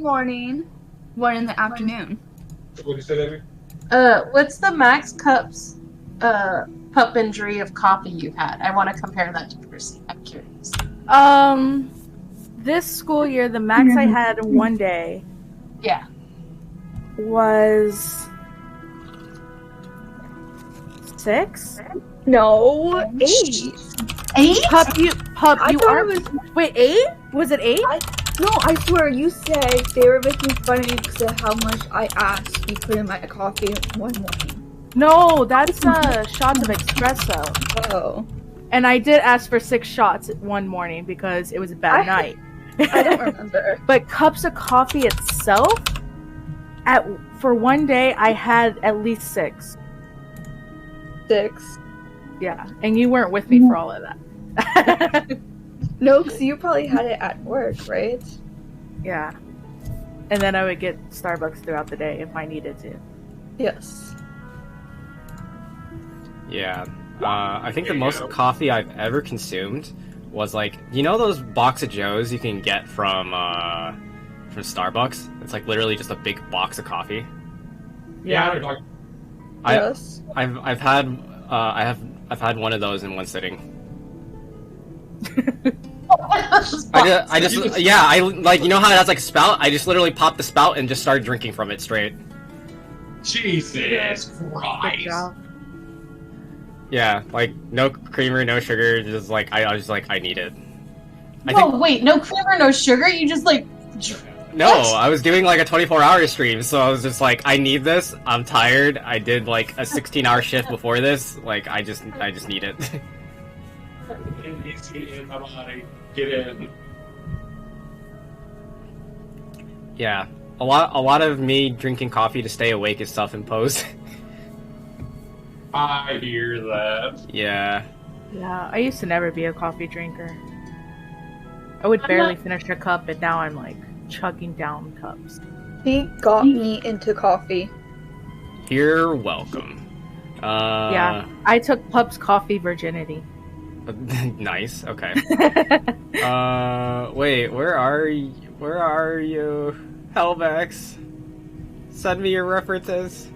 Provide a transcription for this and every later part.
morning. One in the afternoon. What did you say, Amy? What's the max cups, cup injury of coffee you've had? I want to compare that to Percy. I'm curious. This school year, the max I had one day. Yeah. Was 6? No, 8. 8? Pup, I you thought are. it was. Wait, 8? Was it 8? No, I swear, you said they were making fun of me because of how much I asked you put in my coffee one morning. No, that's shots of espresso. Oh. And I did ask for 6 shots one morning because it was a bad night. I don't remember. But cups of coffee itself, for one day, I had at least 6. 6. Yeah, and you weren't with me for all of that. No, because you probably had it at work, right? Yeah. And then I would get Starbucks throughout the day if I needed to. Yes. Yeah. I think the most coffee I've ever consumed was like, you know those box of Joes you can get from Starbucks? It's like literally just a big box of coffee. Yeah. Yes. I've had one of those in one sitting. I just I like, you know how it has like a spout? I just literally popped the spout and just started drinking from it straight. Jesus Christ. Yeah, like no creamer, no sugar, just like I was just like, I need it. Wait, no creamer, no sugar? You just like... No, What? I was doing like a 24-hour stream, so I was just like, I need this. I'm tired. I did like a 16-hour shift before this. Like, I just need it. Get in my body. Get in. Yeah, a lot of me drinking coffee to stay awake is self-imposed. I hear that. Yeah. Yeah, I used to never be a coffee drinker. I would barely finish a cup, and now I'm like chugging down cups. He got me into coffee. You're welcome. Yeah, I took Pup's coffee virginity. Nice. Okay. Wait, where are you? Where are you? Hellvex. Send me your references.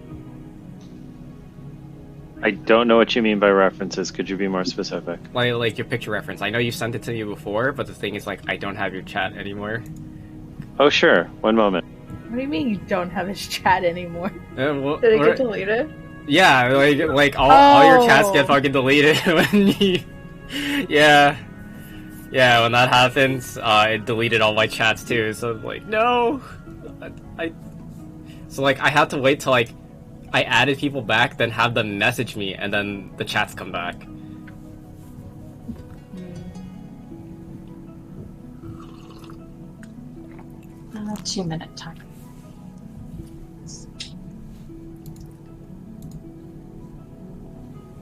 I don't know what you mean by references. Could you be more specific? Like your picture reference. I know you sent it to me before, but the thing is, like, I don't have your chat anymore. Oh, sure. One moment. What do you mean you don't have his chat anymore? Did it get deleted? Yeah, like all your chats get fucking deleted when you... Yeah, when that happens, it deleted all my chats too. So I'm like, no, So like, I had to wait till like I added people back, then have them message me, and then the chats come back. A 2-minute time.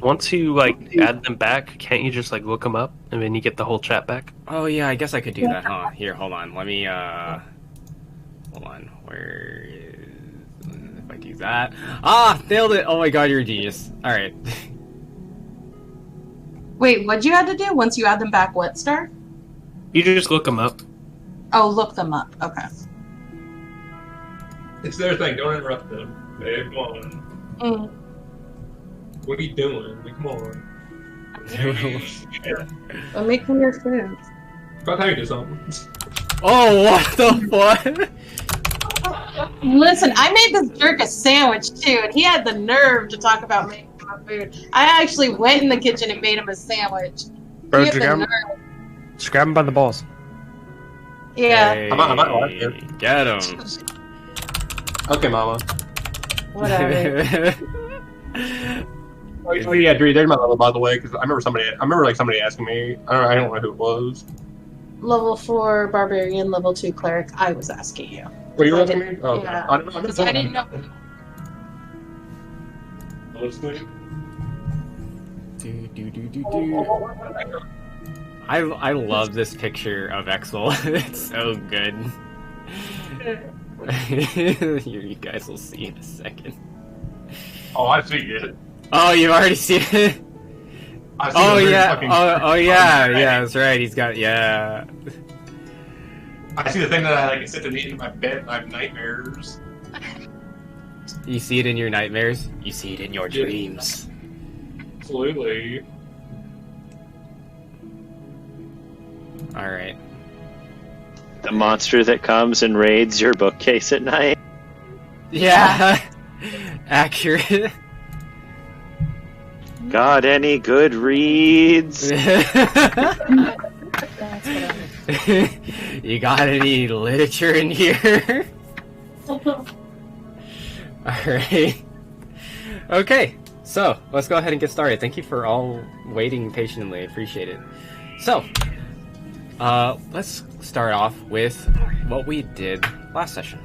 Once you like add them back, can't you just like look them up and then you get the whole chat back? Oh yeah, I guess I could do that, huh? Here, hold on. Let me hold on. Where is... If I do that... Ah! Nailed it! Oh my god, you're a genius. Alright. Wait, what'd you have to do once you add them back? What, Star? You just look them up. Oh, look them up. Okay. It's their thing. Don't interrupt them. Babe, come on. What are you doing? Like, come on. I'm making your food. About time you do something. Oh, what the fuck? Listen, I made this jerk a sandwich too, and he had the nerve to talk about making my food. I actually went in the kitchen and made him a sandwich. Bro, He had just the grab, nerve. just grab him by the balls. Yeah. Hey, I'm not get him. Okay, mama. Whatever. Oh yeah, Dree, there's my level, by the way, because I remember somebody asking me. I don't know who it was. Level 4 barbarian, level 2 cleric. I was asking you. Were you asking me? Oh, Yeah. I don't know. Because I didn't know. I love this picture of Exel. It's so good. You guys will see in a second. Oh, I see it. Oh, you've already seen it? I see Oh the weird yeah. fucking- Oh yeah. Yeah, that's right. He's got, yeah. I see the thing that I like sit and eat in my bed. I have nightmares. You see it in your nightmares. You see it in your dreams. Absolutely. All right. The monster that comes and raids your bookcase at night. Yeah. Accurate. Got any good reads? You got any literature in here? Alright. Okay, so let's go ahead and get started. Thank you for all waiting patiently. I appreciate it. So, let's start off with what we did last session.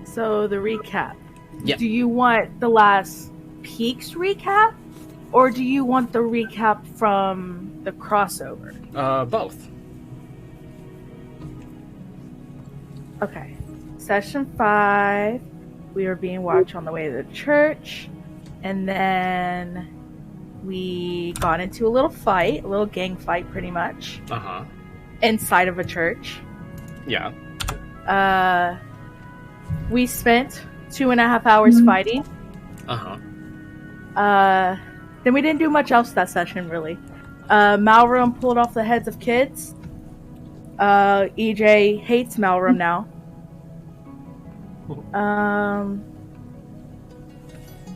So the recap. Yeah. Do you want the last peaks recap, or do you want the recap from the crossover? Both. Okay. Session 5, we were being watched on the way to the church, and then we got into a little fight, a little gang fight pretty much, Uh-huh. inside of a church. Yeah. We spent 2.5 hours fighting. Uh-huh. Then we didn't do much else that session, really. Malrum pulled off the heads of kids. EJ hates Malrum now.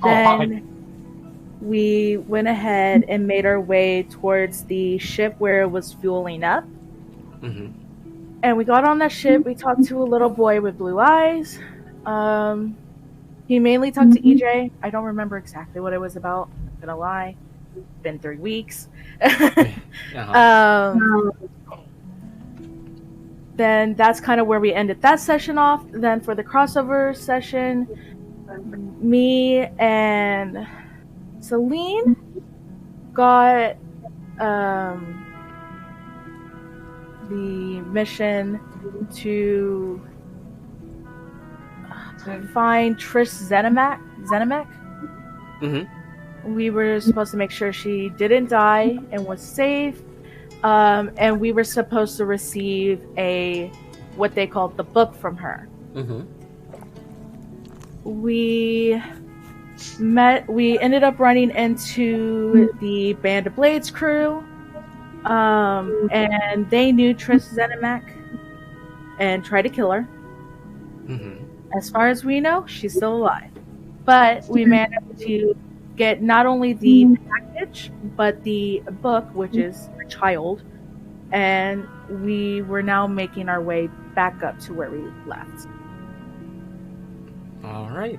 Then we went ahead and made our way towards the ship where it was fueling up. Mm-hmm. And we got on that ship. We talked to a little boy with blue eyes. He mainly talked to EJ. I don't remember exactly what it was about. I'm gonna lie. It's been 3 weeks. Uh-huh. Then that's kind of where we ended that session off. Then for the crossover session, me and Celine got the mission to find Trish Zenimac. Mm-hmm. We were supposed to make sure she didn't die and was safe. And we were supposed to receive what they called the book from her. Mm-hmm. We ended up running into the Band of Blades crew. And they knew Trish Zenimac and tried to kill her. Mm-hmm. As far as we know, she's still alive. But we managed to get not only the package, but the book, which is a child, and we were now making our way back up to where we left. All right.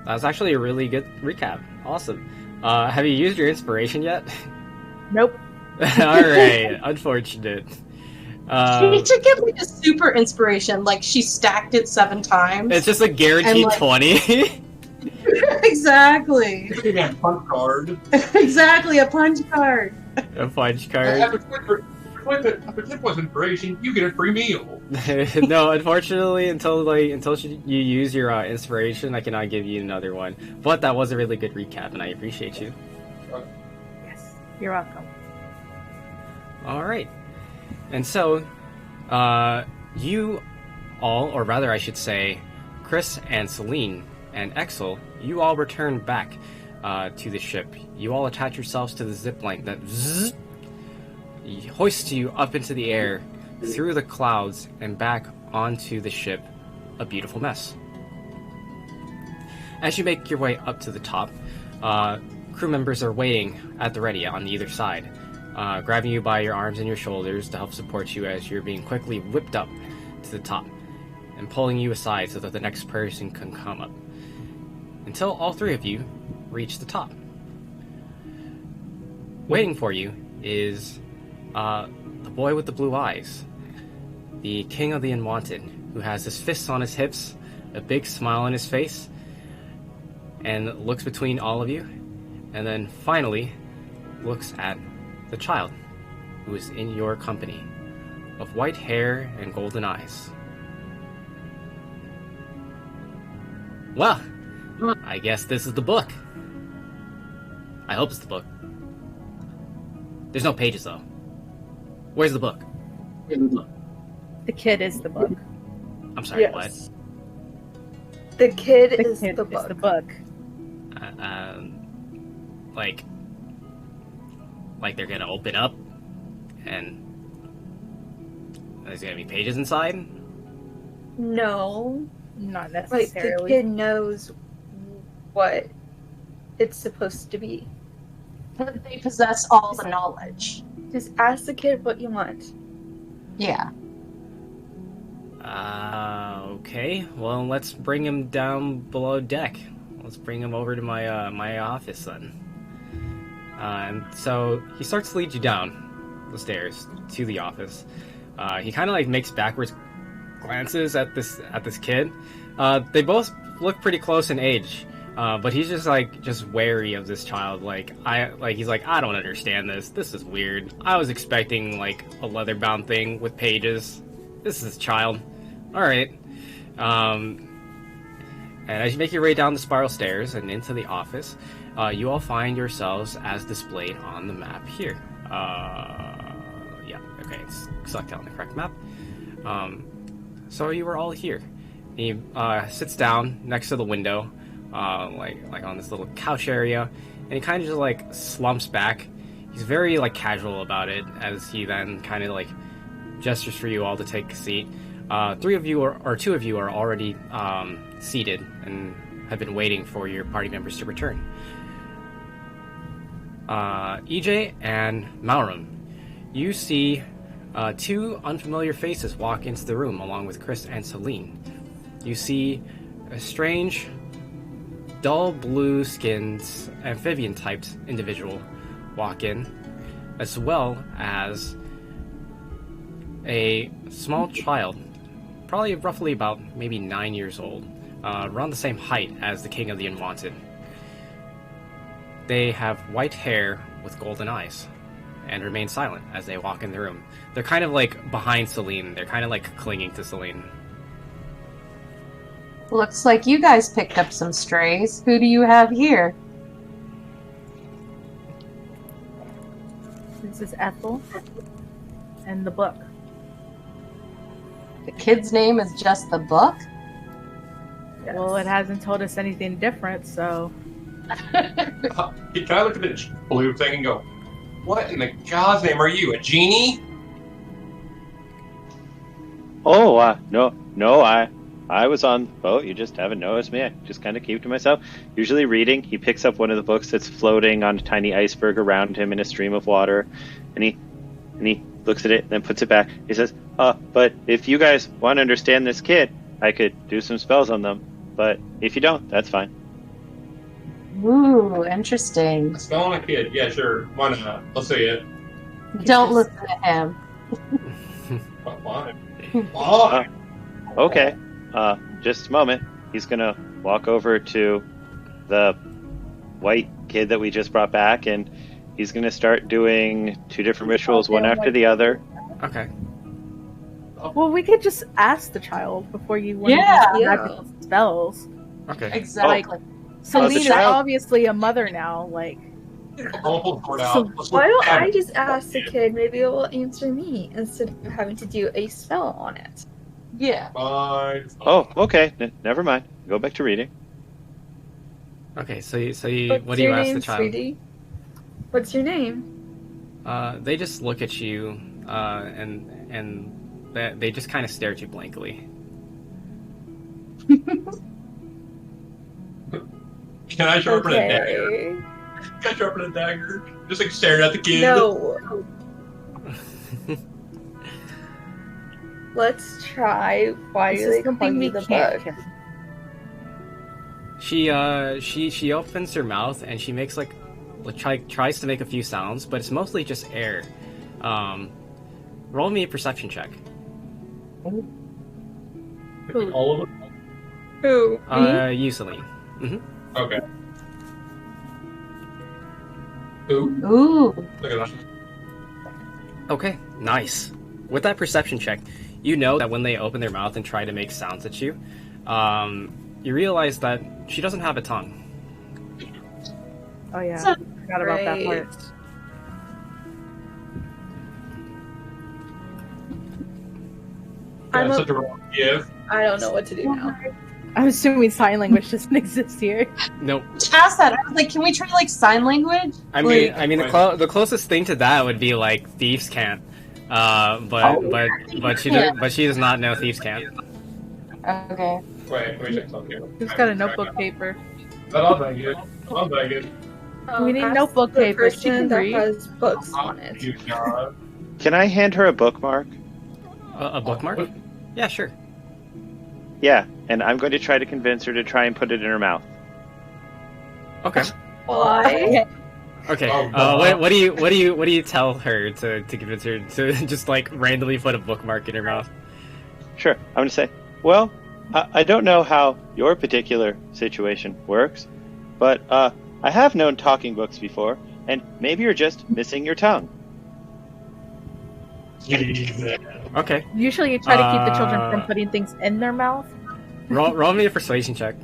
That was actually a really good recap. Awesome. Have you used your inspiration yet? Nope. All right. Unfortunate. She should get like a super inspiration, like she stacked it 7 times. It's just a guaranteed 20. Exactly. It's a punch card. Exactly, a punch card. A punch card. After click was inspiration, you get a free meal. No, unfortunately, until you use your inspiration, I cannot give you another one. But that was a really good recap, and I appreciate you. Yes, you're welcome. All right. And so, you all, or rather I should say, Chris and Celine and Exel, you all return back to the ship. You all attach yourselves to the zip line that hoists you up into the air, through the clouds, and back onto the ship, a beautiful mess. As you make your way up to the top, crew members are waiting at the ready on either side, grabbing you by your arms and your shoulders to help support you as you're being quickly whipped up to the top, and pulling you aside so that the next person can come up, until all 3 of you reach the top. Waiting for you is the boy with the blue eyes, the king of the unwanted, who has his fists on his hips, a big smile on his face, and looks between all of you, and then finally looks at the child, who is in your company, of white hair and golden eyes. Well, I guess this is the book. I hope it's the book. There's no pages, though. Where's the book? The kid is the book. I'm sorry, what? Yes. The kid The is kid the is book. the book. Like they're gonna open up and there's gonna be pages inside? No. Not Like, necessarily. the kid knows what it's supposed to be. But they possess all the knowledge. Just ask the kid what you want. Yeah. Okay. Well, let's bring him down below deck. Let's bring him over to my my office then. And so he starts to lead you down the stairs to the office. He kind of like makes backwards glances at this kid. They both look pretty close in age, but he's just wary of this child. He's like, I don't understand this. This is weird. I was expecting like a leather bound thing with pages. This is a child. All right. And as you make your way down the spiral stairs and into the office, you all find yourselves as displayed on the map here. Yeah, okay, it's selected on the correct map. So you were all here. He sits down next to the window, like on this little couch area, and he kind of just like slumps back. He's very like casual about it as he then kind of like gestures for you all to take a seat. Two of you are already seated and have been waiting for your party members to return. EJ and Maurum, you see two unfamiliar faces walk into the room along with Chris and Celine. You see a strange, dull blue-skinned, amphibian-typed individual walk in, as well as a small child, probably roughly about maybe 9 years old, around the same height as the King of the Unwanted. They have white hair with golden eyes and remain silent as they walk in the room. They're kind of like behind Celine. They're kind of like clinging to Celine. Looks like you guys picked up some strays. Who do you have here? This is Ethel and the book. The kid's name is just the book? Yes. Well, it hasn't told us anything different, so Can I look at the blue thing and go, what in the God's name are you, a genie? Oh, no, I was on the boat. You just haven't noticed me. I just kind of keep to myself. Usually reading. He picks up one of the books that's floating on a tiny iceberg around him in a stream of water, and he looks at it and then puts it back. He says, but if you guys want to understand this kid, I could do some spells on them. But if you don't, that's fine. Ooh, interesting. A spell on a kid? Yeah, sure. Why not? Let's see it. Don't listen to him. Oh, fine. Oh, Okay. Just a moment. He's gonna walk over to the white kid that we just brought back, and he's gonna start doing 2 different rituals, one after the other. Okay. well, we could just ask the child before you want Yeah. to use magical spells. Okay. Exactly. Celine is child- obviously a mother now. Like, I'll pull the sword out. So Let's why look don't at I it. just ask the kid? Maybe it will answer me instead of having to do a spell on it. Yeah. Fine. Oh, okay. Never mind. Go back to reading. Okay. So you What's what do you your ask name, the child? sweetie? What's your name? They just look at you, and they just kind of stare at you blankly. Can I sharpen a dagger? Okay. Can I sharpen a dagger? Just like staring at the kid. No. Let's try. Why this do is they call something we you the can't bug? kill. She opens her mouth and she makes tries to make a few sounds, but it's mostly just air. Roll me a perception check. All of them? Who? Me? You, Celine. Okay. Ooh, Ooh. look at that. Okay, nice. With that perception check, you know that when they open their mouth and try to make sounds at you, you realize that she doesn't have a tongue. Oh yeah, So- forgot about that part. I'm That's a- such a wrong gift. I don't know what to do now. I'm assuming sign language doesn't exist here. Nope. Ask that. I was like, can we try like sign language? I mean, the closest thing to that would be like thieves' cant. But she does not know thieves' cant. Okay. Wait, let me check something. Who's got a notebook paper? But I'll beg it. I'll beg it. We need Ask notebook the paper. She person can that read. has books on it. You, God. Can I hand her a bookmark? A bookmark? Yeah, sure. Yeah, and I'm going to try to convince her to try and put it in her mouth. Okay. Why? Okay. Oh, God. What do you tell her to convince her to just like randomly put a bookmark in her mouth? Sure, I'm going to say, well, I don't know how your particular situation works, but I have known talking books before, and maybe you're just missing your tongue. Okay. Usually you try to keep the children from putting things in their mouth. Roll me a persuasion check.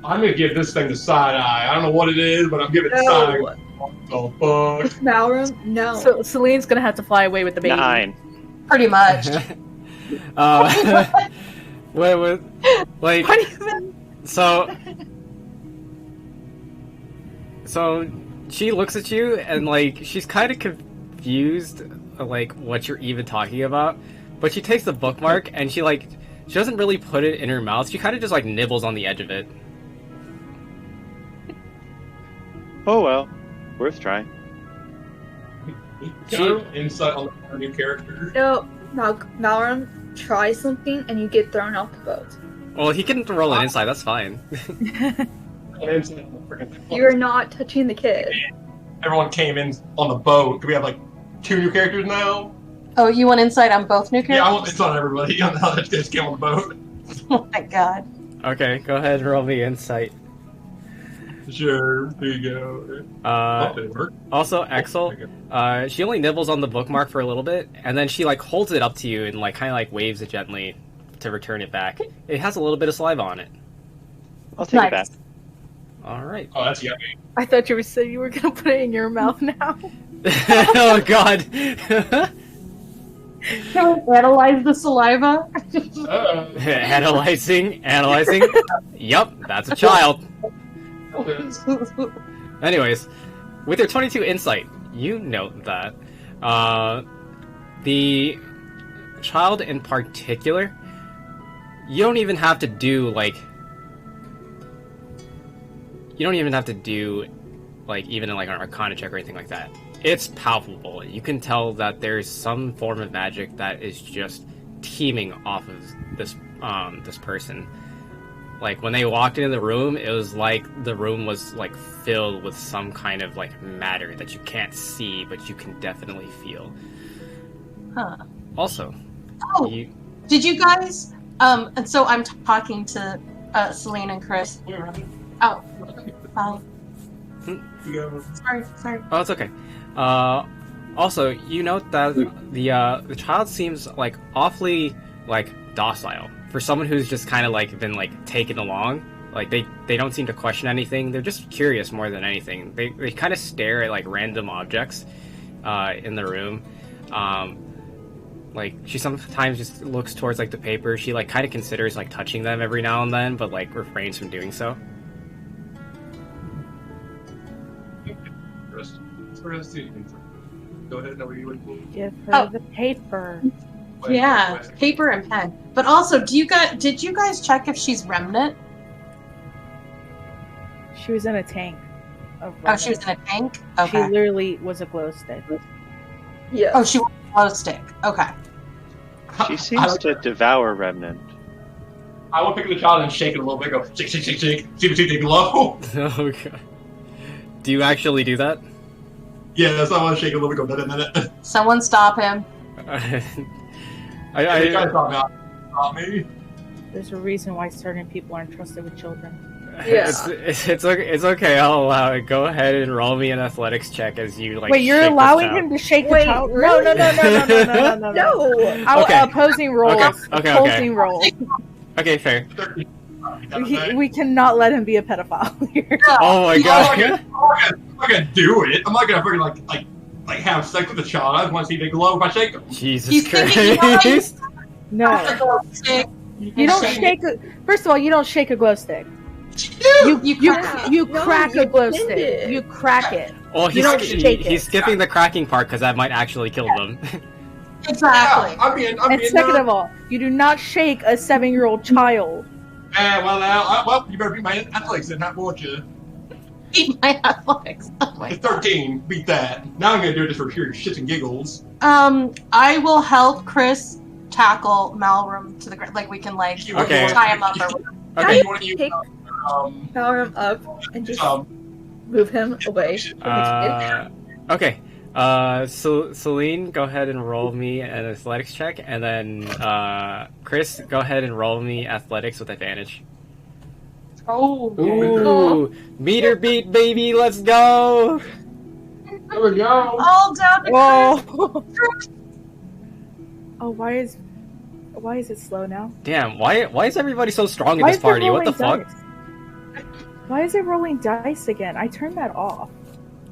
I'm gonna give this thing the side eye. I don't know what it is, but I'm giving it side eye. No. What the fuck? Malrum? No. So Celine's gonna have to fly away with the baby. 9. Pretty much. Wait, like, What even? so she looks at you and like she's kind of confused, like what you're even talking about. But she takes the bookmark and she doesn't really put it in her mouth. She kind of just like nibbles on the edge of it. Oh well, worth trying. Insight on the new character. No, Malrum, try something and you get thrown off the boat. Well, he can roll an insight. That's fine. You're not touching the kid. Everyone came in on the boat. Do we have like 2 new characters now? Oh, you want insight on both new Yeah, I characters? want this on everybody. I don't know how that just came on the boat. Oh my god. Okay, go ahead and roll me insight. Sure, there you go. Uh, Did it work? Also, Exel, she only nibbles on the bookmark for a little bit, and then she like holds it up to you and like kind of like waves it gently to return it back. It has a little bit of saliva on it. I'll take it back. Nice. All right. Oh, that's yummy. I thought you were saying you were gonna put it in your mouth now. Oh God. Can we analyze the saliva? Analyzing. Yup, that's a child. Anyways, with your 22 insight, you note that the child in particular, you don't even have to do even like an arcana check or anything like that. It's palpable. You can tell that there's some form of magic that is just teeming off of this person. Like when they walked into the room, it was like the room was like filled with some kind of like matter that you can't see, but you can definitely feel. Huh. Also, Oh, did you guys? And so I'm talking to Celine and Chris. Oh, bye. Sorry. Oh, it's okay. Also, you note that the child seems like awfully like docile for someone who's just kind of like been like taken along. Like they don't seem to question anything. They're just curious more than anything. They kind of stare at like random objects in the room. Like she sometimes just looks towards like the paper. She like kind of considers like touching them every now and then, but like refrains from doing so. Go ahead. No, you would. Give her Oh. the paper. Yeah, paper and pen. But also, did you guys check if she's remnant? She was in a tank. Oh, she was in a tank. She Okay. literally was a glow stick. Yeah. Oh, she was a glow stick. Okay. She seems to devour Remnant. I want to pick up the child and shake it a little bit. Go shake, shake, shake, shake. See if they glow. Oh God. Do you actually do that? Yes, I want to shake it a little bit. Go minute. Someone stop him. They try to stop me. There's a reason why certain people aren't trusted with children. Yeah. It's okay. I'll allow it. Go ahead and roll me an athletics check as you like. Wait, you're shake this allowing child. him to shake Wait, the child? really? No. No. Our opposing roles. Okay. Opposing roles. Okay, fair. We cannot let him be a pedophile here. Oh my I'm God. not gonna do it. I'm not gonna freaking like have sex with the child. I just want to see if they glow if I shake them. Jesus He's thinking, Christ. No, Stick. you don't shake. First of all, you don't shake a glow stick. You crack a glow bend stick. it. You crack it. Well, You don't shake he's it. skipping the cracking part because that might actually kill them. Exactly. Yeah, I'm And being second of all, you do not shake a 7-year-old child. well, you better beat my athletics then, won't you? Beat my athletics. Oh my It's God. 13. Beat that. Now I'm gonna do it just for pure shits and giggles. I will help Chris tackle Malrum to the ground. Like we can like Okay. tie him up or whatever. How do Okay. you You want to use pick power him up and just um, move him away from the kid? Okay. So Celine, go ahead and roll me an athletics check, and then Chris, go ahead and roll me athletics with advantage. Oh. Ooh, meter beat, baby, let's go! there we go. All down to Whoa. Chris. Oh, why is it slow now? Damn, why is everybody so strong in Why this is it party? What the rolling fuck? dice? Why is it rolling dice again? I turned that off.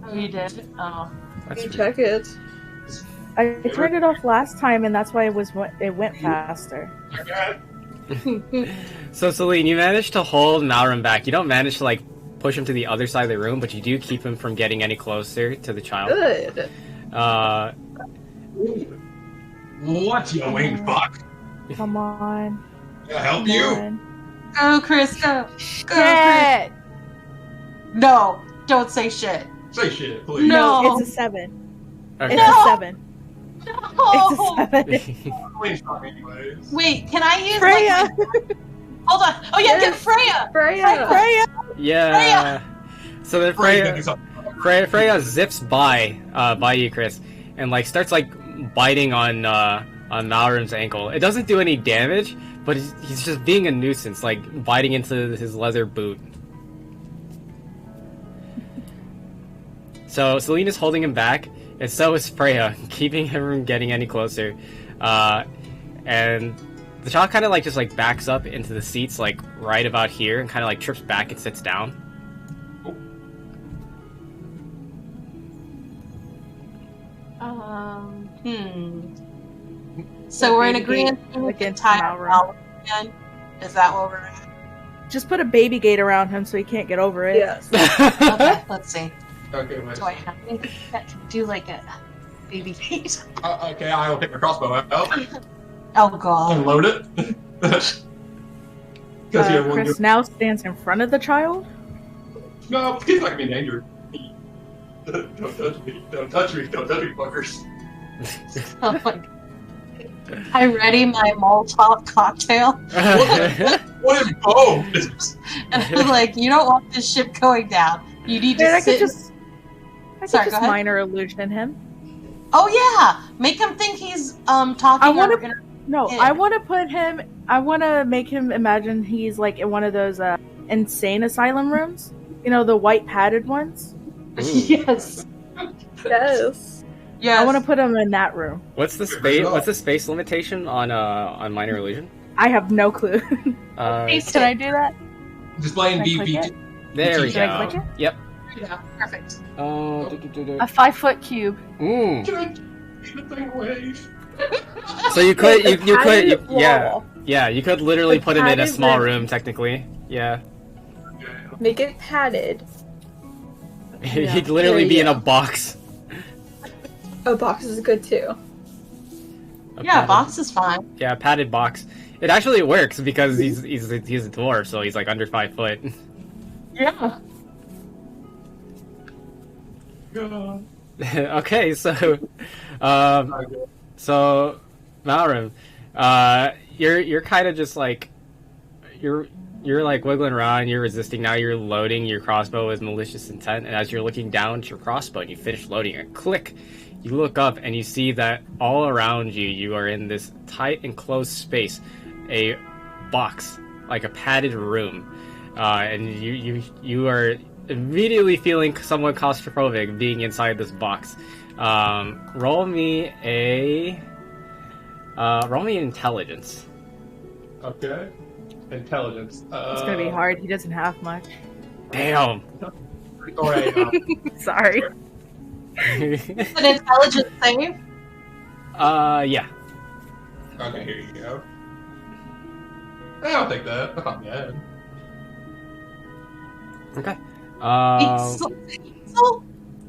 Oh, you did? Oh. That's You check it. I turned it off last time, and that's why it went faster. So Celine, you managed to hold Malrum back. You don't manage to like push him to the other side of the room, but you do keep him from getting any closer to the child. Good. What, you winged fuck? Come on. Can I help Come you? on. Go, Chris. Go. Go, Chris. Shit! No. Don't say shit. Say shit, please. No. It's a 7. Okay. It's a 7. It's a No. 7. Winged fuck anyways. Wait, can I use Freya! Like, hold on. Oh yeah, get Freya. Freya! Freya! Yeah. So then Freya's Freya, gonna do something. Freya zips by you, Chris, and like starts like biting on Malrum's ankle. It doesn't do any damage, but he's just being a nuisance, like biting into his leather boot. So Celine is holding him back, and so is Freya, keeping him from getting any closer. And the child kind of like just like backs up into the seats, like right about here, and kind of like trips back and sits down. So we're in agreement Against to tie Malrum. Malrum again? Is that what we're at? Just put a baby gate around him so he can't get over it. Yes. Okay, let's see. Okay, wait. Do I have anything that can do like a baby gate? Okay, I will take my crossbow out Oh god. and load it. Because he had one Chris now stands in front of the child. No, he's not gonna be in danger. Don't touch me. Don't touch me. Don't touch me, fuckers. Oh my god. I ready my Molotov cocktail. What in bones? And I'm like, you don't want this ship going down. You need to Man, I sit. could just Sorry, go ahead. minor illusion him. Oh yeah, make him think he's talking. I wanna- or- No, Yeah. I want to put him. I want to make him imagine he's like in one of those insane asylum rooms. You know, the white padded ones. Yes. Yes. Yes. I want to put him in that room. What's the space? What's the space limitation on minor illusion? I have no clue. Taste Can it. I do that? Displaying Can I click DP. it? There we Can I go. click it? Yep. Yeah, perfect. A 5-foot cube. Mm. Can I get the thing away? So you could Padded yeah wall. you could literally The put him in a padded small room. room technically. Yeah. Make it padded. He'd literally There be you in a go. box. A box is good too. A Yeah, padded- box is fine. Yeah, a padded box. It actually works because he's a dwarf, so he's like under 5 foot. Yeah. God. Okay, so Malrum, you're kind of just like you're like wiggling around, you're resisting. Now you're loading your crossbow with malicious intent, and as you're looking down at your crossbow and you finish loading it, click, you look up and you see that all around you are in this tight enclosed space, a box, like a padded room, and you are immediately feeling somewhat claustrophobic being inside this box. Roll me intelligence. Okay. Intelligence. It's gonna be hard. He doesn't have much. Damn. Alright, Sorry. An intelligence save. Yeah. Okay, here you go. Yeah, I'll take that. That's not bad. Okay. Ixel?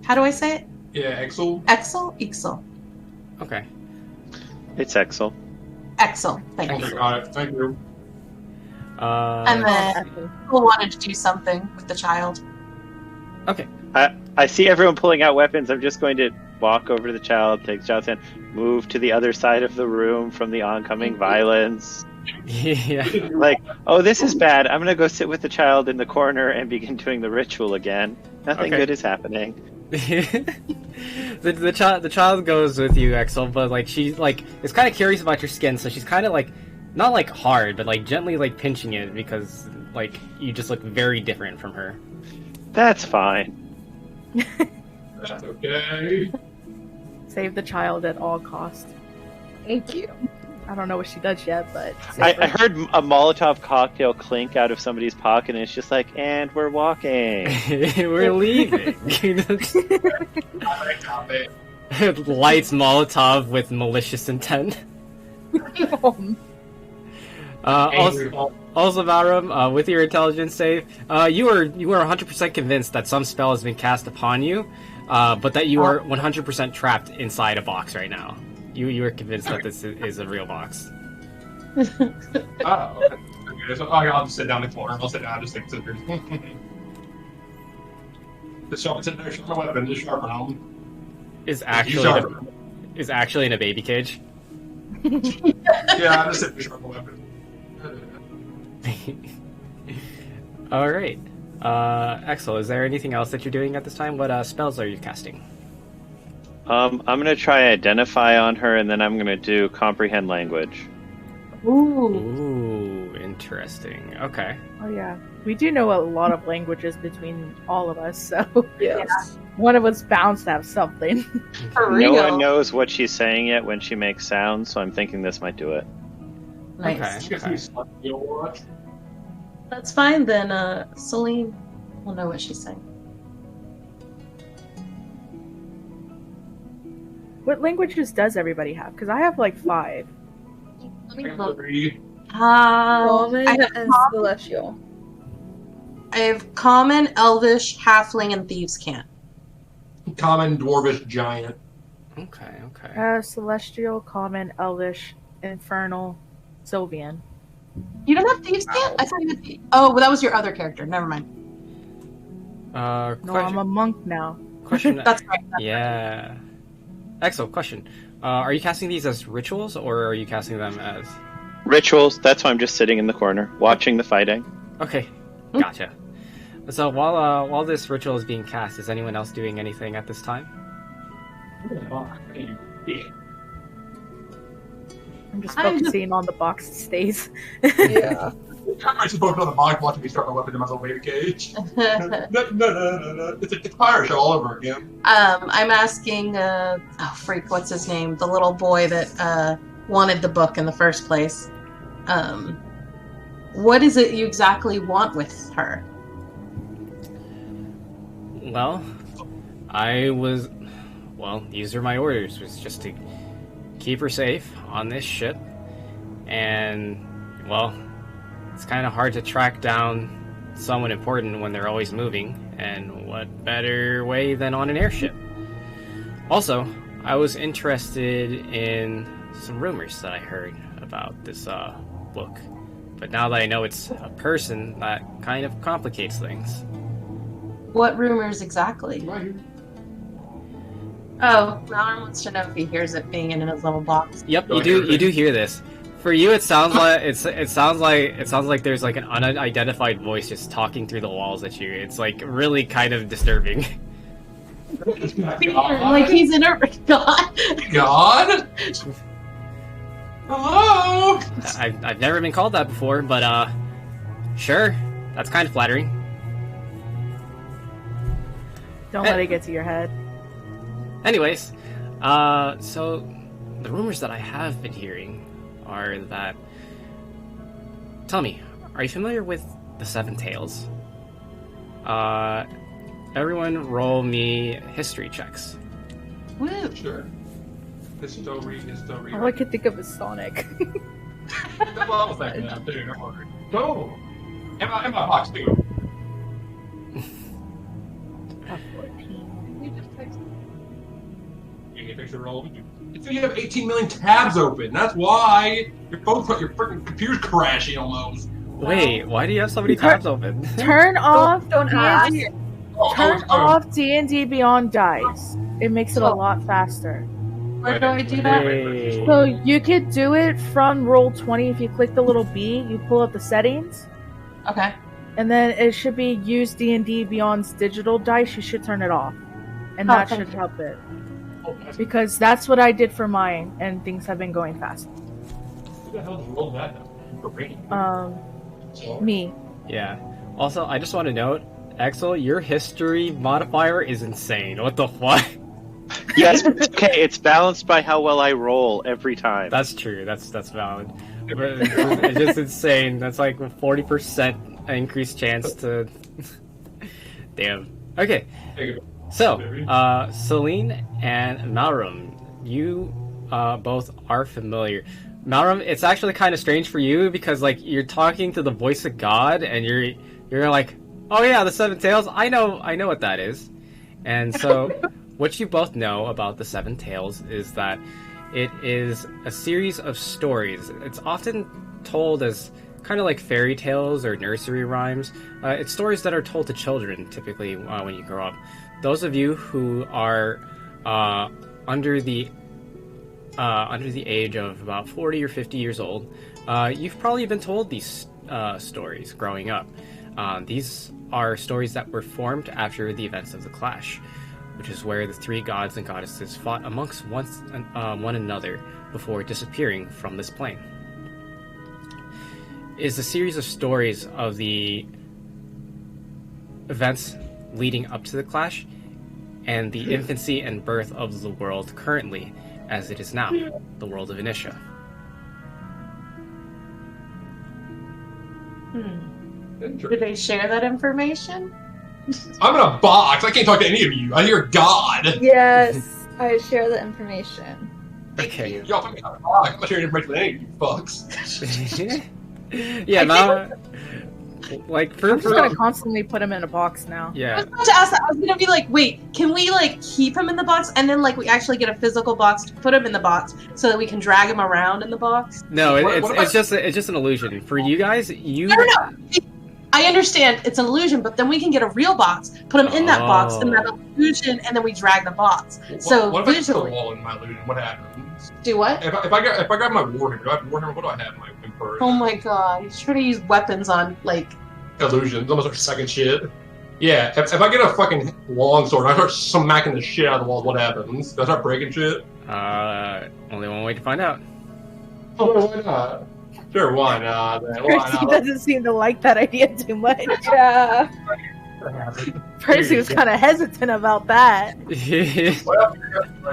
How do I say it? Yeah, Exel. Exel? Ixel. Okay. It's Excel. Exel. Thank Okay, you. got it. Thank you. And then who wanted to do something with the child? Okay. I see everyone pulling out weapons. I'm just going to walk over to the child, take the child's hand, move to the other side of the room from the oncoming violence. Yeah. Like, oh, this is bad. I'm going to go sit with the child in the corner and begin doing the ritual again. Nothing Okay. good is happening. the child goes with you, Axel, but like she's like is kind of curious about your skin, so she's kind of like not like hard, but like gently like pinching it because like you just look very different from her. That's fine. That's okay. Save the child at all costs. Thank you. I don't know what she does yet, but I save her. heard a Molotov cocktail clink out of somebody's pocket, and it's just like, and we're walking. We're leaving. Lights Molotov with malicious intent. Also, Valram, with your intelligence save, you are 100% convinced that some spell has been cast upon you, but that you are 100% trapped inside a box right now. You are convinced that this is a real box. Oh, okay. So I'll just sit down in the corner. I'll sit down and just take scissors. Just sit there, sharpen my weapon, just sharpen them. Is actually in a baby cage. Yeah, I'm just sitting there, sharpen my weapon. All right. Axel, is there anything else that you're doing at this time? What spells are you casting? I'm going to try identify on her, and then I'm going to do comprehend language. Ooh, interesting. Okay. Oh yeah, we do know a lot of languages between all of us, so Yes. one of us bound to have something. For No real. one knows what she's saying yet when she makes sounds, so I'm thinking this might do it. Nice. Okay. That's fine then. Celine will know what she's saying. What languages does everybody have? Because I have like 5. Let me I look. agree. Common I have and celestial. I have common, elvish, halfling, and thieves' cant. Common, dwarvish, giant. Okay. Okay. Celestial, common, elvish, infernal, Sylvian. You don't have thieves' cant? I thought you had. Oh, well, that was your other character. Never mind. No, Question. I'm a monk now. Question. That's right. Yeah. Excellent question. Are you casting these as rituals, or are you casting them as... Rituals, that's why I'm just sitting in the corner, watching the fighting. Okay, gotcha. So while this ritual is being cast, is anyone else doing anything at this time? I'm just I'm focusing on the box stays. Yeah. I just put on the mic watching me start my weapon in my little baby cage. No. It's a pirate show all over again. I'm asking, oh freak, what's his name? The little boy that wanted the book in the first place. What is it you exactly want with her? Well, these are my orders. Was just to keep her safe on this ship, and well, it's kind of hard to track down someone important when they're always moving, and what better way than on an airship? Also, I was interested in some rumors that I heard about this book, but now that I know it's a person, that kind of complicates things. What rumors exactly? Right here. Oh, Mallory wants to know if he hears it being in his little box. Yep, you do hear this. For you, it sounds like it sounds like there's like an unidentified voice just talking through the walls at you. It's like really kind of disturbing. Like he's in a god. God? Hello? I've never been called that before, but sure, that's kind of flattering. Don't let it get to your head. Anyways, so the rumors that I have been hearing are that... Tell me, are you familiar with the Seven Tales? Everyone roll me history checks. Woo. Sure. History. All I can think of is Sonic. That's what I was thinking now, too. Don't worry. Go! In my box, too. Top 14. You just text me. You can fix your roll. It's you have 18 million tabs open. That's why your freaking computer's crashing almost. Wait, why do you have so many tabs open? Turn off Don't ask. D&D. Turn off D&D Beyond dice. It makes it a lot faster. Where do I do that? Wait. So you could do it from Roll20 if you click the little B, you pull up the settings, Okay. and then it should be use D&D Beyond's digital dice. You should turn it off, and that Okay. should help it. Because that's what I did for mine, and things have been going fast. Who the hell rolled that now? Me. Yeah. Also, I just want to note, Axel, your history modifier is insane. What the fuck? Yes, it's okay. It's balanced by how well I roll every time. That's true. That's valid. But it's just insane. That's like a 40% increased chance to. Damn. Okay. So, Celine and Malrum, you both are familiar. Malrum, it's actually kind of strange for you because like you're talking to the voice of God, and you're like, oh yeah, the Seven Tails. I know what that is. And so, what you both know about the Seven Tails is that it is a series of stories. It's often told as kind of like fairy tales or nursery rhymes. It's stories that are told to children, typically when you grow up. Those of you who are under the age of about 40 or 50 years old, you've probably been told these stories growing up. These are stories that were formed after the events of the Clash, which is where the three gods and goddesses fought amongst one another before disappearing from this plane. It is a series of stories of the events leading up to the Clash and the infancy and birth of the world currently as it is now, the world of Initia. Did they share that information? I'm in a box. I can't talk to any of you. I hear God. Yes, I share the information. Okay. Y'all put me in a box. I'm not sharing information with any of you fucks. Yeah, now, like I'm just gonna constantly put him in a box now. I yeah. was about to ask that. I was gonna be like, wait, can we like keep him in the box and then like we actually get a physical box to put him in the box so that we can drag him around in the box? No, What about- it's just an illusion for you guys. You No. I understand it's an illusion, but then we can get a real box, put him in that box, and that illusion, and then we drag the box. So what if I put a visually, wall in my illusion? What happens? do what? If I grab my warhammer, do I have warhammer? What do I have in my purse? Oh my god, he's trying to use weapons on like. Illusions, almost like second shit. Yeah, if I get a fucking long sword, and I start smacking the shit out of the walls. What happens? Do I start breaking shit? only one way to find out. Oh, why not? Sure, why not? Man? Why Percy not? doesn't seem to like that idea too much. Yeah. Percy was kind of hesitant about that. Well,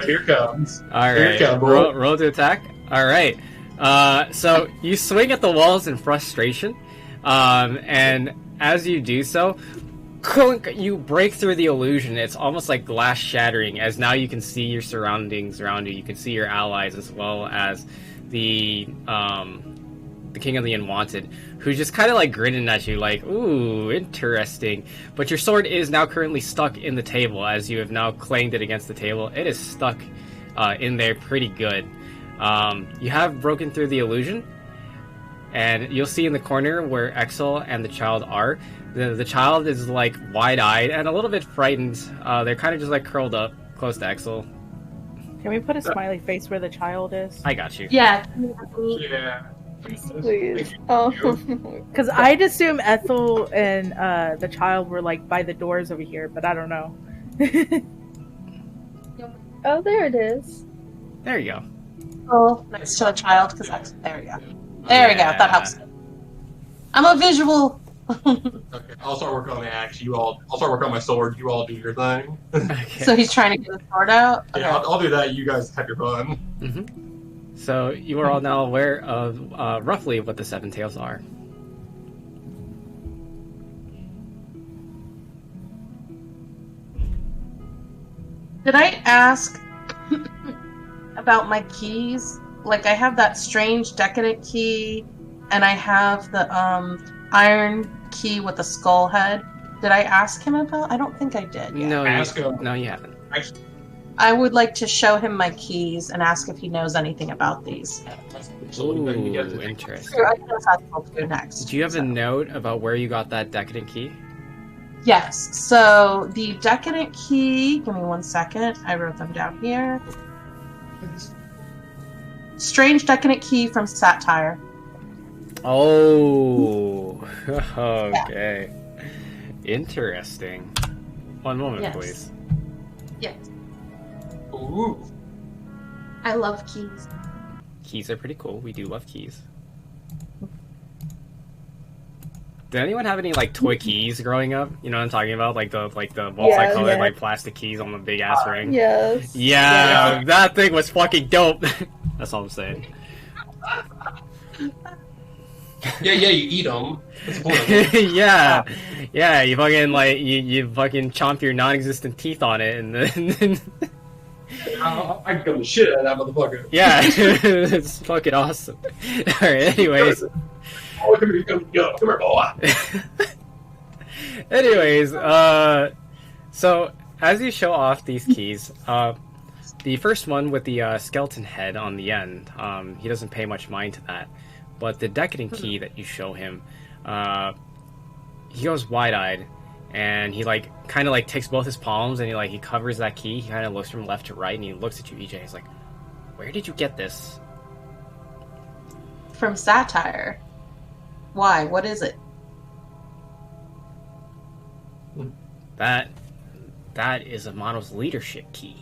here comes. All Here right, it comes, boy. roll to attack. All right. So you swing at the walls in frustration, and as you do so, clunk, you break through the illusion. It's almost like glass shattering, as now you can see your surroundings around you. You can see your allies as well as the King of the Unwanted, who's just kind of like grinning at you, like, "Ooh, interesting." But your sword is now currently stuck in the table, as you have now clanged it against the table. It is stuck in there pretty good. You have broken through the illusion, and you'll see in the corner where Exel and the child are. The child is like wide-eyed and a little bit frightened. They're kind of just like curled up close to Exel. Can we put a smiley face where the child is? I got you. Yeah. Yeah. Please. Oh. Because I'd assume Ethel and the child were like by the doors over here, but I don't know. Oh, there it is. There you go. Oh, next to a child, because that's there we go. There we go. That helps. I'm a visual. Okay, I'll start working on the axe. I'll start working on my sword. You all do your thing. Okay. So he's trying to get his sword out. Okay. Yeah, I'll do that. You guys have your fun. So you are all now aware of roughly what the Seven Tails are. Did I ask about my keys? Like, I have that strange decadent key, and I have the iron key with the skull head. Did I ask him about? I don't think I did. Yet. No, Ask him. no, you haven't. I would like to show him my keys and ask if he knows anything about these. Ooh, Sure, interesting. I guess that's what we'll do next. Do you have So- a note about where you got that decadent key? Yes. So the decadent key. Give me 1 second. I wrote them down here. Strange decadent key from Satire. Oh, okay. Interesting. One moment, Yes. please. Yes. Ooh. I love keys. Keys are pretty cool. We do love keys. Did anyone have any like toy keys growing up? You know what I'm talking about? Like the multicolored yeah. like plastic keys on the big ass ring. Yes. Yeah, that thing was fucking dope. That's all I'm saying. Yeah, you eat them. That's the point of it. yeah. You fucking like you fucking chomp your non-existent teeth on it, and then I can kill the shit out of that motherfucker. yeah, it's fucking awesome. All right, anyways. Oh, come here, boy. Anyways, so as you show off these keys, the first one with the skeleton head on the end, he doesn't pay much mind to that. But the decadent key that you show him, he goes wide-eyed, and he like kind of like takes both his palms and he covers that key. He kind of looks from left to right, and he looks at you, EJ. He's like, "Where did you get this?" From Satire. Why? What is it? That is Amano's leadership key.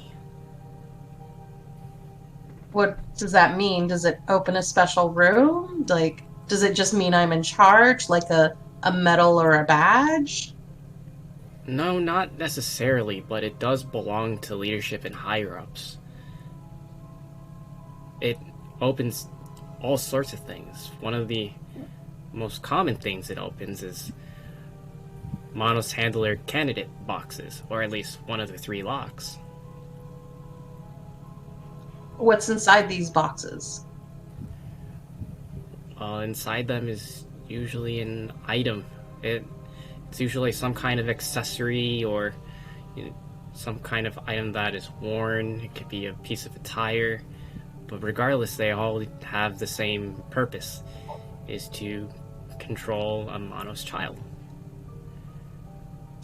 What does that mean? Does it open a special room? Like, does it just mean I'm in charge, like a medal or a badge? No, not necessarily, but it does belong to leadership and higher-ups. It opens all sorts of things. One of the most common things it opens is Monos Handler candidate boxes, or at least one of the 3 locks. What's inside these boxes? Inside them is usually an item. It's usually some kind of accessory or some kind of item that is worn. It could be a piece of attire. But regardless, they all have the same purpose, is to control a Monos child.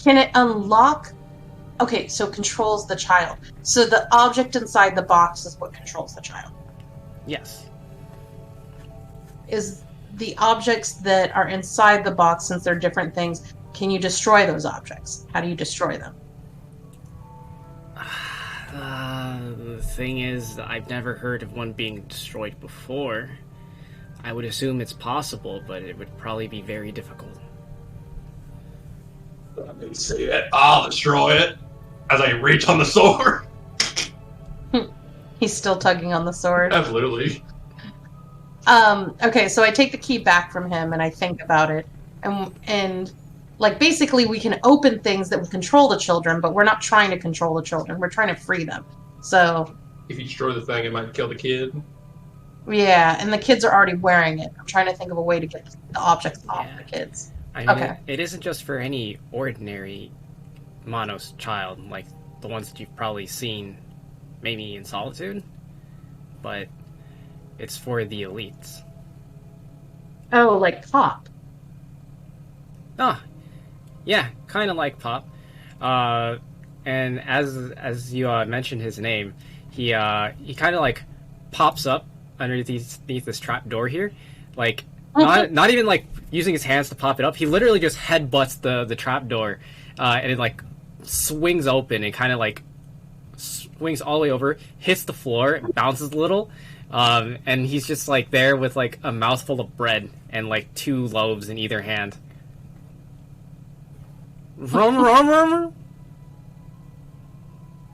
Can it unlock? Okay, so controls the child. So the object inside the box is what controls the child. Yes. Is the objects that are inside the box, since they're different things, can you destroy those objects? How do you destroy them? The thing is, I've never heard of one being destroyed before. I would assume it's possible, but it would probably be very difficult. Let me see it. I'll destroy it as I reach on the sword. He's still tugging on the sword. Absolutely. Okay, so I take the key back from him and I think about it. And like basically we can open things that will control the children, but we're not trying to control the children. We're trying to free them. So If you destroy the thing, it might kill the kid. yeah, and the kids are already wearing it. I'm trying to think of a way to get the objects off the kids. I mean, Okay. it isn't just for any ordinary Monos child, like the ones that you've probably seen maybe in Solitude, but it's for the elites. Oh, like Pop. Ah, yeah, kind of like Pop. And as you mentioned his name, he kind of like pops up underneath this trap door here, like not even like using his hands to pop it up. He literally just headbutts the trap door, and it like swings open and kind of like swings all the way over, hits the floor, bounces a little, and he's just like there with like a mouthful of bread and like 2 loaves in either hand. Rum, rum, rum.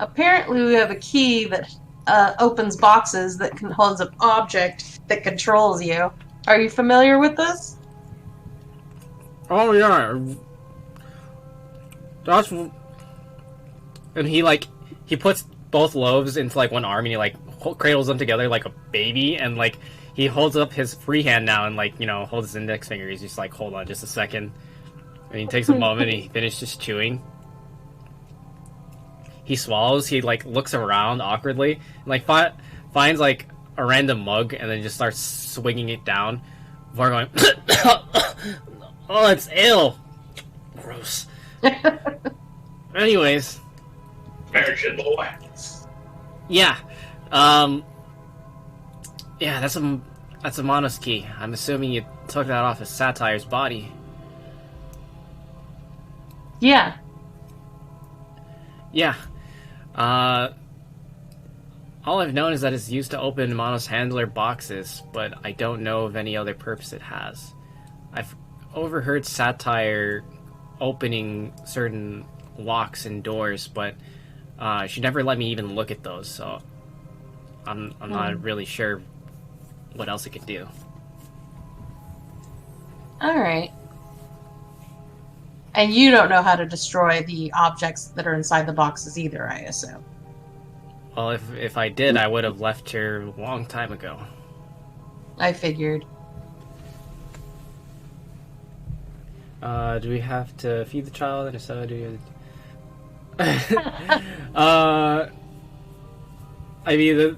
Apparently we have a key that opens boxes that can holds an object that controls you. Are you familiar with this? Oh yeah, that's. And he puts both loaves into like one arm and he like cradles them together like a baby, and like he holds up his free hand now and like holds his index finger. He's just like, hold on, just a second, and he takes a moment and he finishes chewing. He swallows. He like looks around awkwardly, and like finds like a random mug, and then just starts swinging it down before going, oh, it's ill. Gross. Anyways. Virgin boy. Yeah. Yeah, that's a Monos key. I'm assuming you took that off of Satire's body. Yeah. Yeah. All I've known is that it's used to open Monos handler boxes, but I don't know of any other purpose it has. I've overheard Satire opening certain locks and doors, but she never let me even look at those, so I'm not really sure what else it could do. Alright. And you don't know how to destroy the objects that are inside the boxes either, I assume. Well, if I did, I would have left her a long time ago. I figured. Do we have to feed the child? And if so, do we... I mean,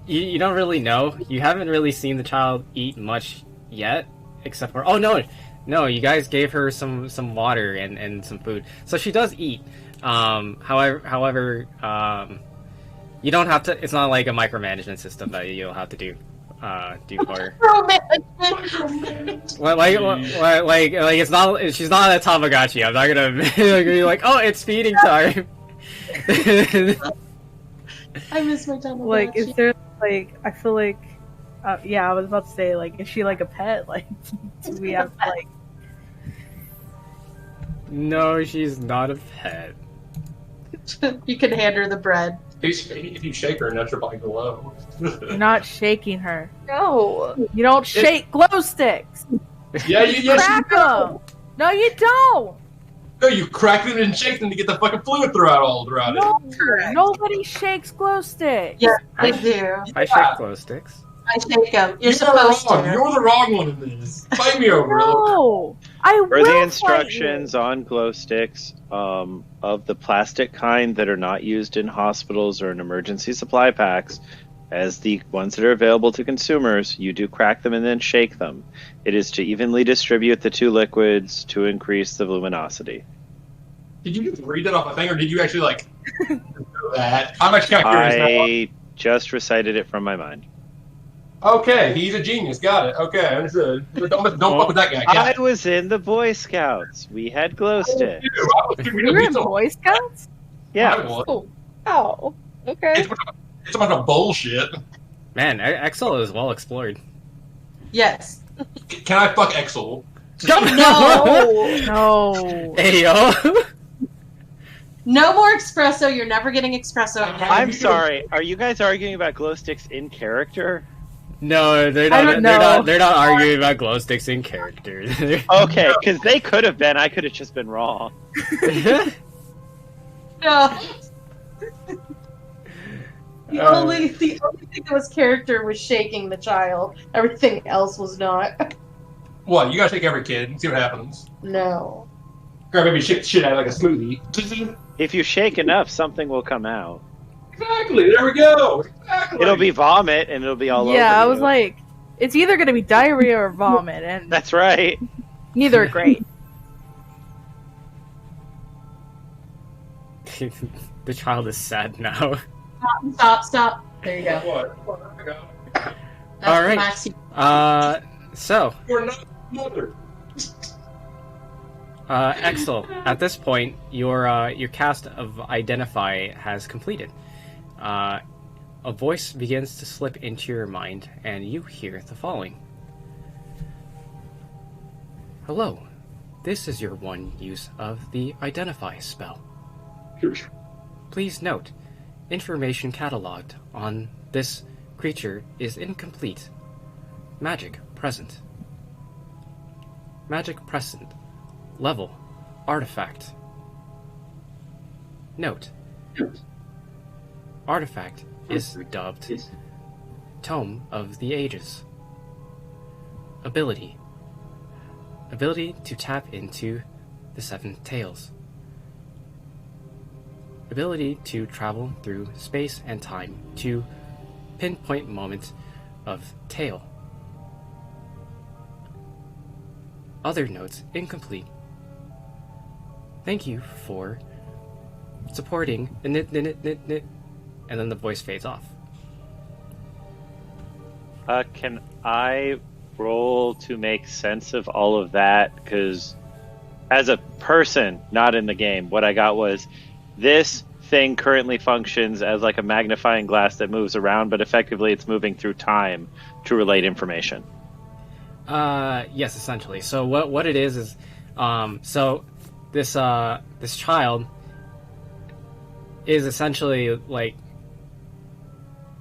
you don't really know. You haven't really seen the child eat much yet, except for... Oh, no, you guys gave her some water and some food. So she does eat. However, you don't have to... It's not like a micromanagement system that you'll have to do for her. like it's not. She's not a Tamagotchi. I'm not gonna be like, oh, it's feeding time. I miss my Tamagotchi. Like, is there like? I feel like, yeah, I was about to say, like, is she like a pet? Like, do we have to, like? No, she's not a pet. You can hand her the bread. If you shake her, and that's her body glow. You're not shaking her. No. You don't shake glow sticks. Yeah, you Crack them. No, you don't. No, you crack them and shake them to get the fucking fluid throughout it. No, nobody shakes glow sticks. Yes, I do. I shake glow sticks. I shake them. You're You're supposed wrong. to. You're the wrong one in this. Fight me over it. No, I will. For the fight instructions on glow sticks, of the plastic kind that are not used in hospitals or in emergency supply packs, as the ones that are available to consumers, you do crack them and then shake them. It is to evenly distribute the two liquids to increase the luminosity. Did you just read that off a thing, or did you actually like know that? I'm actually kind of curious I just recited it from my mind. now. Okay, he's a genius. Got it. Okay, understood. Don't fuck with that guy. I was in the Boy Scouts. We had glow sticks. You were in Boy Scouts? Yeah. Oh. Okay. It's a bunch of bullshit. Man, Excel is well explored. Yes. Can I fuck Exel? No. No. Hey yo. No more espresso. You're never getting espresso again. I'm sorry. Are you guys arguing about glow sticks in character? No, they're I not. don't know. They're not arguing about glow sticks in character. Okay, because they could have been. I could have just been wrong. No. The only thing that was character was shaking the child. Everything else was not. What? You gotta shake every kid and see what happens. No. Grab maybe shake the shit out of like a smoothie. If you shake enough, something will come out. Exactly. There we go. Exactly. It'll be vomit, and it'll be all over. Yeah, I was you. like, it's either gonna be diarrhea or vomit, and That's right. neither are great. The child is sad now. Stop. There you go. What? That's All right. Maxi. So, You're not mother. Excel, at this point, your cast of Identify has completed. A voice begins to slip into your mind, and you hear the following. Hello, this is your one use of the Identify spell. Please note, information cataloged on this creature is incomplete. Magic present. Magic present. Level. Artifact. Note. artifact is dubbed Tome of the Ages. Ability to tap into the Seven Tails. Ability to travel through space and time to pinpoint moments of tale. Other notes incomplete. Thank you for supporting and then the voice fades off. Can I roll to make sense of all of that? Because as a person not in the game, what I got was this thing currently functions as like a magnifying glass that moves around, but effectively it's moving through time to relate information. Yes, essentially. So what it is so this child is essentially like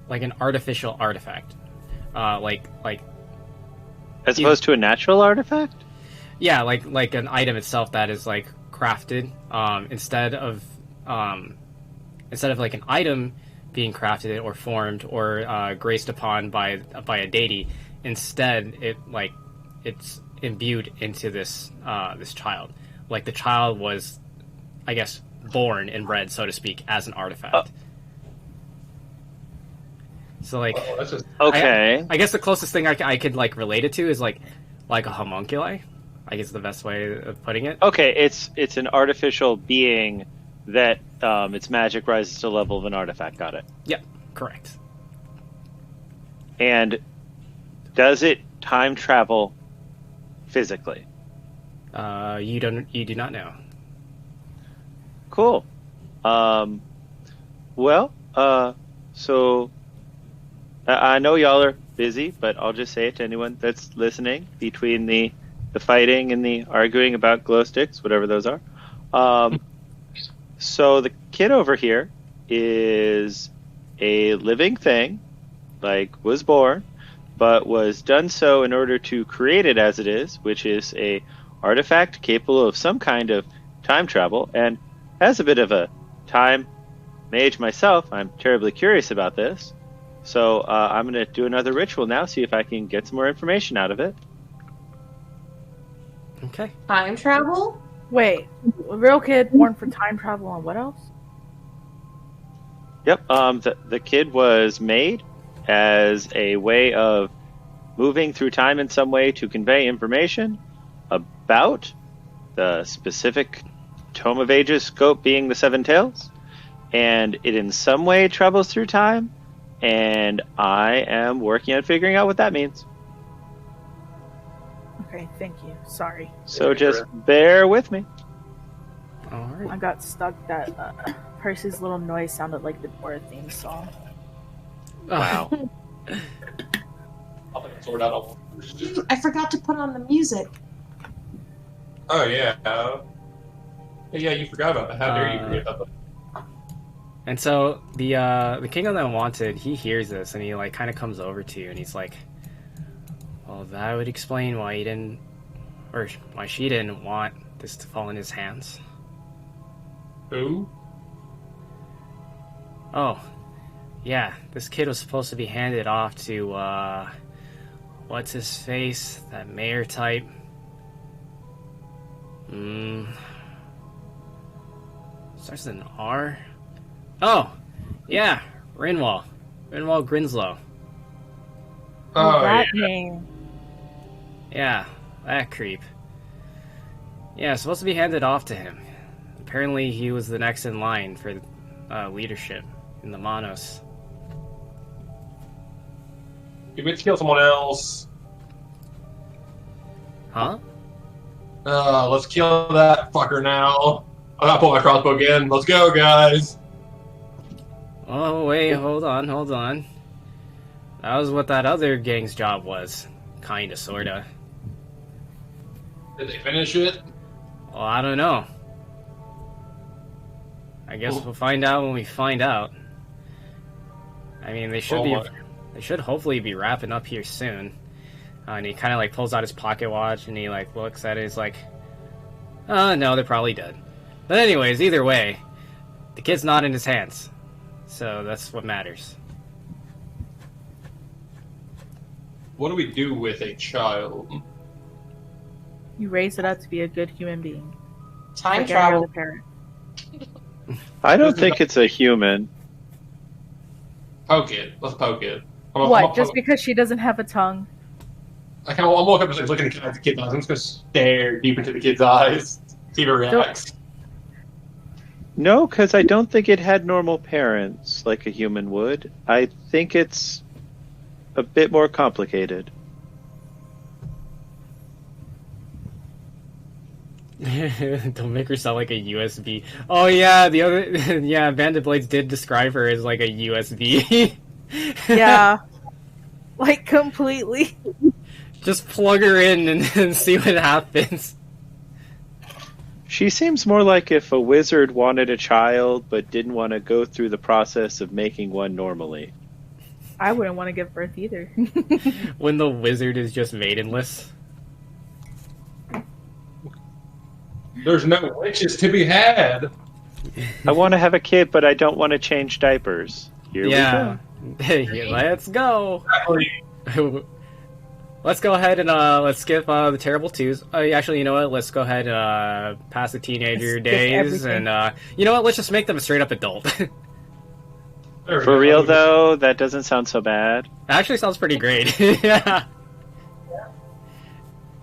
an artificial artifact. Like As opposed to a natural artifact? Yeah, like an item itself that is like crafted instead of like an item being crafted or formed or graced upon by a deity. Instead, it's imbued into this child. Like the child was, I guess, born and bred, so to speak, as an artifact. So like, that's just Okay. I guess the closest thing I could like relate it to is like a homunculi. I guess is the best way of putting it. Okay, it's an artificial being that its magic rises to the level of an artifact. Got it. Yep, correct. And does it time travel physically? You do not know. Cool. So I know y'all are busy, but I'll just say it to anyone that's listening. Between the fighting and the arguing about glow sticks, whatever those are. So the kid over here is a living thing, like was born, but was done so in order to create it as it is, which is a artifact capable of some kind of time travel, and as a bit of a time mage myself, I'm terribly curious about this. So I'm going to do another ritual now, see if I can get some more information out of it. Okay. Time travel? Wait, a real kid born for time travel and what else? Yep. The kid was made as a way of moving through time in some way to convey information about the specific Tome of Ages scope being the Seven Tails, and it in some way travels through time, and I am working on figuring out what that means. Okay, thank you. Sorry. So just bear with me. All right. I got stuck that Percy's little noise sounded like the Dora theme song. Wow. I'll sort out all. I forgot to put on the music. Oh yeah. Yeah, you forgot about that. How dare you forget about that? And so the king of the unwanted, he hears this and he like kind of comes over to you and he's like, "Well, that would explain why he didn't, or why she didn't want this to fall in his hands." Who? Oh, yeah, this kid was supposed to be handed off to what's his face, that mayor type. Starts with an R. Oh, yeah, Rinwall Grinslow. Oh that yeah. name. Yeah, that creep. Yeah, supposed to be handed off to him. Apparently, he was the next in line for leadership in the Monos. You meant to kill someone else. Huh? Let's kill that fucker now. I gotta pull my crossbow again. Let's go, guys. Oh, wait, hold on. That was what that other gang's job was. Kinda, sorta. Did they finish it? Well, I don't know. I guess we'll find out when we find out. I mean, they should hopefully be wrapping up here soon. And he kind of like pulls out his pocket watch and he like looks at it. He's like, "Oh no, they're probably dead." But anyways, either way, the kid's not in his hands. So that's what matters. What do we do with a child? You raise it up to be a good human being. Time Like every other travel. parent. I don't think it's a human. Poke it. Let's poke it. What? Just because she doesn't have a tongue? I'm walking up and looking at the kid's eyes. I'm just gonna stare deep into the kid's eyes. See if it reacts. No, because I don't think it had normal parents like a human would. I think it's a bit more complicated. Don't make her sound like a USB. Oh yeah, the other yeah, Bandit Blades did describe her as like a USB. Yeah. Like, completely. Just plug her in and see what happens. She seems more like if a wizard wanted a child but didn't want to go through the process of making one normally. I wouldn't want to give birth either. When the wizard is just maidenless. There's no witches to be had. I want to have a kid, but I don't want to change diapers. Here we go. Hey, let's go. Let's go ahead and let's skip the terrible twos. Actually, you know what? Let's go ahead and pass the teenager Skip days, everything. and you know what? Let's just make them a straight up adult. For real, though, that doesn't sound so bad. Actually, sounds pretty great. Yeah.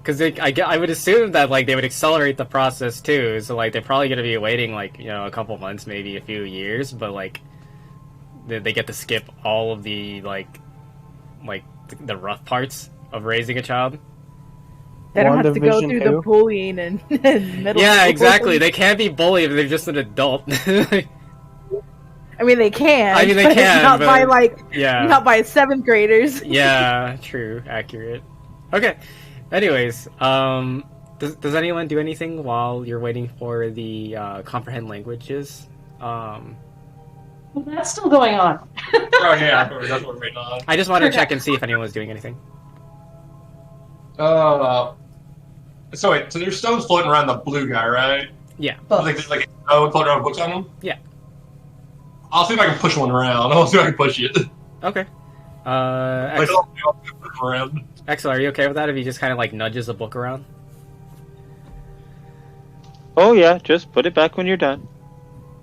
Because I would assume that like they would accelerate the process too. So like they're probably gonna be waiting like a couple months, maybe a few years, but like they get to skip all of the like the rough parts of raising a child. They don't have to go WandaVision through too? the bullying and middle Yeah, school. exactly. They can't be bullied if they're just an adult. I mean, they can. I mean, they but can, It's not but- by like, Yeah. not by 7th graders. Yeah, true, accurate. Okay. Anyways, does anyone do anything while you're waiting for the comprehend languages? Well, that's still going on. Oh yeah, that's what we're waiting on. I just wanted to check and see if anyone was doing anything. So wait, so there's stones floating around the blue guy, right? Yeah. Like there's like a stone floating around with books on them. Yeah. I'll see if I can push one around. I'll see if I can push it. Okay. Like, I'll push it around. Axel, are you okay with that if he just kind of like nudges a book around? Oh yeah, just put it back when you're done.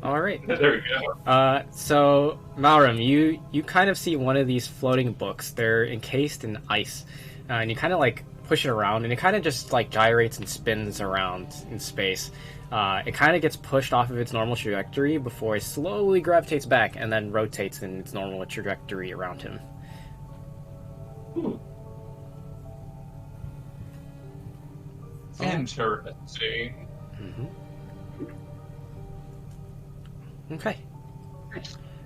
All right. There we go. So Malram, you kind of see one of these floating books. They're encased in ice, and you kind of like push it around, and it kind of just like gyrates and spins around in space. It kind of gets pushed off of its normal trajectory before it slowly gravitates back, and then rotates in its normal trajectory around him. Interesting. Mm-hmm. Okay.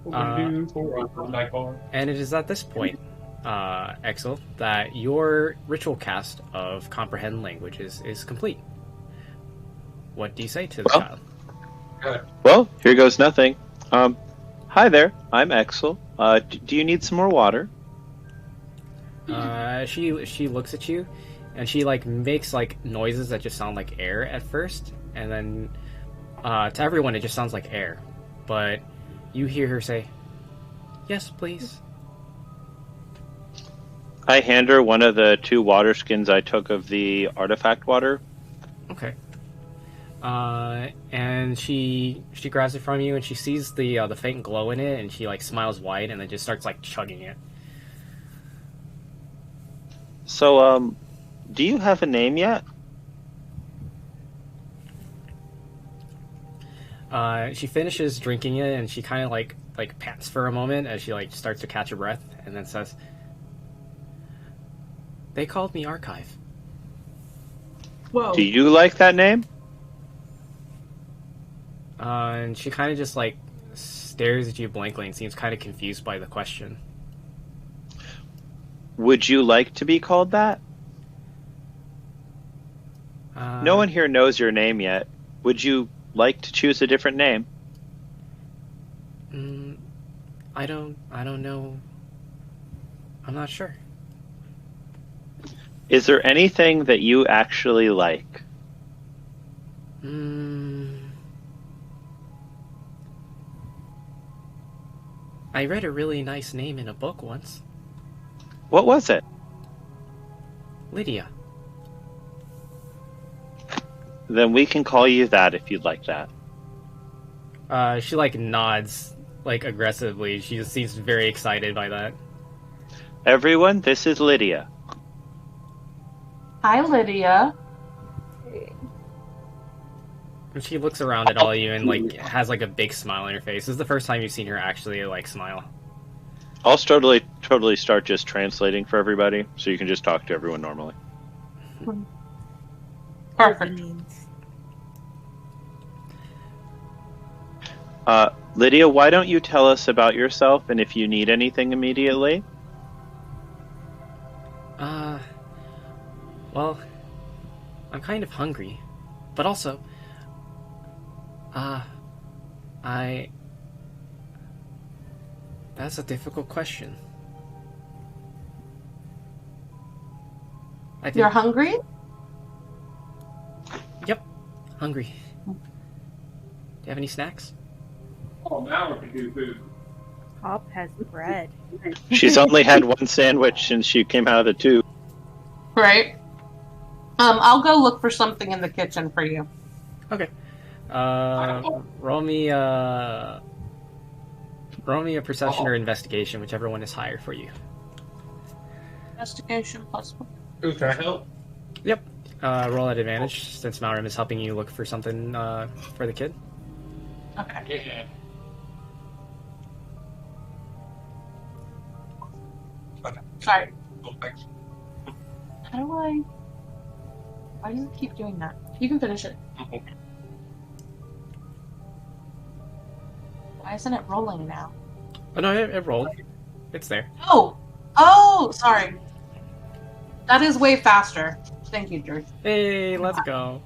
What do we do for a night bar? And it is at this point, Exel, that your ritual cast of comprehend languages is complete. What do you say to the Well, child? Well, here goes nothing. Hi there, I'm Exel. Do you need some more water? She looks at you, and she like makes like noises that just sound like air at first, and then to everyone it just sounds like air, but you hear her say, "Yes, please." I hand her one of the 2 water skins I took of the artifact water. Okay. And she grabs it from you, and she sees the faint glow in it, and she like smiles wide, and then just starts like chugging it. So, do you have a name yet? She finishes drinking it, and she kind of like pants for a moment as she like starts to catch her breath, and then says, "They called me Archive." Whoa. Do you like that name? And she kind of just like stares at you blankly and seems kind of confused by the question. Would you like to be called that? No one here knows your name yet. Would you like to choose a different name? I don't know. I'm not sure. Is there anything that you actually like? I read a really nice name in a book once. What was it? Lydia. Then we can call you that if you'd like that. She like nods like aggressively. She just seems very excited by that. Everyone, this is Lydia. Hi, Lydia. And she looks around at all of you and like has like a big smile on her face. This is the first time you've seen her actually like smile. I'll totally start just translating for everybody, so you can just talk to everyone normally. Perfect. Lydia, why don't you tell us about yourself and if you need anything immediately? Well, I'm kind of hungry, but also, that's a difficult question. I think... You're hungry? Yep, hungry. Do you have any snacks? Oh, now we can do food. Pop has bread. She's only had one sandwich since she came out of the tube. Right. I'll go look for something in the kitchen for you. Okay. Roll me a perception or investigation, whichever one is higher for you. Investigation plus one. Ooh, can I help? Yep. Roll at advantage since Malram is helping you look for something for the kid. Okay. Yeah. Okay. Sorry. Oh, thanks. How do I... Why do you keep doing that? You can finish it. Why isn't it rolling now? Oh no, it rolled. It's there. Oh! Oh! Sorry. That is way faster. Thank you, George. Hey, let's go.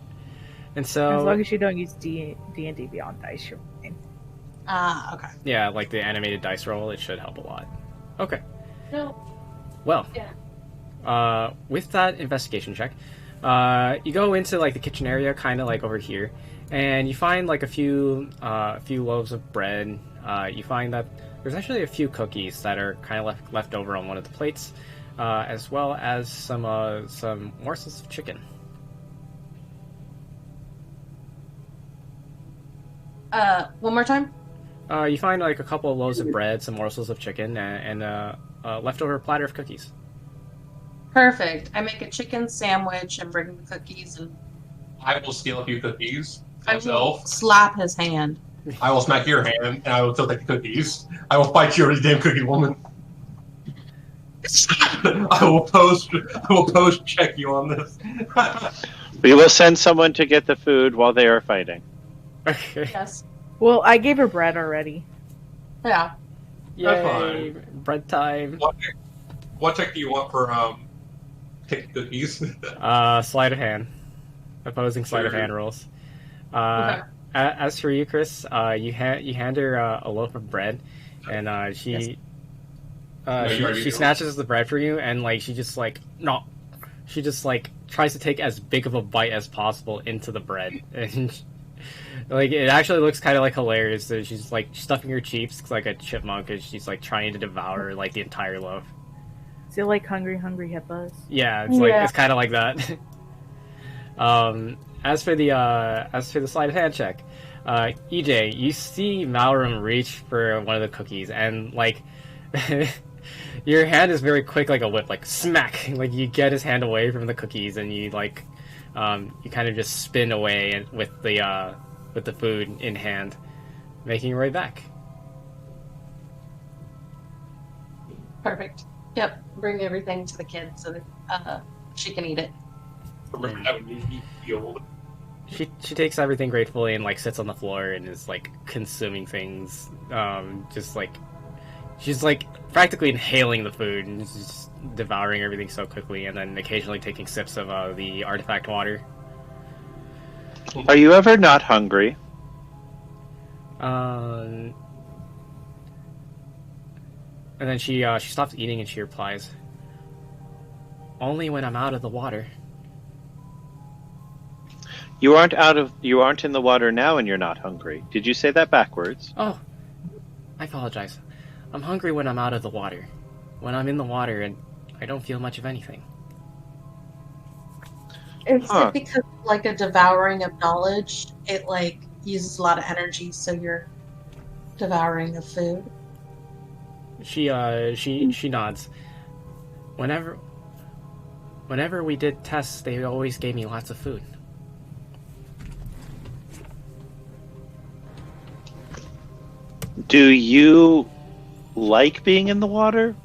And As so, long as you don't use D&D Beyond Dice, you're fine. Okay. yeah, like the animated dice roll, it should help a lot. Okay. No. Well, Yeah. with that investigation check, you go into like the kitchen area, kind of like over here, and you find like a few loaves of bread. You find that there's actually a few cookies that are kind of left over on one of the plates, as well as some morsels of chicken. One more time? You find like a couple of loaves of bread, some morsels of chicken, and a leftover platter of cookies. Perfect. I make a chicken sandwich and bring the cookies, and I will steal a few cookies I will myself. slap his hand. I will smack your hand, and I will still take the cookies. I will fight you, damn cookie woman. I will post check you on this. We will send someone to get the food while they are fighting. Okay. Yes. Well, I gave her bread already. Yeah. Yay! Bread time. What check do you want for take cookies? Sleight of hand. Opposing sleight of Sure. hand rolls. Okay. As for you, Chris, you hand her a loaf of bread, and she she snatches the bread for you, and like she just like tries to take as big of a bite as possible into the bread, and like it actually looks kind of like hilarious. So she's like stuffing her cheeks like a chipmunk, and she's like trying to devour like the entire loaf. Is it like Hungry Hungry Hippos? Yeah, it's like it's kind of like that. As for the sleight of hand check, EJ, you see Malram reach for one of the cookies, and like your hand is very quick, like a whip, like smack. Like you get his hand away from the cookies, and you like you kind of just spin away with the food in hand, making your way back. Perfect. Yep. Bring everything to the kids so that she can eat it. Remember that would be old. She takes everything gratefully and like sits on the floor and is like consuming things, just like she's like practically inhaling the food and just devouring everything so quickly, and then occasionally taking sips of the artifact water. Are you ever not hungry? And then she stops eating and she replies, "Only when I'm out of the water." You aren't in the water now and you're not hungry. Did you say that backwards? Oh, I apologize. I'm hungry when I'm out of the water. When I'm in the water, and I don't feel much of anything. Is Huh. it because like a devouring of knowledge, it like uses a lot of energy, so you're devouring of food? She nods. Whenever we did tests, they always gave me lots of food. Do you like being in the water?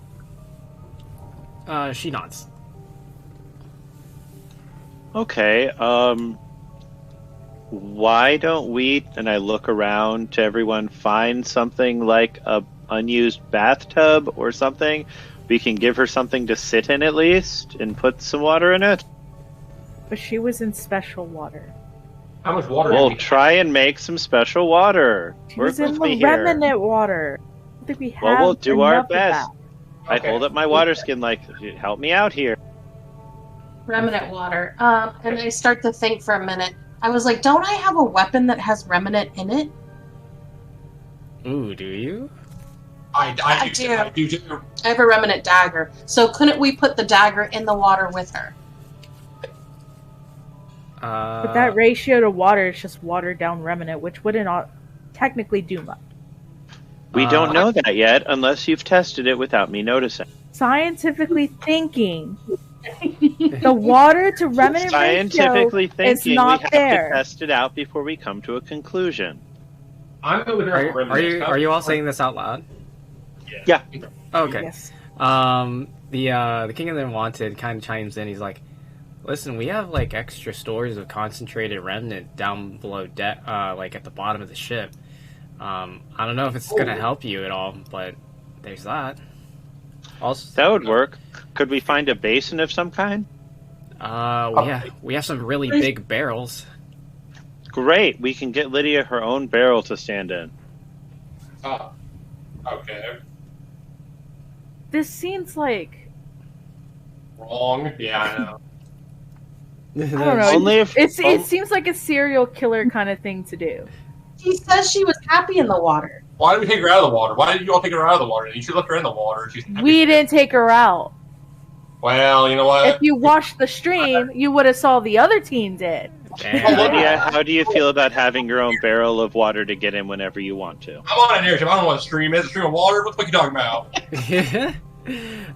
She nods. Okay, why don't we, and I look around to everyone, find something like a unused bathtub or something? We can give her something to sit in at least, and put some water in it. But she was in special water. How much water? We'll do we try and make some special water. She Work was in with me the here. remnant water. I don't think we have Well, we'll do our enough of best. that. I Okay. hold up my water skin like, help me out here. Remnant water. And I start to think for a minute. I was like, don't I have a weapon that has remnant in it? Ooh, do you? I do. I do too. I have a remnant dagger. So couldn't we put the dagger in the water with her? But that ratio to water is just watered down remnant, which wouldn't technically do much. We don't know that yet, unless you've tested it without me noticing. Scientifically thinking, the water to remnant Scientifically ratio is thinking, we not have there. to test it out before we come to a conclusion. I'm going with her. Are you all saying this out loud? Yeah. Okay. Yes. The King of the Unwanted kind of chimes in. He's like, "Listen, we have like extra stores of concentrated remnant down below deck, like at the bottom of the ship. I don't know if it's gonna help you at all, but there's that." Also, That would work. Could we find a basin of some kind? we have some really big barrels. Great. We can get Lydia her own barrel to stand in. Oh, okay. This seems like Wrong. Yeah, I know. I don't know. Only if it seems like a serial killer kind of thing to do. She says she was happy in the water. Why did we take her out of the water? Why did you all take her out of the water? You should have left her in the water. She's happy. We didn't take her out. Well, you know what? If you watched the stream, you would have saw the other team did. Damn. Lydia, how do you feel about having your own barrel of water to get in whenever you want to? I'm on an airship. I don't know what a stream is. A stream of water? What the fuck are you talking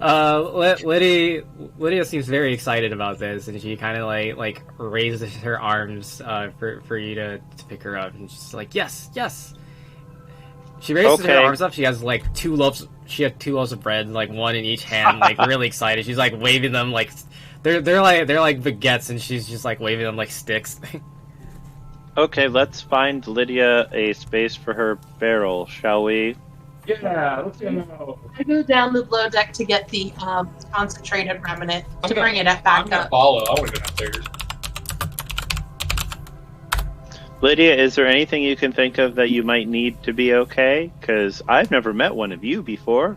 about? Lydia seems very excited about this, and she kind of like raises her arms for you to pick her up, and she's like, yes. She raises her arms up. She has like two loaves. She had 2 loaves of bread, like one in each hand, like really excited. She's like waving them like they're like baguettes, and she's just like waving them like sticks. Okay, let's find Lydia a space for her barrel, shall we? Yeah, let's go. I go down the below deck to get the concentrated remnant to bring it I'm back gonna up. follow. I want to go downstairs. Lydia, is there anything you can think of that you might need to be okay? Because I've never met one of you before.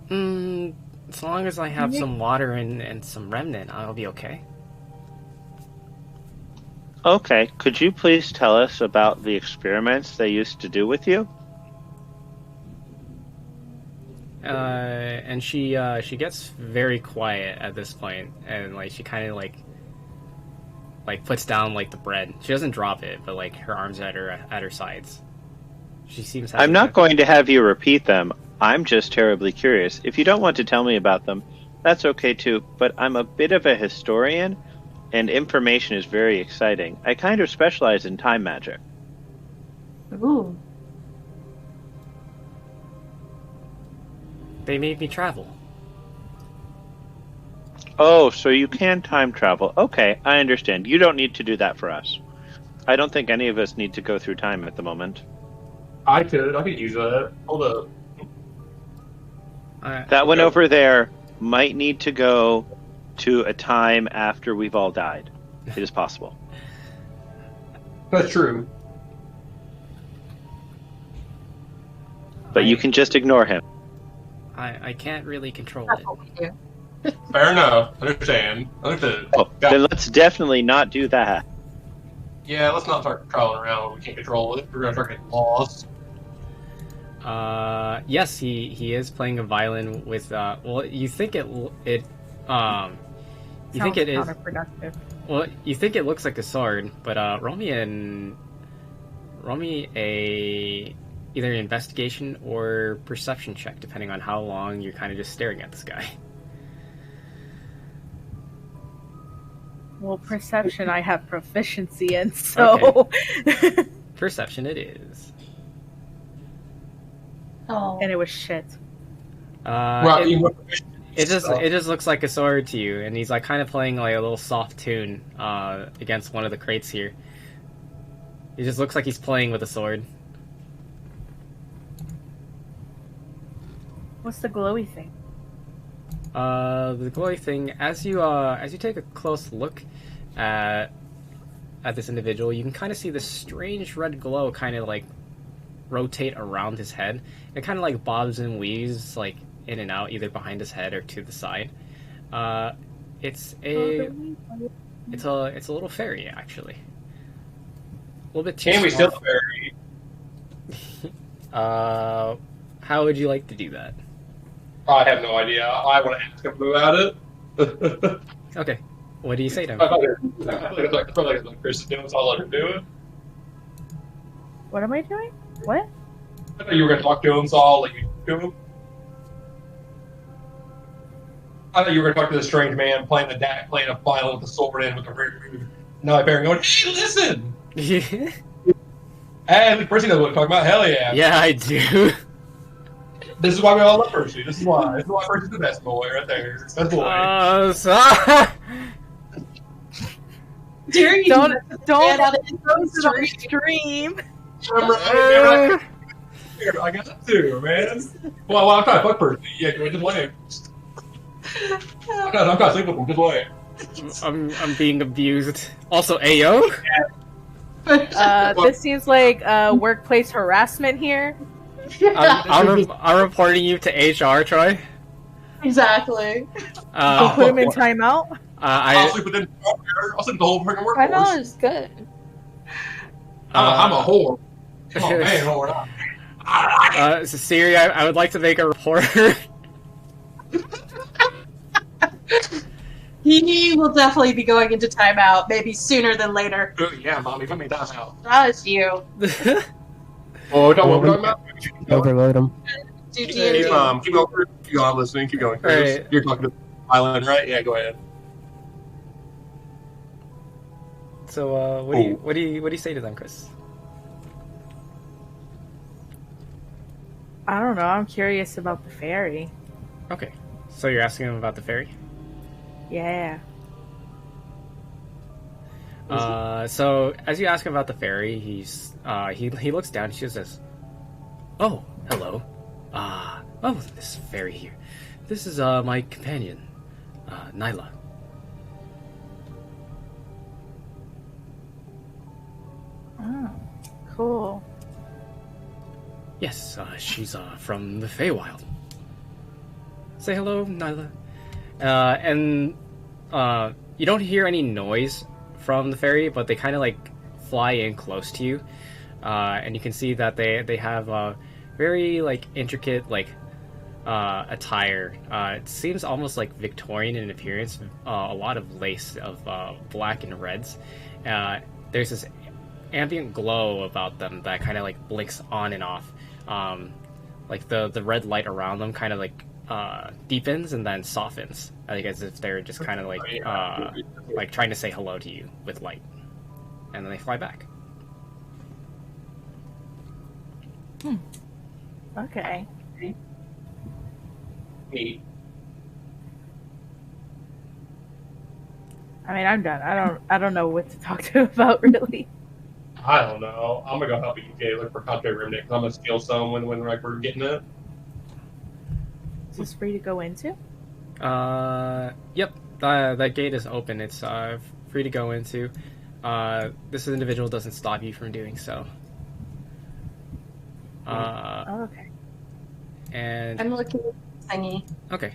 As long as I have some water and some remnant, I'll be okay. Okay, could you please tell us about the experiments they used to do with you? And she gets very quiet at this point, and like she kind of like puts down like the bread. She doesn't drop it, but like her arms at her sides. She seems. I'm not going to have you repeat them. I'm just terribly curious. If you don't want to tell me about them, that's okay too, but I'm a bit of a historian, and information is very exciting. I kind of specialize in time magic. Ooh. They made me travel. Oh, so you can time travel. Okay, I understand. You don't need to do that for us. I don't think any of us need to go through time at the moment. I could use that. Hold up. That one over there might need to go to a time after we've all died. It is possible. That's true. But you can just ignore him. I can't really control That's it. what we do. Fair enough. Understand. Understood. Oh, then let's definitely not do that. Yeah, let's not start crawling around when we can't control it. We're gonna start getting lost. Yes, he is playing a violin with well, you think it you think Sounds it is counterproductive. well, you think it looks like a sword, but roll me a either an investigation or perception check, depending on how long you're kind of just staring at this guy. Well, perception I have proficiency in, so. Perception it is. Oh. And it was shit. It just looks like a sword to you, and he's like kind of playing like a little soft tune against one of the crates here. It just looks like he's playing with a sword. What's the glowy thing? The glowy thing, as you take a close look at this individual, you can kind of see this strange red glow kind of like rotate around his head. It kind of like bobs and weaves like in and out, either behind his head or to the side. It's a little fairy, actually. A little bit too Can we small. steal the fairy? How would you like to do that? I have no idea. I want to ask him about it. Okay. What do you say to him? I feel like Chris is doing, so I'll let her do it. What am I doing? What? I thought you were going to talk to him, so I'll let you to him. I thought you were going to talk to the strange man playing a violin with a sword in with a rude. Now I'm going, hey, listen! And Percy knows what I'm talking about. Hell yeah. Yeah, I do. This is why we all love Percy. This is why. This is why Percy's the best boy right there. He's the best boy. Dare you Don't out of go to the extreme. I got that too, man. Well, I'm trying to fuck Percy. Yeah, go just wait. I'm trying to sleep with him. Just wait. I'm being abused. Also, Ayo? This seems like workplace harassment here. I'm reporting you to HR, Troy. Exactly. We'll put him in timeout. I'll sleep with him. I'll sleep with the whole freaking workforce. Timeout is good. I'm a whore. Oh man, whore. So Siri, I would like to make a report. He will definitely be going into timeout, maybe sooner than later. Yeah, mommy, put me down now. Trust you. Oh, don't what we're talking about? Overload them. Do Hey, D&D. keep going. Keep on listening. Keep going. Chris. Right. You're talking to Island, right? Yeah, go ahead. So, what do you say to them, Chris? I don't know. I'm curious about the fairy. Okay. So you're asking him about the fairy? Yeah. So as you ask him about the fairy, he looks down. He just says, "Oh, hello. This fairy here. This is my companion, Nyla." Oh, cool. Yes, she's from the Feywild. Say hello, Nyla. And you don't hear any noise from the fairy, but they kind of like fly in close to you, and you can see that they have very like intricate like attire. It seems almost like Victorian in appearance. A lot of lace of black and reds. There's this ambient glow about them that kind of like blinks on and off. Like the red light around them kind of like deepens and then softens, like as if they're just kind of like trying to say hello to you with light, and then they fly back. Okay. Neat. I mean, I'm done. I don't know what to talk to him about really. I don't know. I'm gonna go help you look for Contrary Remnant because I'm gonna steal some when like we're getting it. Is this free to go into? Yep. That gate is open. It's free to go into. This individual doesn't stop you from doing so. Oh, okay. And I'm looking at thingy. okay.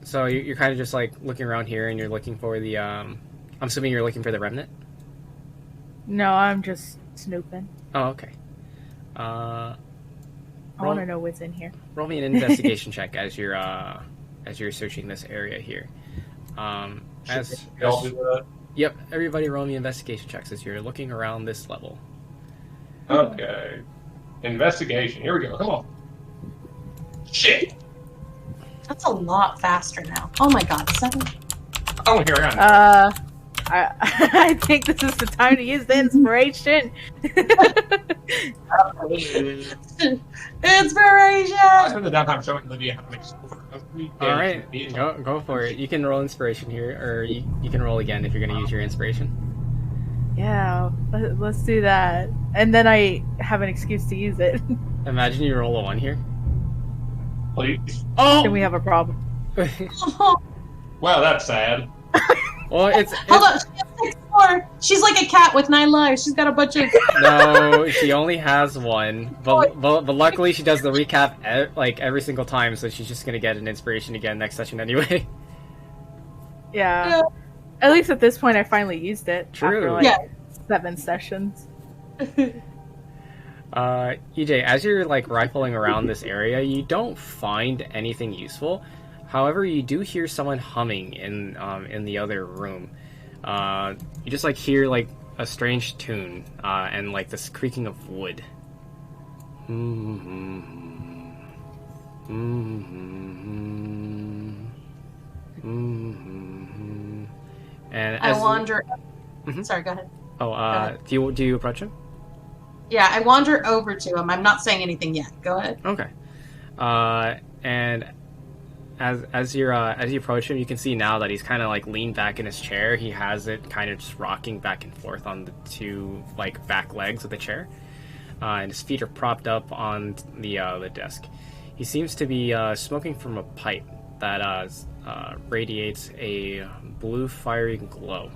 So you're kind of just like looking around here, and you're looking for the. I'm assuming you're looking for the remnant. No, I'm just snooping. Oh, okay. I want to know what's in here. Roll me an investigation check as you're searching this area here. Y'all do that? Yep, everybody roll me investigation checks as you're looking around this level. Okay. Investigation. Here we go. Come on. Shit. That's a lot faster now. Oh my god, 7. Oh, here I am. I think this is the time to use the inspiration. Inspiration! I spent the downtime showing Lydia how to make silver. Alright, go for it. You can roll inspiration here, or you can roll again if you're going to use your inspiration. Yeah, let's do that. And then I have an excuse to use it. Imagine you roll a 1 here. Please. Oh! Then we have a problem. Well, that's sad. Well, it's Hold on, she has 6 more. She's like a cat with 9 lives. She's got a bunch of. No, she only has 1. But luckily she does the recap every single time, so she's just gonna get an inspiration again next session anyway. Yeah. At least at this point, I finally used it. True. After 7 sessions. EJ, as you're rifling around this area, you don't find anything useful. However, you do hear someone humming in the other room. You just hear a strange tune and this creaking of wood. And I wander. Mhm. Sorry, go ahead. Oh, do you approach him? Yeah, I wander over to him. I'm not saying anything yet. Go ahead. Okay. And as you approach him, you can see now that he's kind of leaned back in his chair. He has it kind of just rocking back and forth on the 2 back legs of the chair, and his feet are propped up on the desk. He seems to be smoking from a pipe that radiates a blue fiery glow.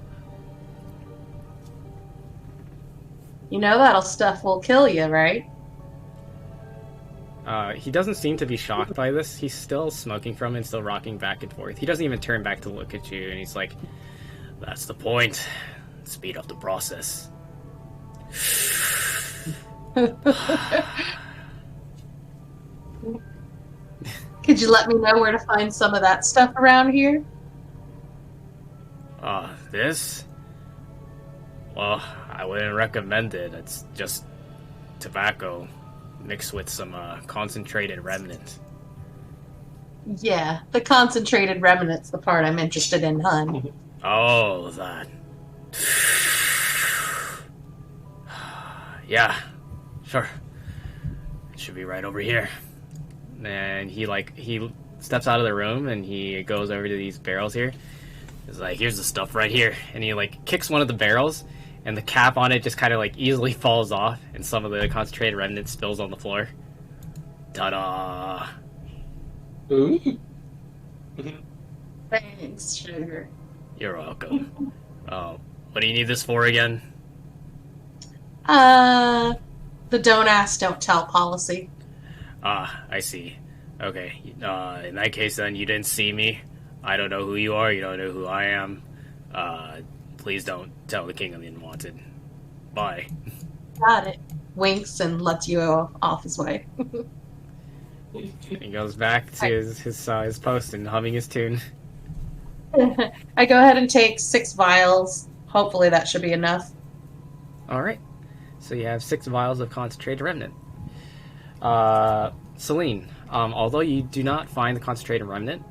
You know that stuff will kill you, right? He doesn't seem to be shocked by this. He's still smoking from it and still rocking back and forth. He doesn't even turn back to look at you, and he's like, "That's the point. Speed up the process." Could you let me know where to find some of that stuff around here? This? Well, I wouldn't recommend it. It's just tobacco mixed with some concentrated remnant. Yeah, the concentrated remnant's the part I'm interested in, hun. Oh, that. Yeah, sure. It should be right over here. And he steps out of the room and he goes over to these barrels here. He's like, "Here's the stuff right here," and he kicks one of the barrels, and the cap on it just kind of easily falls off, and some of the concentrated remnant spills on the floor. Ta-da! Ooh. Thanks, sugar. You're welcome. Oh, what do you need this for again? The don't ask, don't tell policy. Ah, I see. Okay. In that case, then you didn't see me. I don't know who you are. You don't know who I am. Please don't tell the King of the Unwanted. Bye. Got it. Winks and lets you off his way. He goes back to his post and humming his tune. I go ahead and take 6 vials. Hopefully that should be enough. All right. So you have 6 vials of concentrated remnant. Celine, although you do not find the concentrated remnant,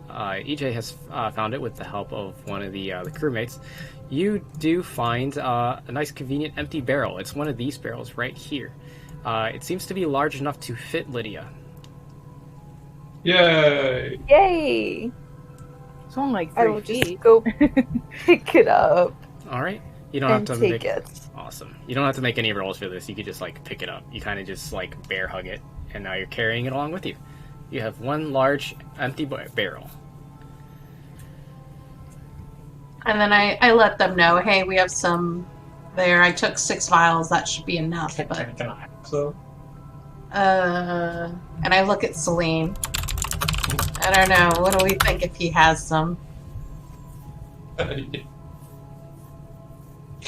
EJ has found it with the help of one of the crewmates. You do find a nice, convenient empty barrel. It's one of these barrels right here. It seems to be large enough to fit Lydia. Yay! Yay! It's only I 3 will feet. just go pick it up All right. You don't have and to take make it. Awesome. You don't have to make any rolls for this. You could just pick it up. You kind of just bear hug it, and now you're carrying it along with you. You have one large empty barrel. And then I let them know, hey, we have some there. I took 6 vials. That should be enough. But Can I have some? and I look at Celine. I don't know. What do we think if he has some?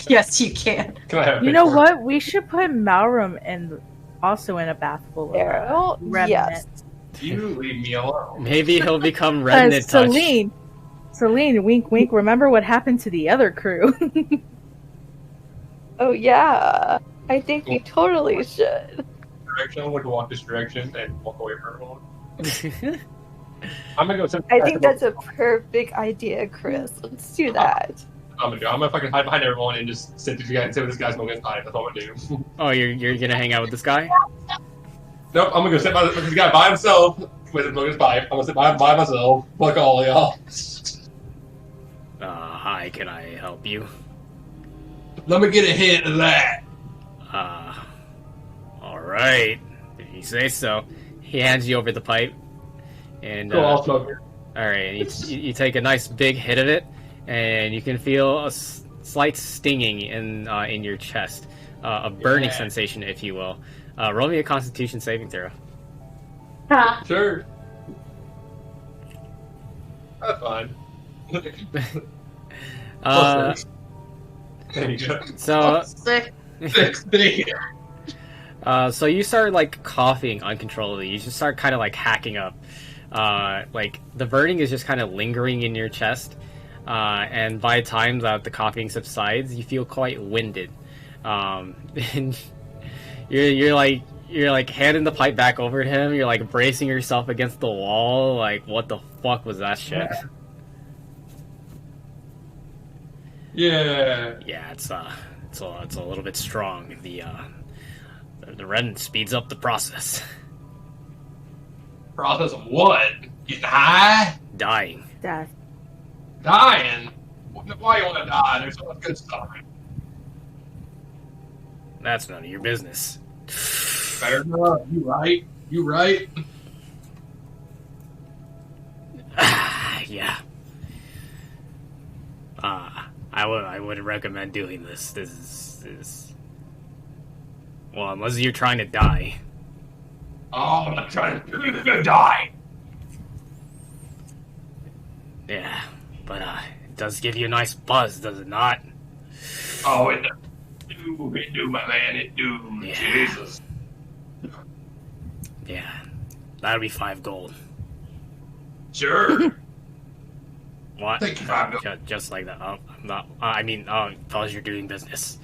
Yes, you can. Can I have a You know picture? what? We should put Malrum also in a bath full of Arrow? remnants. You leave me alone. Maybe he'll become remnant touch. Celine, wink, wink. Remember what happened to the other crew? Oh yeah. I think we totally should. Direction. I'm going to walk this direction and walk away from everyone. I'm gonna go. I think that's a perfect idea, Chris. Let's do that. I'm gonna fucking hide behind everyone and just sit with this guy's smoking his pipe. That's all I'm gonna do. Oh, you're gonna hang out with this guy? Nope, I'm gonna go sit by this guy by himself with his smoking his pipe. I'm gonna sit by myself, like all of y'all. Hi, can I help you? Let me get a hit of that. Alright. If you say so. He hands you over the pipe. And, Cool, I'll smoke it. alright, you take a nice big hit of it, and you can feel a slight stinging in your chest. A burning sensation, if you will. Roll me a Constitution saving throw. Sure. That's fine. There you go. So, Sick. 60. so you start like coughing uncontrollably. You just start kind of like hacking up. Like the burning is just kind of lingering in your chest, and by the time that the coughing subsides, you feel quite winded. And you're like handing the pipe back over to him. You're like bracing yourself against the wall. Like, what the fuck was that shit? Yeah. Yeah, it's a little bit strong. The Ren speeds up the process. Process of what? Getting high? Dying. Death. Dying? Why you want to die? There's so much good stuff. That's none of your business. Fair enough. You right. You right. Yeah. I wouldn't recommend doing this. This is well, unless you're trying to die. Oh, I'm not trying to die. Yeah, but it does give you a nice buzz, does it not? Oh, it do, my man, it do. Yeah. Jesus. Yeah, that'll be 5 gold. Sure. What? Thank you, 5 gold. Just like that. Oh, I'm not. I mean, because you're doing business.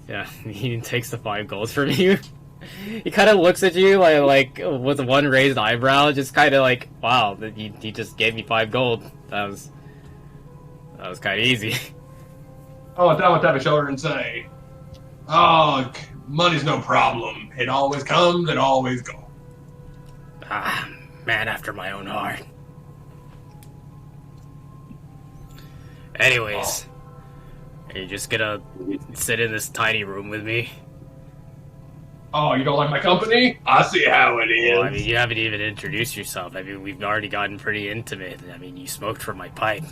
Yeah, he takes the 5 gold from you. He kind of looks at you like with one raised eyebrow, just kind of like, wow, he just gave me 5 gold. That was kind of easy. Oh, I would tap his shoulder and say, "Oh, money's no problem. It always comes, it always goes." Ah, man after my own heart. Anyways, are you just gonna sit in this tiny room with me? Oh, you don't like my company? I see how it is. Well, I mean, you haven't even introduced yourself. I mean, we've already gotten pretty intimate. I mean, you smoked from my pipe.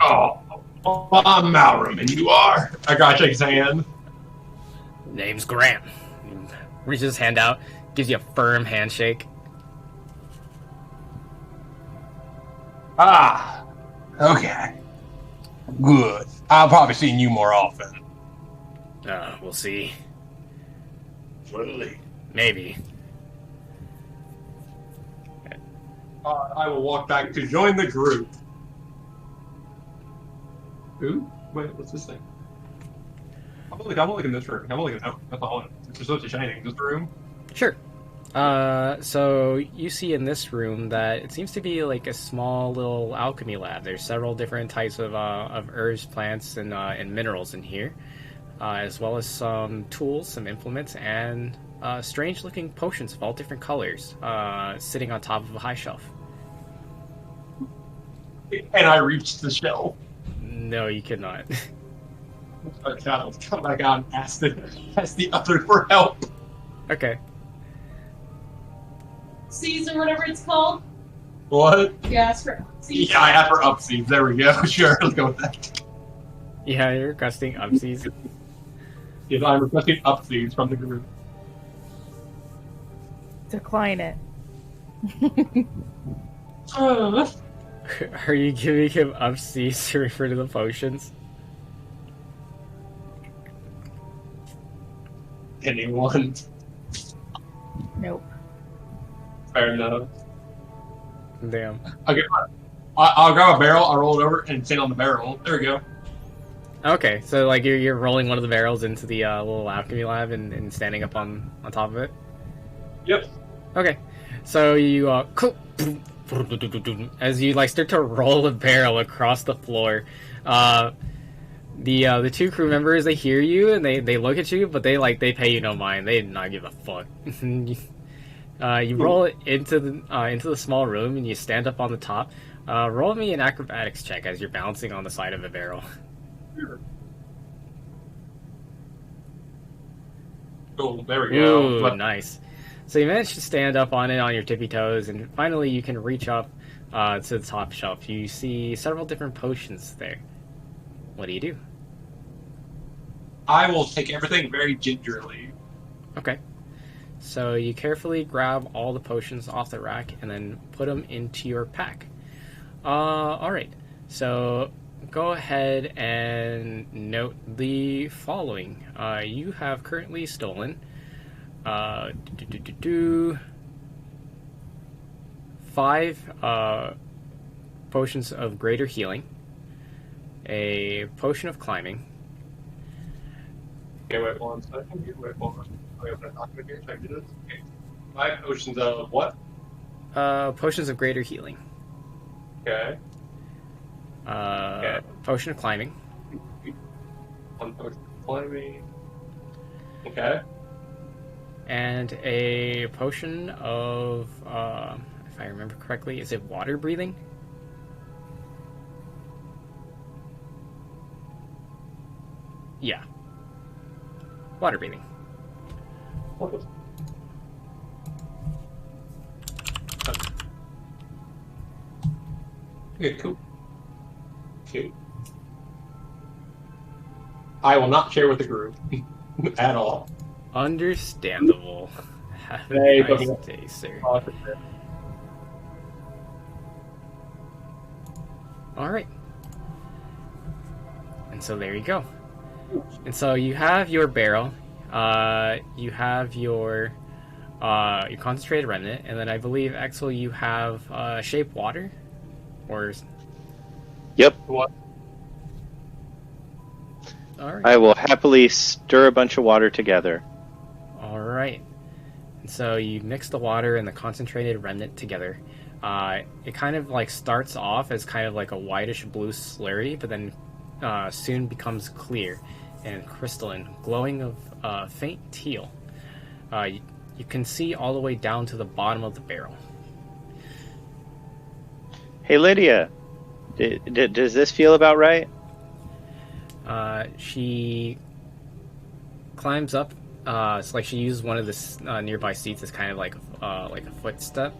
Oh, I'm Malrum, and you are? I gotta shake his hand. Name's Grant. He reaches his hand out, gives you a firm handshake. Ah, okay. Good. I'll probably see you more often. We'll see. Really? Maybe. I will walk back to join the group. Who? Wait, what's this thing? I'm only in this room. I'm only in that's all. It's just such a shining. This room. Sure. So you see in this room that it seems to be like a small little alchemy lab. There's several different types of herbs, plants, and minerals in here, as well as some tools, some implements, and strange-looking potions of all different colors, sitting on top of a high shelf. And I reached the shelf. No, you cannot. I'll come back out and ask the other for help. Okay. Seas or whatever it's called. What? Yeah, it's for seas. Yeah, I have for upseas. There we go. Sure, let's go with that. Yeah, you're requesting upseas. Yes, I'm requesting upseas from the group. Decline it. Are you giving him upseas to refer to the potions? anyone. Nope. Fair enough. Damn. I'll grab a barrel, I'll roll it over, and stand on the barrel. There we go. Okay, so like you're rolling one of the barrels into the little alchemy lab and standing up on top of it. Yep. Okay, so you as you like start to roll a barrel across the floor, the two crew members, they hear you and they look at you, but they pay you no mind. They do not give a fuck. You roll it into the small room and you stand up on the top. Roll me an acrobatics check as you're bouncing on the side of a barrel. Sure. Oh, there we go. Ooh, nice. So you manage to stand up on it on your tippy toes, and finally you can reach up to the top shelf. You see several different potions there. What do? I will take everything very gingerly. Okay. So you carefully grab all the potions off the rack and then put them into your pack. Alright. So go ahead and note the following. You have currently stolen 5 potions of greater healing, a potion of climbing. Okay, wait 1 second. Wait, hold on. I open a document here. Check this. Okay. 5 potions of what? Potions of greater healing. Okay. Potion of climbing. 1 potion of climbing. Okay. And a potion of, if I remember correctly, is it water breathing? Yeah. Water breathing. Okay, cool. Okay. I will not share with the group at all. Understandable. Have a Hey, nice buddy. day, sir. Alright. And so there you go. And so you have your barrel, you have your concentrated remnant, and then I believe, Axel, you have shape water? Or... Yep. What? Alright. I will happily stir a bunch of water together. Alright. And so you mix the water and the concentrated remnant together. It kind of like starts off as kind of like a whitish blue slurry, but then soon becomes clear and crystalline, glowing of faint teal. You can see all the way down to the bottom of the barrel. Hey, Lydia, does this feel about right? She climbs up. It's like she uses one of the nearby seats as kind of like a footstep,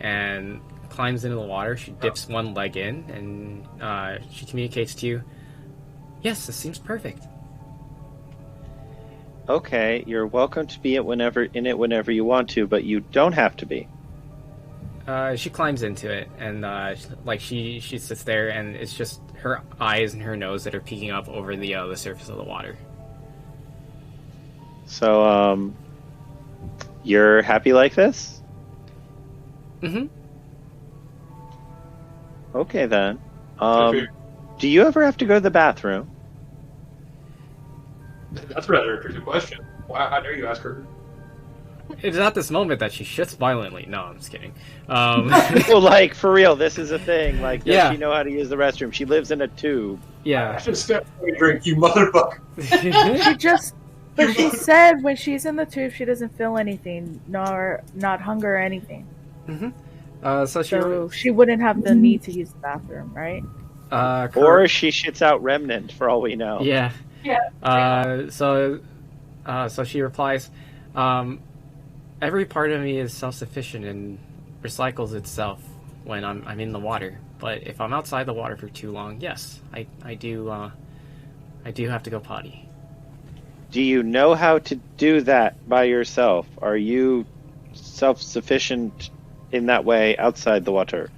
and climbs into the water. She dips one leg in, and she communicates to you. Yes, this seems perfect. Okay, you're welcome to be whenever you want to, but you don't have to be. She climbs into it, and she sits there, and it's just her eyes and her nose that are peeking up over the surface of the water. So, you're happy like this? Mm-hmm. Okay then. Okay. Do you ever have to go to the bathroom? That's rather a tricky question. Wow, how dare you ask her? It's at this moment that she shits violently. No, I'm just kidding. Well, like, for real, this is a thing. Like, does Yeah. she know how to use the restroom? She lives in a tube. I Yeah. should step away and drink, you motherfucker. But she said when she's in the tube, she doesn't feel anything, nor not hunger or anything. Mm-hmm. So she wouldn't have the need to use the bathroom, right? Or she shits out remnant, for all we know. Yeah. Yeah. So she replies, every part of me is self-sufficient and recycles itself when I'm in the water. But if I'm outside the water for too long, yes, I do have to go potty. Do you know how to do that by yourself? Are you self-sufficient in that way outside the water?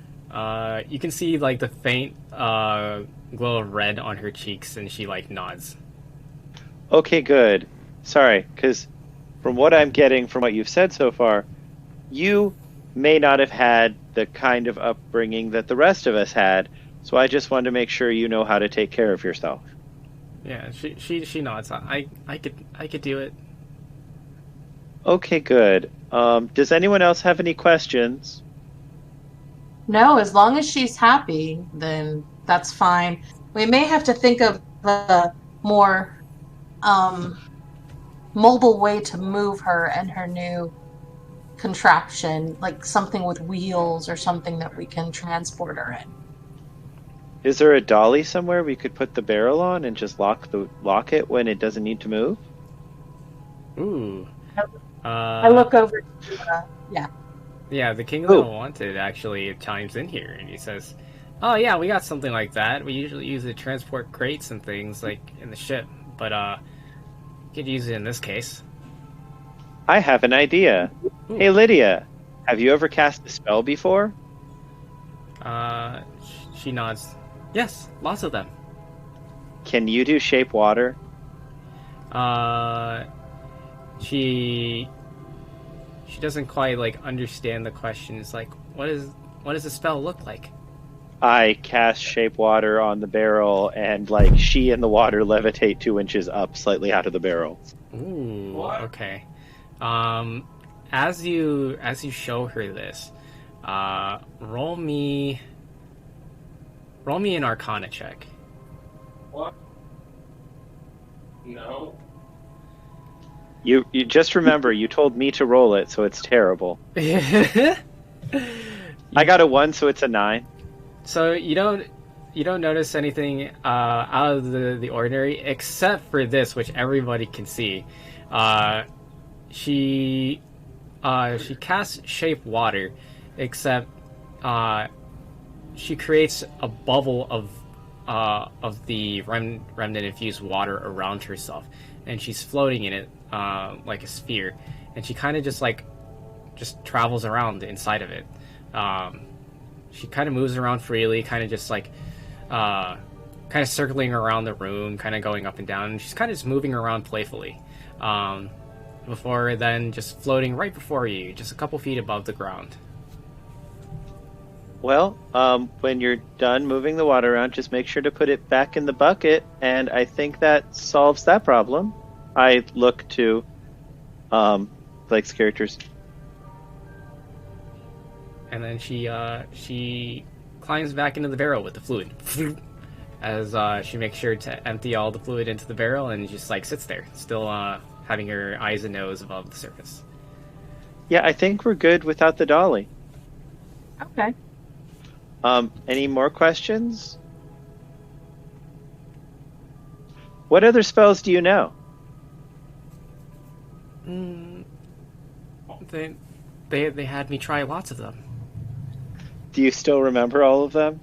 You can see like the faint glow of red on her cheeks, and she like nods. Okay, good. Sorry, because from what I'm getting from what you've said so far, you may not have had the kind of upbringing that the rest of us had, so I just wanted to make sure you know how to take care of yourself. Yeah, she nods. I could do it. Okay, good. Does anyone else have any questions? No, as long as she's happy, then that's fine. We may have to think of a more mobile way to move her and her new contraption, like something with wheels or something that we can transport her in. Is there a dolly somewhere we could put the barrel on and just lock it when it doesn't need to move? Ooh. I look over to, Yeah, the King of the Unwanted actually chimes in here and he says, "Oh yeah, we got something like that. We usually use it to transport crates and things like in the ship, but you could use it in this case." I have an idea. Ooh. Hey, Lydia, have you ever cast a spell before? She nods. Yes, lots of them. Can you do shape water? She doesn't quite like understand the question. It's like, what does the spell look like? I cast shape water on the barrel, and like she and the water levitate 2 inches up, slightly out of the barrel. Ooh, okay. As you show her this, roll me an Arcana check. What? No. You just remember, you told me to roll it, so it's terrible. I got a 1, so it's a 9. So you don't notice anything out of the ordinary except for this, which everybody can see. She casts shape water, except she creates a bubble of the remnant infused water around herself, and she's floating in it like a sphere, and she kind of just travels around inside of it. She kind of moves around freely, kind of just like kind of circling around the room, kind of going up and down, and she's kind of just moving around playfully. Before then just floating right before you, just a couple feet above the ground. Well, when you're done moving the water around, just make sure to put it back in the bucket, and I think that solves that problem. I look to Blake's characters. And then she climbs back into the barrel with the fluid. As she makes sure to empty all the fluid into the barrel and just like sits there, still having her eyes and nose above the surface. Yeah, I think we're good without the dolly. Okay. Any more questions? What other spells do you know? They had me try lots of them. Do you still remember all of them?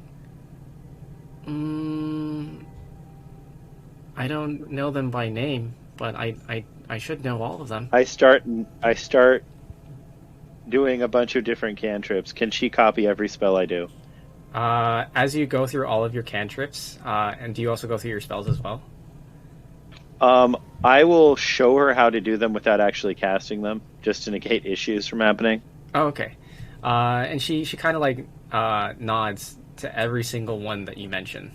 I don't know them by name, but I should know all of them. I start doing a bunch of different cantrips. Can she copy every spell I do? As you go through all of your cantrips, and do you also go through your spells as well? I will show her how to do them without actually casting them, just to negate issues from happening. Oh, okay. And she kind of like nods to every single one that you mention.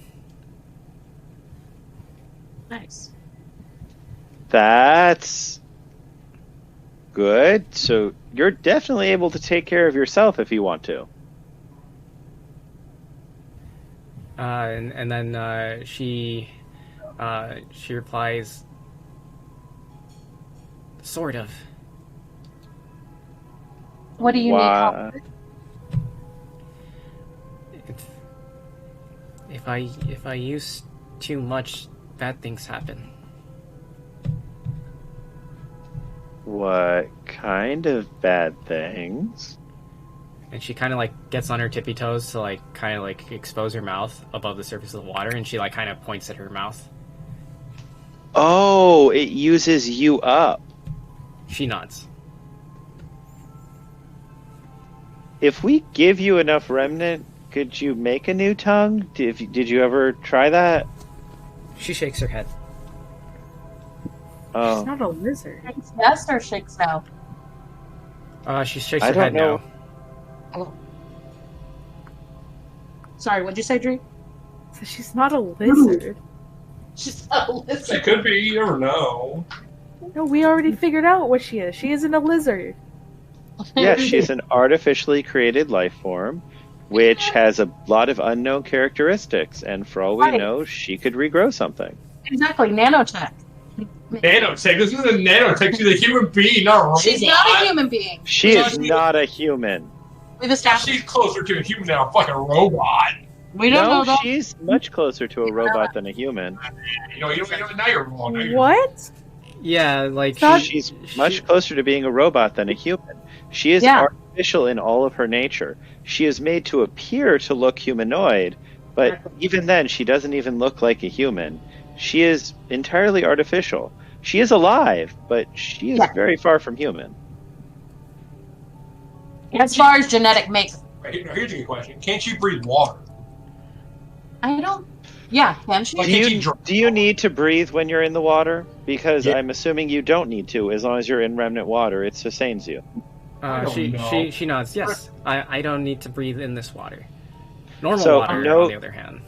Nice. That's good. So you're definitely able to take care of yourself if you want to. And then she replies, sort of. What do you need help with? If I use too much, bad things happen. What kind of bad things? And she kind of like gets on her tippy toes to like kind of like expose her mouth above the surface of the water, and she like kind of points at her mouth. Oh, it uses you up. She nods. If we give you enough remnant, could you make a new tongue? Did you ever try that? She shakes her head. She's not a lizard. Shakes yes or shakes no? She shakes I her don't head know. no. Sorry, what'd you say, Dree? So she's not a lizard. She's not a lizard. It could be. You never know. No, we already figured out what she is. She isn't a lizard. Yes, she's an artificially created life form, which has a lot of unknown characteristics, and for all we Right. know, she could regrow something. Exactly, nanotech. Nanotech. This isn't a nanotech. She's a human being, not a robot. She's not a human being. She is not a human. We've established. She's closer to a human than a fucking robot. We don't know No, that. she's much closer to a robot than a human. You know, now you're wrong. Now you're What? Yeah, like She's much closer to being a robot than a human. She is artificial in all of her nature. She is made to appear to look humanoid, but even then, she doesn't even look like a human. She is entirely artificial. She is alive, but she is very far from human. As far as genetic makeup. Right, now here's a good question. Can she breathe water? I don't. Yeah, can she? Do you need to breathe when you're in the water? Because I'm assuming you don't need to, as long as you're in remnant water. It sustains you. She nods. Yes, I don't need to breathe in this water. Normal So, water, no- on the other hand.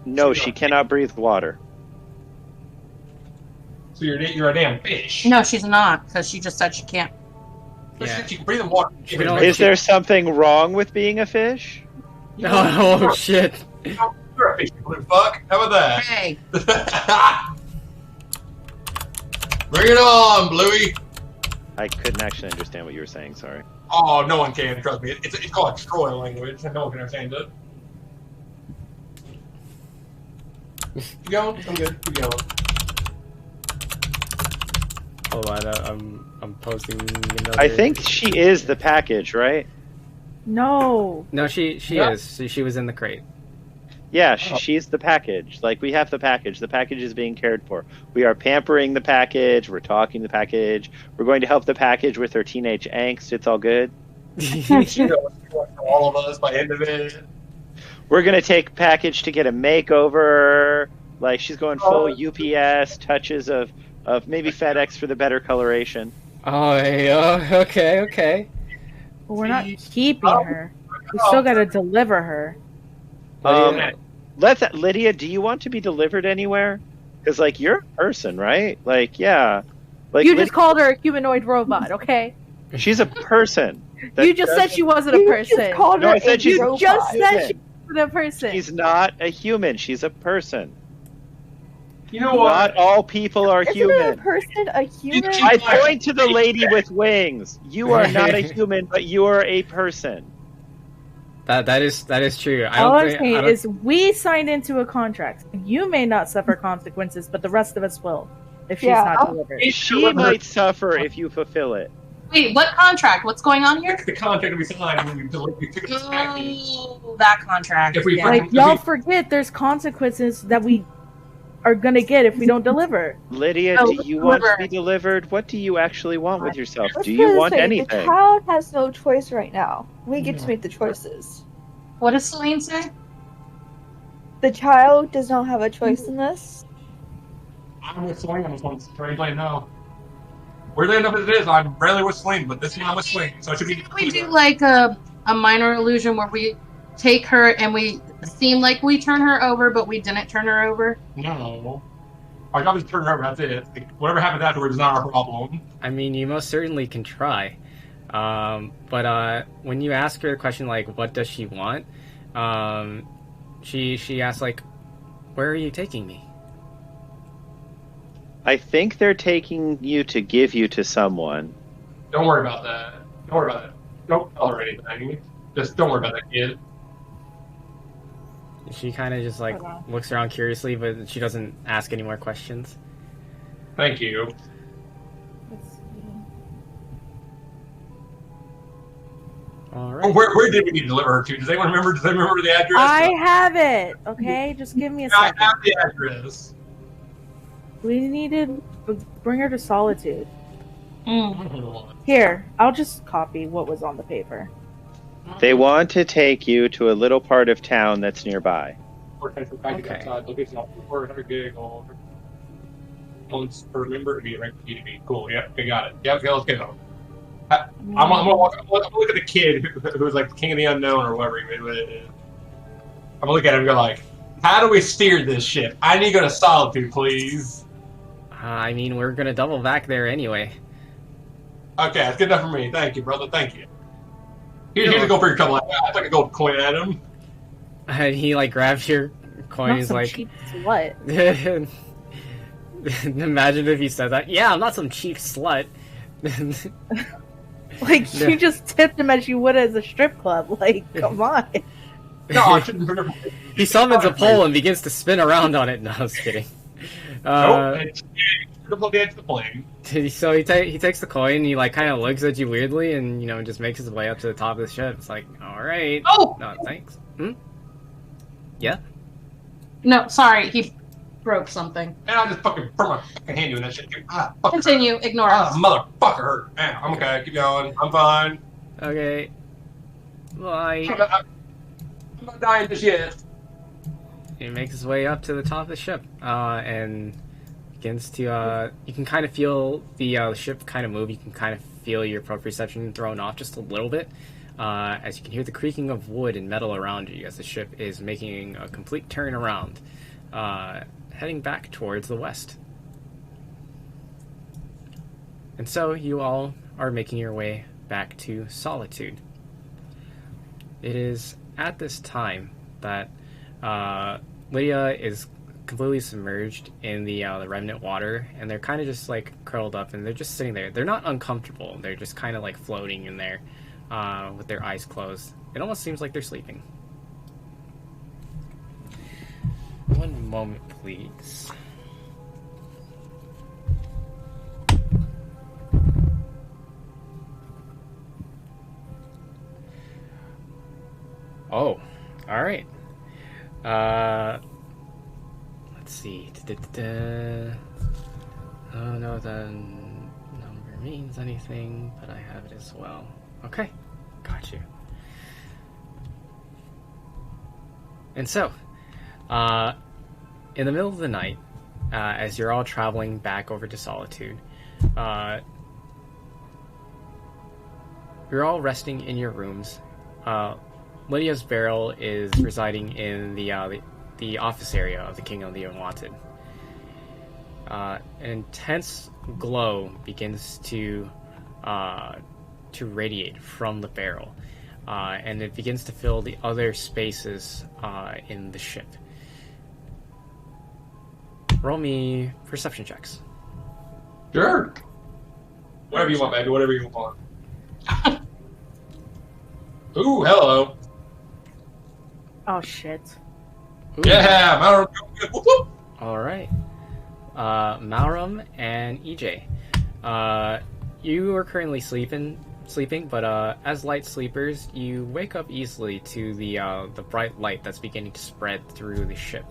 No, she cannot breathe water. So you're a damn fish. No, she's not, because she just said she can't. Yeah. She can breathe in water. Is there something wrong with being a fish? Oh shit! You're a fish, you blue fuck. How about that? Hey. Bring it on, Bluey. I couldn't actually understand what you were saying. Sorry. Oh, no one can. Trust me. It's called destroy language, and no one can understand it. Keep going. I'm good. Keep going. Hold on, I'm posting another. I think she is the package, right? No. No, she is. She was in the crate. Yeah, she's the package. Like, we have the package. The package is being cared for. We are pampering the package. We're talking the package. We're going to help the package with her teenage angst. It's all good. All of us by end of it. We're going to take package to get a makeover. Like, she's going full UPS, touches of maybe FedEx for the better coloration. Oh, yeah, okay. But we're not keeping her. We still gotta deliver her. Lydia, do you want to be delivered anywhere? Because, like, you're a person, right? Like, yeah. Like, You just called her a humanoid robot, okay? She's a person. You just said she wasn't a person. No, I said she's You just said she wasn't a person. She's not a human. She's a person. You know what? Not all people are human. A person, a human. I point to the lady with wings. You are not a human, but you are a person. That is true. All I'm saying is we signed into a contract. You may not suffer consequences, but the rest of us will if she's not delivered. She might suffer if you fulfill it. Wait, what contract? What's going on here? The contract we signed when we took this package. Oh, that contract. If we Like, y'all forget there's consequences that we are gonna get if we don't deliver. Lydia, do you want to be delivered? What do you actually want with yourself? Do you want The anything? child has no choice right now. We get to make the choices. What does Celine say? The child does not have a choice in this. I'm with Celine on this one. Straight play no. Where they end up as it is, I'm rarely with Celine, but this time I'm with Celine, so it should be. We do like a minor illusion where we take her and we seem like we turn her over, but we didn't turn her over. No. Our job is to turn her over, that's it. Like, whatever happens afterwards is not our problem. I mean, you most certainly can try. But when you ask her the question, like, what does she want? She asks, like, where are you taking me? I think they're taking you to give you to someone. Don't worry about that. Don't worry about that. Don't tell her anything. Just don't worry about that, kid. She kind of just, like, looks around curiously, but she doesn't ask any more questions. Thank you. All right. Oh, where did we need to deliver her to? Does anyone remember? Does anyone remember the address? I have it. Okay, just give me a I second. have the address. We needed bring her to Solitude. Here, I'll just copy what was on the paper. They want to take you to a little part of town that's nearby. Okay. Let's remember to be right for you to be cool. Yep, okay, got it. Yep, okay, let's go. I'm gonna look at the kid who's like the king of the unknown or whatever. I'm gonna look at him and go like, how do we steer this ship? I need to go to Solitude, please. I mean, we're gonna double back there anyway. Okay, that's good enough for me. Thank you, brother. Thank you. Here's a gold for your trouble. I'd like a gold coin at him. And he like grabs your coin. Not He's some like, cheap slut. imagine if he said that. Yeah, I'm not some cheap slut. Like, Yeah. you just tipped him as you would as a strip club. Like, come on. No, I shouldn't. He summons a pole and begins to spin around on it. No, I was kidding. Nope. It's the edge of the plane. So he takes the coin, and he like kind of looks at you weirdly, and you know just makes his way up to the top of the ship. It's like, all right. Oh! No, thanks. Yeah. No, sorry, he broke something. And I'll just fucking put my fucking hand doing that shit. Fucker. Continue, ignore us. Motherfucker hurt. I'm okay. Keep going. I'm fine. Okay. Bye. I'm not dying just yet. He makes his way up to the top of the ship, and begins to. You can kind of feel the ship kind of move. You can kind of feel your proprioception thrown off just a little bit, as you can hear the creaking of wood and metal around you as the ship is making a complete turn around, heading back towards the west. And so you all are making your way back to Solitude. It is at this time that Lydia is completely submerged in the remnant water, and they're kind of just like curled up, and they're just sitting there. They're not uncomfortable. They're just kind of like floating in there with their eyes closed. It almost seems like they're sleeping. One moment, please. Oh, all right. Let's see. I don't know if the number means anything, but I have it as well. Okay, got you. And so, in the middle of the night, as you're all traveling back over to Solitude, you're all resting in your rooms. Lydia's barrel is residing in the office area of the King of the Unwanted. An intense glow begins to radiate from the barrel, and it begins to fill the other spaces in the ship. Roll me perception checks. Sure. Whatever you want, baby. Whatever you want. Ooh, hello. Oh, shit. Ooh. Yeah, Maurum. All right. Maurum and EJ. You are currently sleeping, but as light sleepers, you wake up easily to the bright light that's beginning to spread through the ship.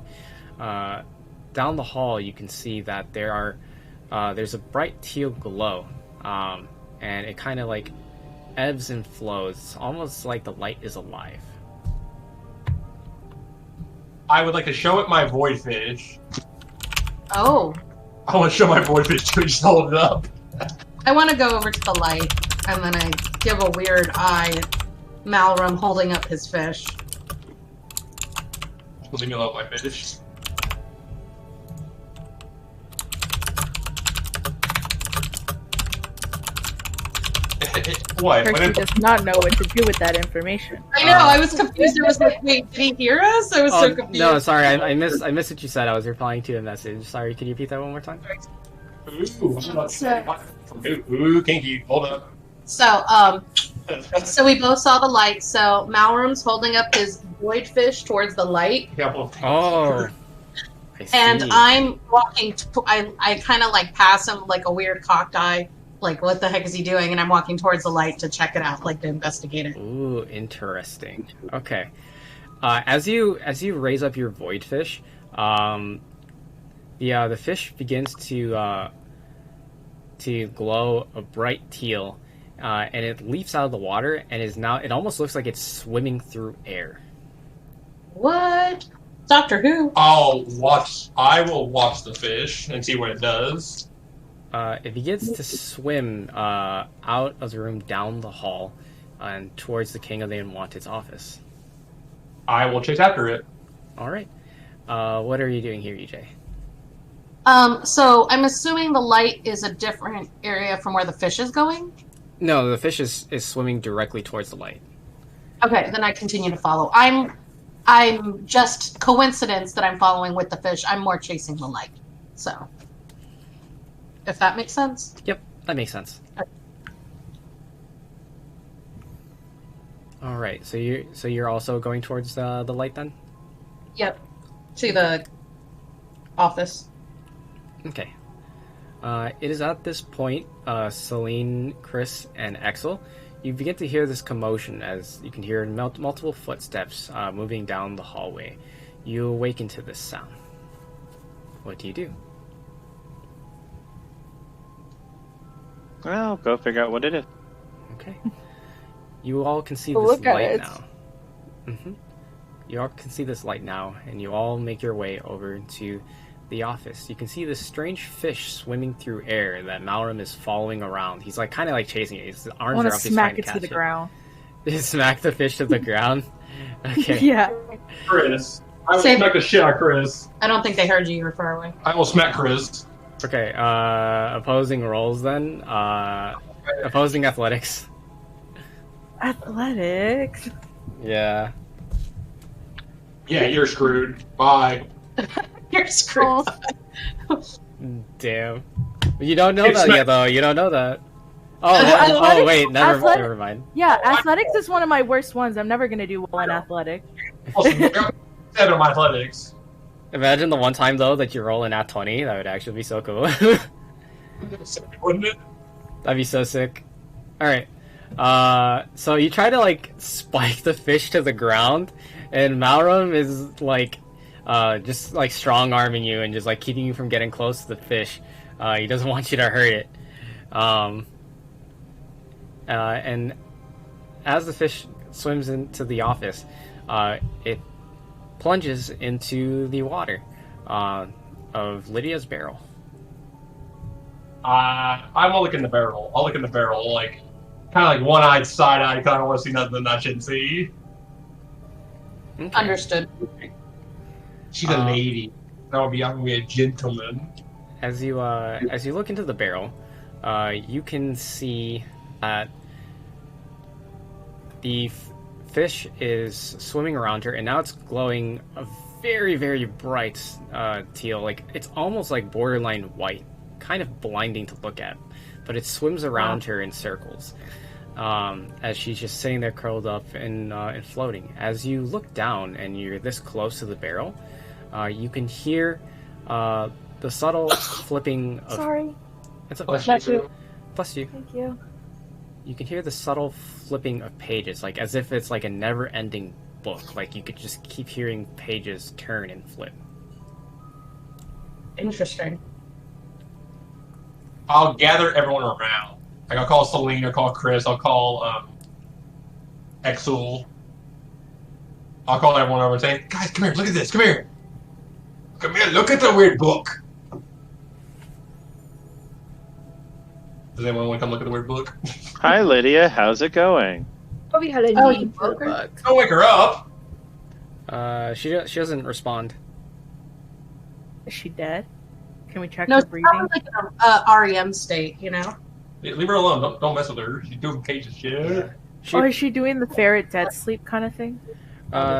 Down the hall, you can see that there's a bright teal glow, and it kind of like ebbs and flows. It's almost like the light is alive. I would like to show it my void fish. Oh. I want to show my void fish too. Just hold it up. I want to go over to the light, and then I give a weird eye at Malrum holding up his fish. Leave me alone, my fish. What? Percy does not know what to do with that information. I know, I was confused. I was like, wait, did he hear us? I was so confused. No, sorry, I missed what you said. I was replying to a message. Sorry, can you repeat that one more time? Ooh, kinky. Hold up. So we both saw the light. So Malrum's holding up his void fish towards the light. Yeah, well, Oh. And I'm walking. I kind of like pass him like a weird cocked eye. Like, what the heck is he doing? And I'm walking towards the light to check it out, like to investigate it. Ooh, interesting. Okay. As you raise up your void fish, the fish begins to glow a bright teal, and it leaps out of the water and is now. It almost looks like it's swimming through air. What? Doctor Who. I will watch the fish and see what it does. It begins to swim out of the room, down the hall, and towards the King of the Unwanted's office. I will chase after it. All right. What are you doing here, EJ? So I'm assuming the light is a different area from where the fish is going? No, the fish is swimming directly towards the light. Okay, then I continue to follow. I'm just coincidence that I'm following with the fish. I'm more chasing the light. So, if that makes sense? Yep, that makes sense. Okay. All right, so you're also going towards the light then? Yep. To the office. Okay. It is at this point, Celine, Chris, and Axel, you begin to hear this commotion as you can hear multiple footsteps moving down the hallway. You awaken to this sound. What do you do? Well, go figure out what it is. Okay. You all can see Well, this look at light it. now. Mm-hmm. You all can see this light now, and you all make your way over to the office. You can see this strange fish swimming through air that Malram is following around. He's like kind of like chasing it. His I arms want are to up. He's smack trying it to to catch the it. ground. Smack the fish to the ground. Okay. Yeah. Chris. I will Same. smack the shit out of Chris. I don't think they heard you. You were far away. I will smack Chris. Okay. Opposing rolls then. Opposing athletics. Athletics. Yeah. Yeah, you're screwed. Bye. You're screwed. Damn. You don't know It's that not- yet, though. You don't know that. Oh, Athletics- wait. Never mind. Yeah, athletics is one of my worst ones. I'm never gonna do well in athletics. Also, 7 on my athletics. Imagine the one time though that you roll an at 20. That would actually be so cool. Wouldn't it? That'd be so sick. All right. So you try to like spike the fish to the ground, and Malram is like, just like strong arming you and just like keeping you from getting close to the fish. He doesn't want you to hurt it. And as the fish swims into the office, it plunges into the water of Lydia's barrel. I'm gonna look in the barrel. I'll look in the barrel, like, kind of like one-eyed, side-eyed, because I don't want to see nothing that I shouldn't see. Okay. Understood. She's a lady. I'm gonna be a gentleman. As you look into the barrel, you can see that the fish is swimming around her, and now it's glowing a very, very bright teal. Like it's almost like borderline white, kind of blinding to look at. But it swims around her in circles as she's just sitting there curled up and floating. As you look down and you're this close to the barrel, you can hear the subtle flipping of... Sorry. It's a Bless you. Bless you. Thank you. You can hear the subtle flipping of pages, like as if it's like a never-ending book. Like you could just keep hearing pages turn and flip. Interesting. I'll gather everyone around. Like I'll call Celine, I'll call Chris, I'll call Exul. I'll call everyone over and say, "Guys, come here, look at this, come here. Come here, look at the weird book." Does anyone want to come look at the weird book? Hi, Lydia. How's it going? Probably had a Oh, name you for the broke her. book. Don't wake her up. She doesn't respond. Is she dead? Can we check No, her it's breathing? probably like an REM state, you know? Leave her alone. Don't mess with her. She's doing cages shit. She, Or is she doing the ferret dead sleep kind of thing?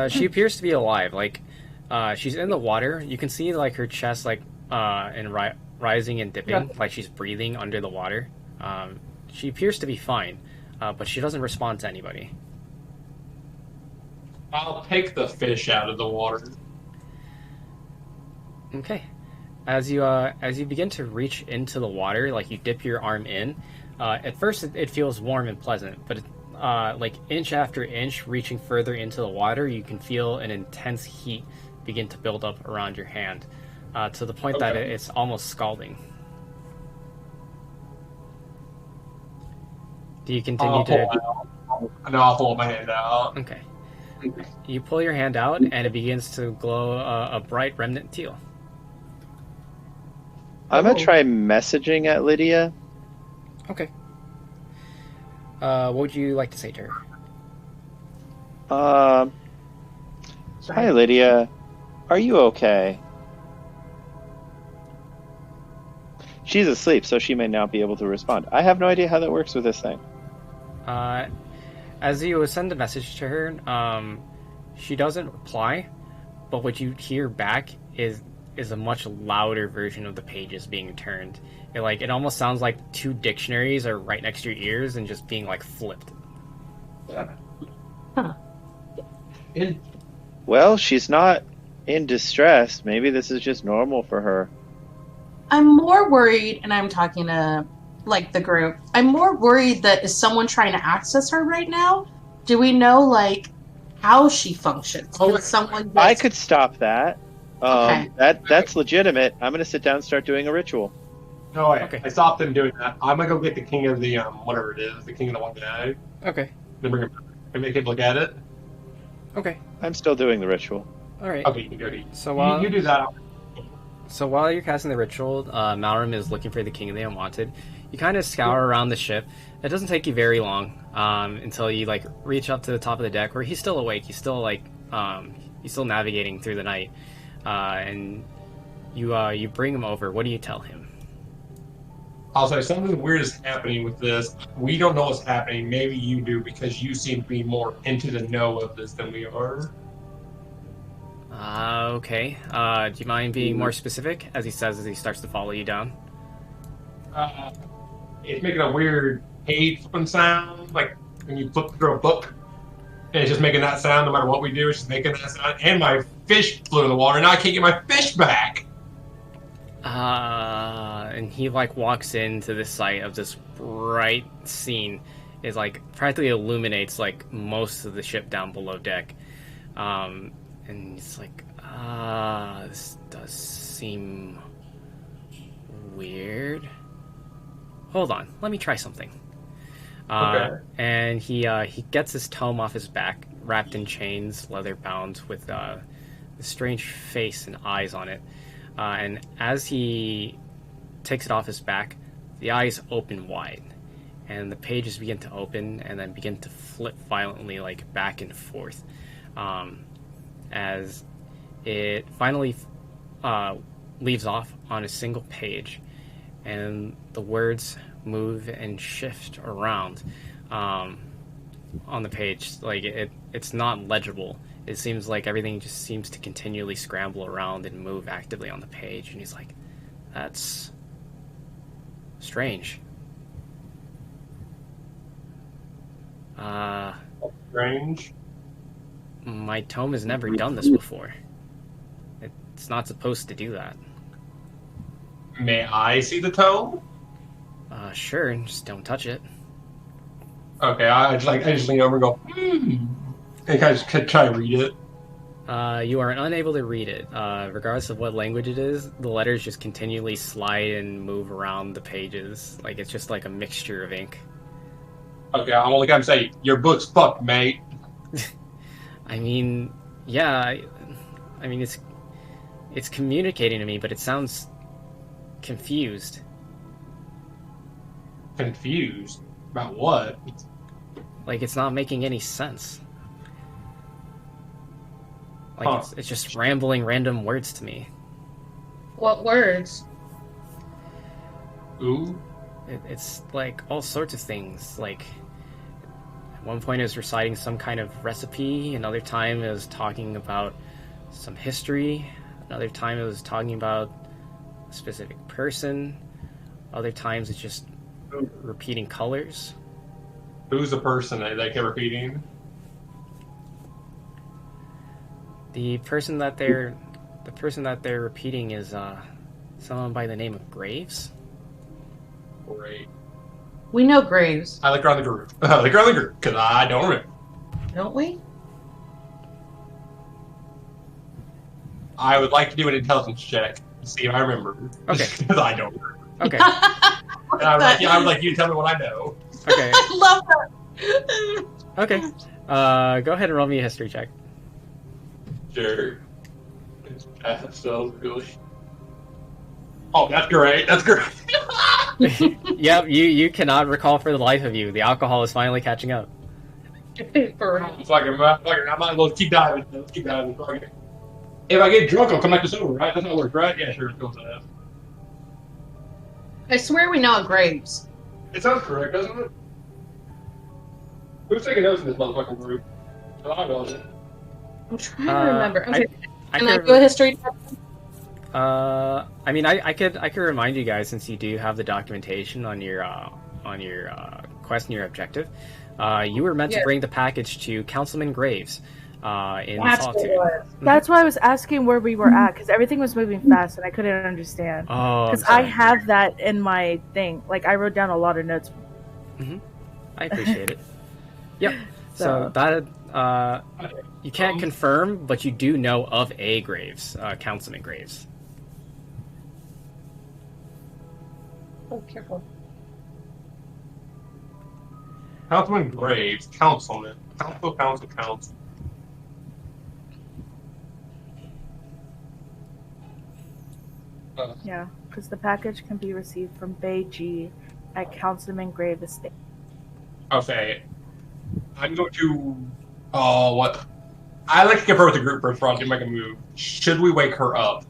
she appears to be alive. Like, she's in the water. You can see like her chest, like, and rising and dipping, like she's breathing under the water. She appears to be fine, but she doesn't respond to anybody. I'll take the fish out of the water. Okay. As you begin to reach into the water, like you dip your arm in, at first it feels warm and pleasant, but like inch after inch, reaching further into the water, you can feel an intense heat begin to build up around your hand, to the point that it's almost scalding. Do you continue to? No, I'll pull my hand out. Okay. You pull your hand out, and it begins to glow a bright remnant teal. I'm gonna try messaging at Lydia. Okay. What would you like to say to her? Hi Lydia, are you okay? She's asleep, so she may not be able to respond. I have no idea how that works with this thing. As you send a message to her, she doesn't reply, but what you hear back is a much louder version of the pages being turned. It almost sounds like two dictionaries are right next to your ears and just being like flipped. Huh. Well, she's not in distress. Maybe this is just normal for her. I'm more worried, and I'm talking to like the group. I'm more worried that is someone trying to access her right now? Do we know like how she functions? Is someone I could stop that. Okay. That's legitimate. I'm gonna sit down and start doing a ritual. No way. Okay. I stopped them doing that. I'm gonna go get the king of the whatever it is, the king of the one guy. Okay. Then bring him back and make him look at it. Okay. I'm still doing the ritual. All right. Okay, you can go to So you do that. So while you're casting the ritual, Malram is looking for the King of the Unwanted. You kind of scour around the ship. It doesn't take you very long until you reach up to the top of the deck where he's still awake. He's still he's still navigating through the night, and you bring him over. What do you tell him? I'll say something weird is happening with this. We don't know what's happening. Maybe you do because you seem to be more into the know of this than we are. Okay. Do you mind being more specific? As he says as he starts to follow you down. It's making a weird page flipping sound, like when you flip through a book. And it's just making that sound no matter what we do. It's just making that sound. And my fish flew in the water. Now I can't get my fish back. And he walks into the sight of this bright scene. It practically illuminates most of the ship down below deck. And he's this does seem weird. Hold on, let me try something. Okay. And he gets his tome off his back, wrapped in chains, leather bound, with a strange face and eyes on it. And as he takes it off his back, the eyes open wide, and the pages begin to open and then begin to flip violently, back and forth, as it finally leaves off on a single page, and the words move and shift around on the page. It's not legible. It seems like everything just seems to continually scramble around and move actively on the page, and he's like, that's strange. Strange? My tome has never done this before. It's not supposed to do that. May I see the tome? Sure, just don't touch it. Okay, I just lean over and go, and kind of try to read it. You are unable to read it. Regardless of what language it is, the letters just continually slide and move around the pages. It's just a mixture of ink. Okay, I'm only gonna say, your book's fucked, mate. I mean, yeah, I mean, it's communicating to me, but it sounds confused. Confused? About what? It's not making any sense. Huh. It's just rambling random words to me. What words? Ooh? It's all sorts of things. At one point it was reciting some kind of recipe, another time it was talking about some history, another time it was talking about a specific person, other times it's just repeating colors. Who's the person that they kept repeating? The person that they're repeating is someone by the name of Graves. Great. We know Graves, I look around the group. I look around the group, because I don't remember. don't we? I would like to do an intelligence check to see if I remember. Okay. Because I don't remember. Okay. And I would like you to tell me what I know. Okay. I love that. Okay. Go ahead and roll me a history check. Sure. So really. Oh, that's great. That's great. Yep, you cannot recall for the life of you. The alcohol is finally catching up. Fucking, I might as well keep diving. Let's keep diving. Fuck it. If I get drunk, I'll come back to sober, right? That's how it works, right? Yeah, sure. Let's go with that. I swear we know it Graves. It sounds correct, doesn't it? Who's taking notes in this motherfucking group? I know it. I'm trying to remember. Okay. I Can I could- do a history check? I mean, I could remind you guys, since you do have the documentation on your quest and your objective. You were meant to bring the package to Councilman Graves in Solitude. That's why I was asking where we were at, because everything was moving fast and I couldn't understand. Oh, Because I have that in my thing. Like, I wrote down a lot of notes. I appreciate it. Yep. So that you can't confirm, but you do know of a Graves, Councilman Graves. Oh, careful. Councilman Graves, councilman. Council. Yeah, because the package can be received from Bay G at Councilman Grave Estate. Okay. I'm going to. What? I like to confer with the group first before I make a move. Should we wake her up?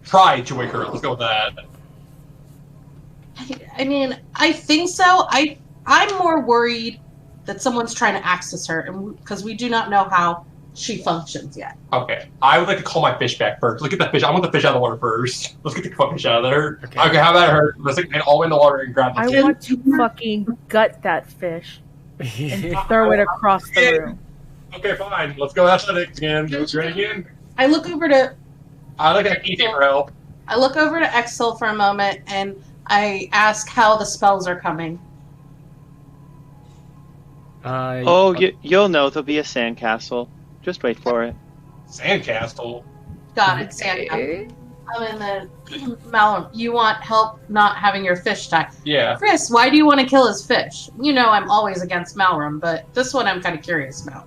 Try to wake her up. Let's go with that. I mean, I think so. I'm more worried that someone's trying to access her, and because we do not know how she functions yet. Okay. I would like to call my fish back first. Let's get that fish. I want the fish out of the water first. Let's get the fish out of there. Okay, how about her? Let's get all in the water and grab the I kid. want to fucking gut that fish and throw it across the room. Okay, fine. Let's go athletics again. Go straight again. I look over to I look at Ethan for help. I look over to Exil for a moment, and I ask how the spells are coming. You'll know. There'll be a sandcastle. Just wait for it. Sandcastle? Got it, sandcastle. And then, Malum, you want help not having your fish die. Yeah. Chris, why do you want to kill his fish? You know I'm always against Malrum, but this one I'm kind of curious about.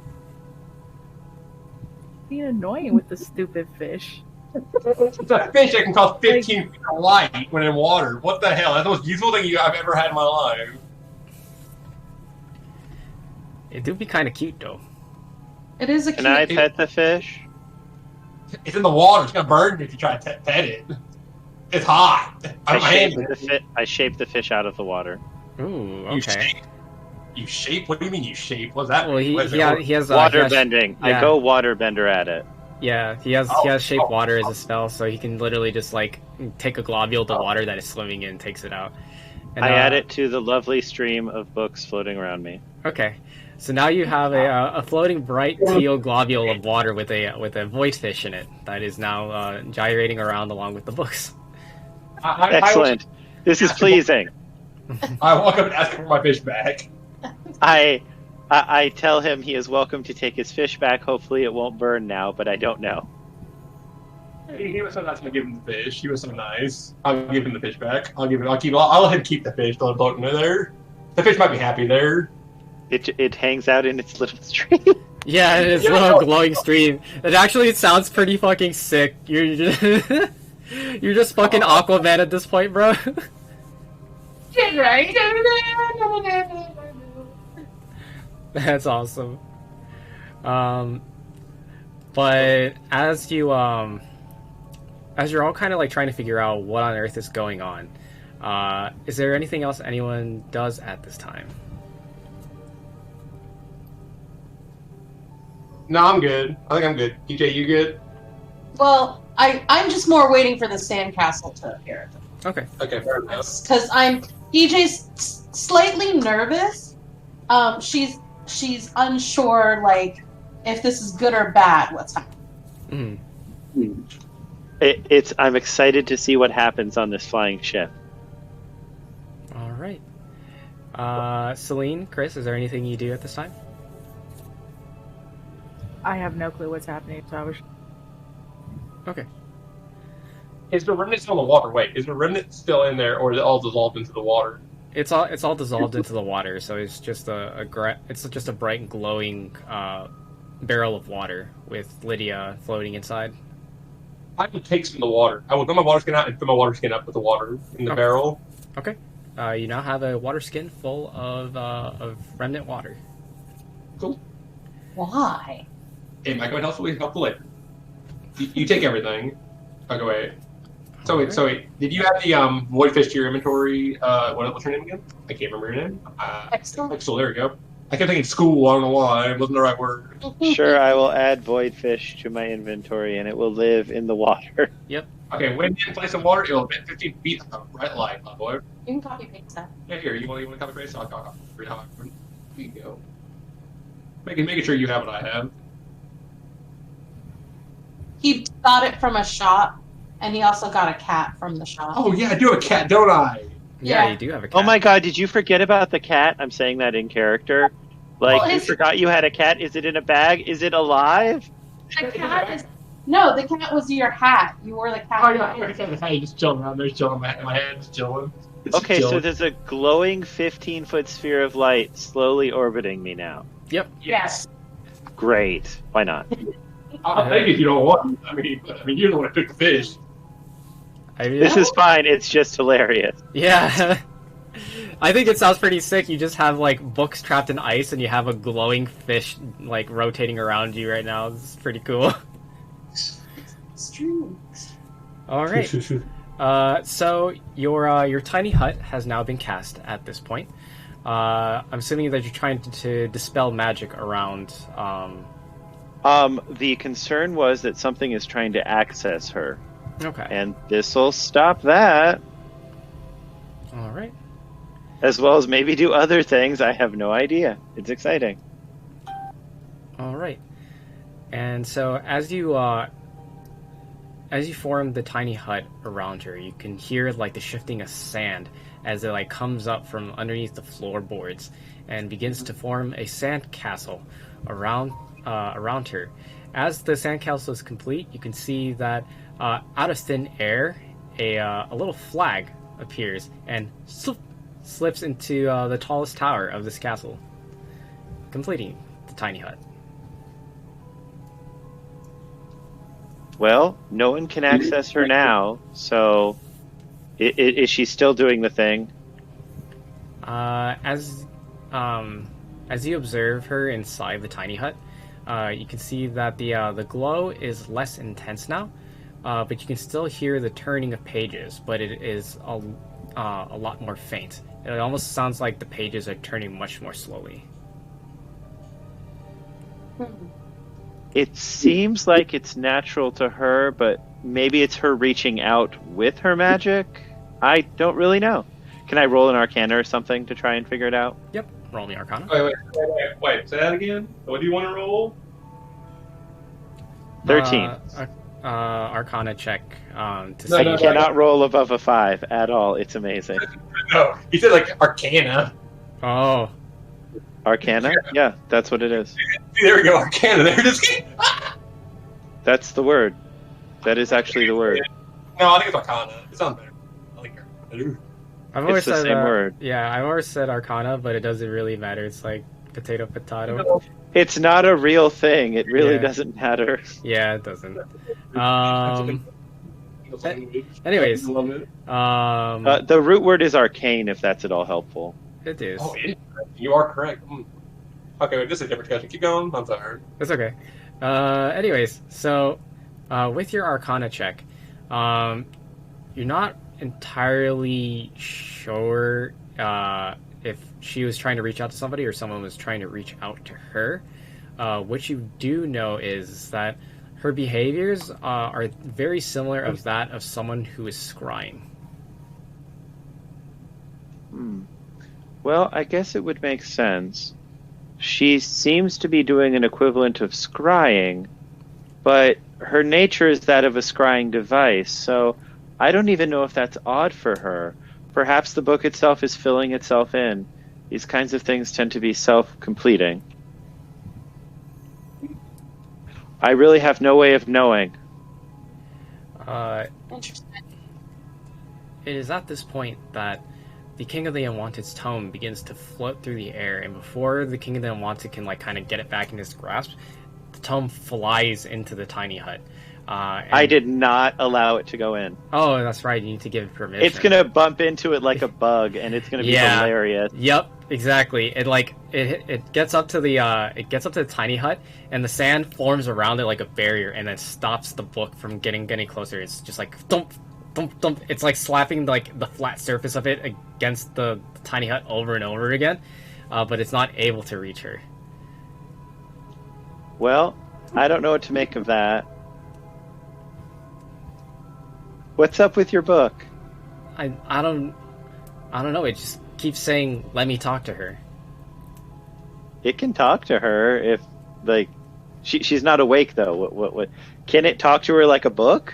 Being annoying with the stupid fish. It's a fish that can cost 15 feet of light when in water. What the hell? That's the most useful thing I've ever had in my life. It do be kind of cute, though. It is a Can I pet the fish? It's in the water. It's gonna burn you if you try to pet it. It's hot. I shape the fish out of the water. Ooh, okay. You shape? What do you mean you shape? What's that? Well, he has water bending. Yeah. I go water bender at it. Yeah, he has shape water as a spell, so he can literally just like take a globule of the water that is swimming in and takes it out. And, I add it to the lovely stream of books floating around me. Okay, so now you have a floating bright teal globule of water with a void fish in it that is now gyrating around along with the books. Excellent. This is pleasing. I walk up and ask for my fish back. I tell him he is welcome to take his fish back. Hopefully it won't burn now, but I don't know. He was so nice to give him the fish. He was so nice. I'll give him the fish back. I'll let him keep the fish. Don't float in there. The fish might be happy there. It hangs out in its little stream. Yeah, in its little glowing stream. It sounds pretty fucking sick. You're just fucking Aquaman at this point, bro. That's awesome. But as you're all kind of like trying to figure out what on earth is going on, is there anything else anyone does at this time? No, I'm good. I think I'm good. DJ, you good? Well, I'm just more waiting for the sandcastle to appear. Okay. Okay, fair enough. Because DJ's slightly nervous. She's unsure, like, if this is good or bad. What's happening? I'm excited to see what happens on this flying ship. All right. Celine, Chris, is there anything you do at this time? I have no clue what's happening, so I was... Okay. Is the remnant still in the water? Wait, is the remnant still in there, or is it all dissolved into the water? It's all dissolved into the water, so it's just it's just a bright glowing barrel of water with Lydia floating inside. I will take some of the water. I will throw my water skin out and fill my water skin up with the water in the barrel. Okay. You now have a water skin full of remnant water. Cool. Why? It might come in helpful later. You take everything. Okay, wait. So wait. Did you have the void fish to your inventory? What's your name again? I can't remember your name. Excellent. There we go. I kept thinking school. I don't know why. It wasn't the right word. Sure, I will add void fish to my inventory, and it will live in the water. Yep. Okay, when in place of water, it'll emit 15 feet of bright light, my boy. You can copy paste that. Yeah, here. You want to copy paste? I'll copy. Here you go. Making sure you have what I have. He got it from a shop, and he also got a cat from the shop. Oh yeah, I do have a cat, don't I? Yeah, you do have a cat. Oh my god, did you forget about the cat? I'm saying that in character. Like, Well, you forgot you had a cat? Is it in a bag? Is it alive? The cat is... No, the cat was your hat. You wore the cat. Oh yeah, I just chilling around there, chilling my head, just chilling. Okay, so there's a glowing 15-foot sphere of light slowly orbiting me now. Yep. Yes. Great. Why not? I'll take it if you don't want. I mean, you're the one who took the fish. This is fine. It's just hilarious. Yeah. I think it sounds pretty sick. You just have like books trapped in ice, and you have a glowing fish like rotating around you right now. This is pretty cool. It's true. All right. So your tiny hut has now been cast at this point. I'm assuming that you're trying to dispel magic around. The concern was that something is trying to access her. Okay. And this'll stop that. All right. As well as maybe do other things. I have no idea. It's exciting. All right. And so as you form the tiny hut around her, you can hear like the shifting of sand as it like comes up from underneath the floorboards and begins to form a sand castle around her. As the sandcastle is complete, you can see that out of thin air, a little flag appears and slips into the tallest tower of this castle, completing the tiny hut. Well, no one can access her now, so is she still doing the thing? As you observe her inside the tiny hut, you can see that the glow is less intense now, but you can still hear the turning of pages, but it is a lot more faint. It almost sounds like the pages are turning much more slowly. It seems like it's natural to her, but maybe it's her reaching out with her magic? I don't really know. Can I roll an Arcana or something to try and figure it out? Yep, roll me Arcana. Wait, say that again? What do you want to roll? 13. Arcana check to see. I cannot roll above a 5 at all. It's amazing. No, he said like Arcana. Oh. Arcana? Yeah, that's what it is. There we go, Arcana. There it is. That's the word. That is actually the word. No, I think it's Arcana. It sounds better. I like Arcana. I've always It's the said same word. Yeah, I've always said Arcana, but it doesn't really matter. It's like potato. It's not a real thing. It really doesn't matter. Yeah, it doesn't. Anyways, the root word is arcane, if that's at all helpful. It is. Oh, you are correct. Okay, wait, this is a different discussion. Keep going. I'm sorry. That's okay. Anyways, so with your Arcana check, you're not entirely sure if she was trying to reach out to somebody or someone was trying to reach out to her. What you do know is that her behaviors are very similar of that of someone who is scrying. Well, I guess it would make sense. She seems to be doing an equivalent of scrying, but her nature is that of a scrying device, so I don't even know if that's odd for her. Perhaps the book itself is filling itself in. These kinds of things tend to be self-completing. I really have no way of knowing. Interesting. It is at this point that the King of the Unwanted's tome begins to float through the air, and before the King of the Unwanted can like kind of get it back in his grasp, the tome flies into the tiny hut. I did not allow it to go in. Oh, that's right. You need to give it permission. It's gonna bump into it like a bug, and it's gonna be hilarious. Yep, exactly. It gets up to the tiny hut, and the sand forms around it like a barrier, and then stops the book from getting closer. It's just like thump, thump, thump. It's like slapping like the flat surface of it against the tiny hut over and over again, but it's not able to reach her. Well, I don't know what to make of that. What's up with your book? I don't know. It just keeps saying, "Let me talk to her." It can talk to her if, like, she's not awake though. What? Can it talk to her like a book?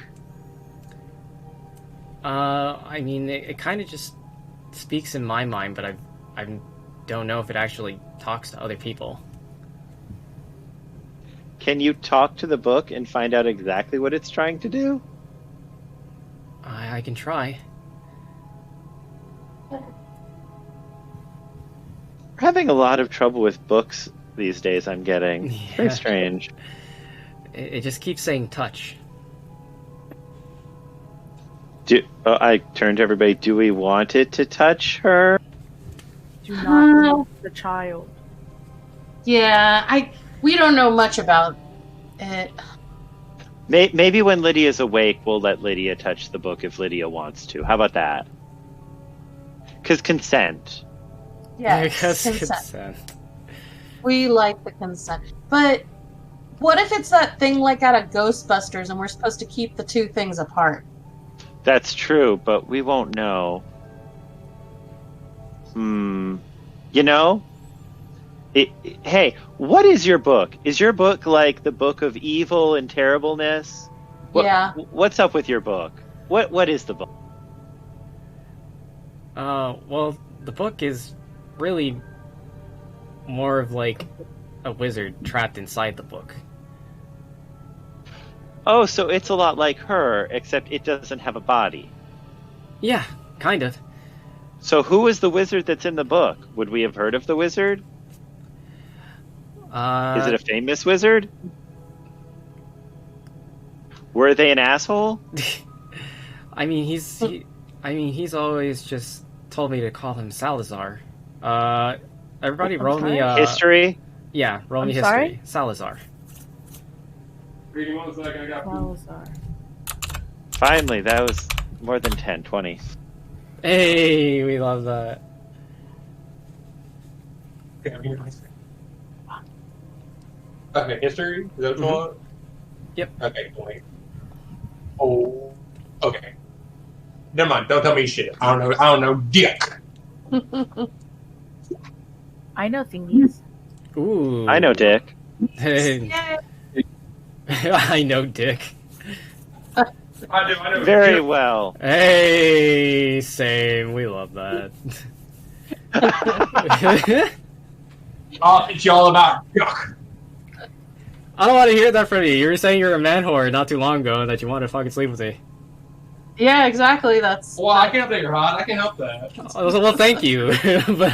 I mean, it kind of just speaks in my mind, but I don't know if it actually talks to other people. Can you talk to the book and find out exactly what it's trying to do? I can try. We're having a lot of trouble with books these days, I'm getting. It's very strange. It just keeps saying touch. I turned to everybody. Do we want it to touch her? Do not move the child. Yeah, we don't know much about it. Maybe when Lydia's awake, we'll let Lydia touch the book if Lydia wants to. How about that? Because consent. Yes, consent. We like the consent. But what if it's that thing like out of Ghostbusters and we're supposed to keep the two things apart? That's true, but we won't know. You know? Hey, what is your book? Is your book like the book of evil and terribleness? Yeah. What's up with your book? What is the book? Well, the book is really more of like a wizard trapped inside the book. Oh, so it's a lot like her, except it doesn't have a body. Yeah, kind of. So who is the wizard that's in the book? Would we have heard of the wizard? Is it a famous wizard? Were they an asshole? I mean, he's always just told me to call him Salazar. Everybody roll me history? Yeah, roll me history. Sorry? Salazar. Reading 1 second, I got Salazar. Finally, that was more than 10, 20. Hey, we love that. Okay, I'm here. Okay, history? Is that what you want? Yep. Okay, wait. Oh, okay. Never mind. Don't tell me shit. I don't know. Dick. I know thingies. Ooh. I know Dick. Hey. I know Dick. I know. Very Dick. well. Hey, same. We love that. I'll teach you all about Dick. I don't want to hear that from you. You were saying you're a man whore not too long ago and that you wanted to fucking sleep with me. Yeah, exactly. That's. Well, I can't help that you're hot. I can help that. Well, thank you. But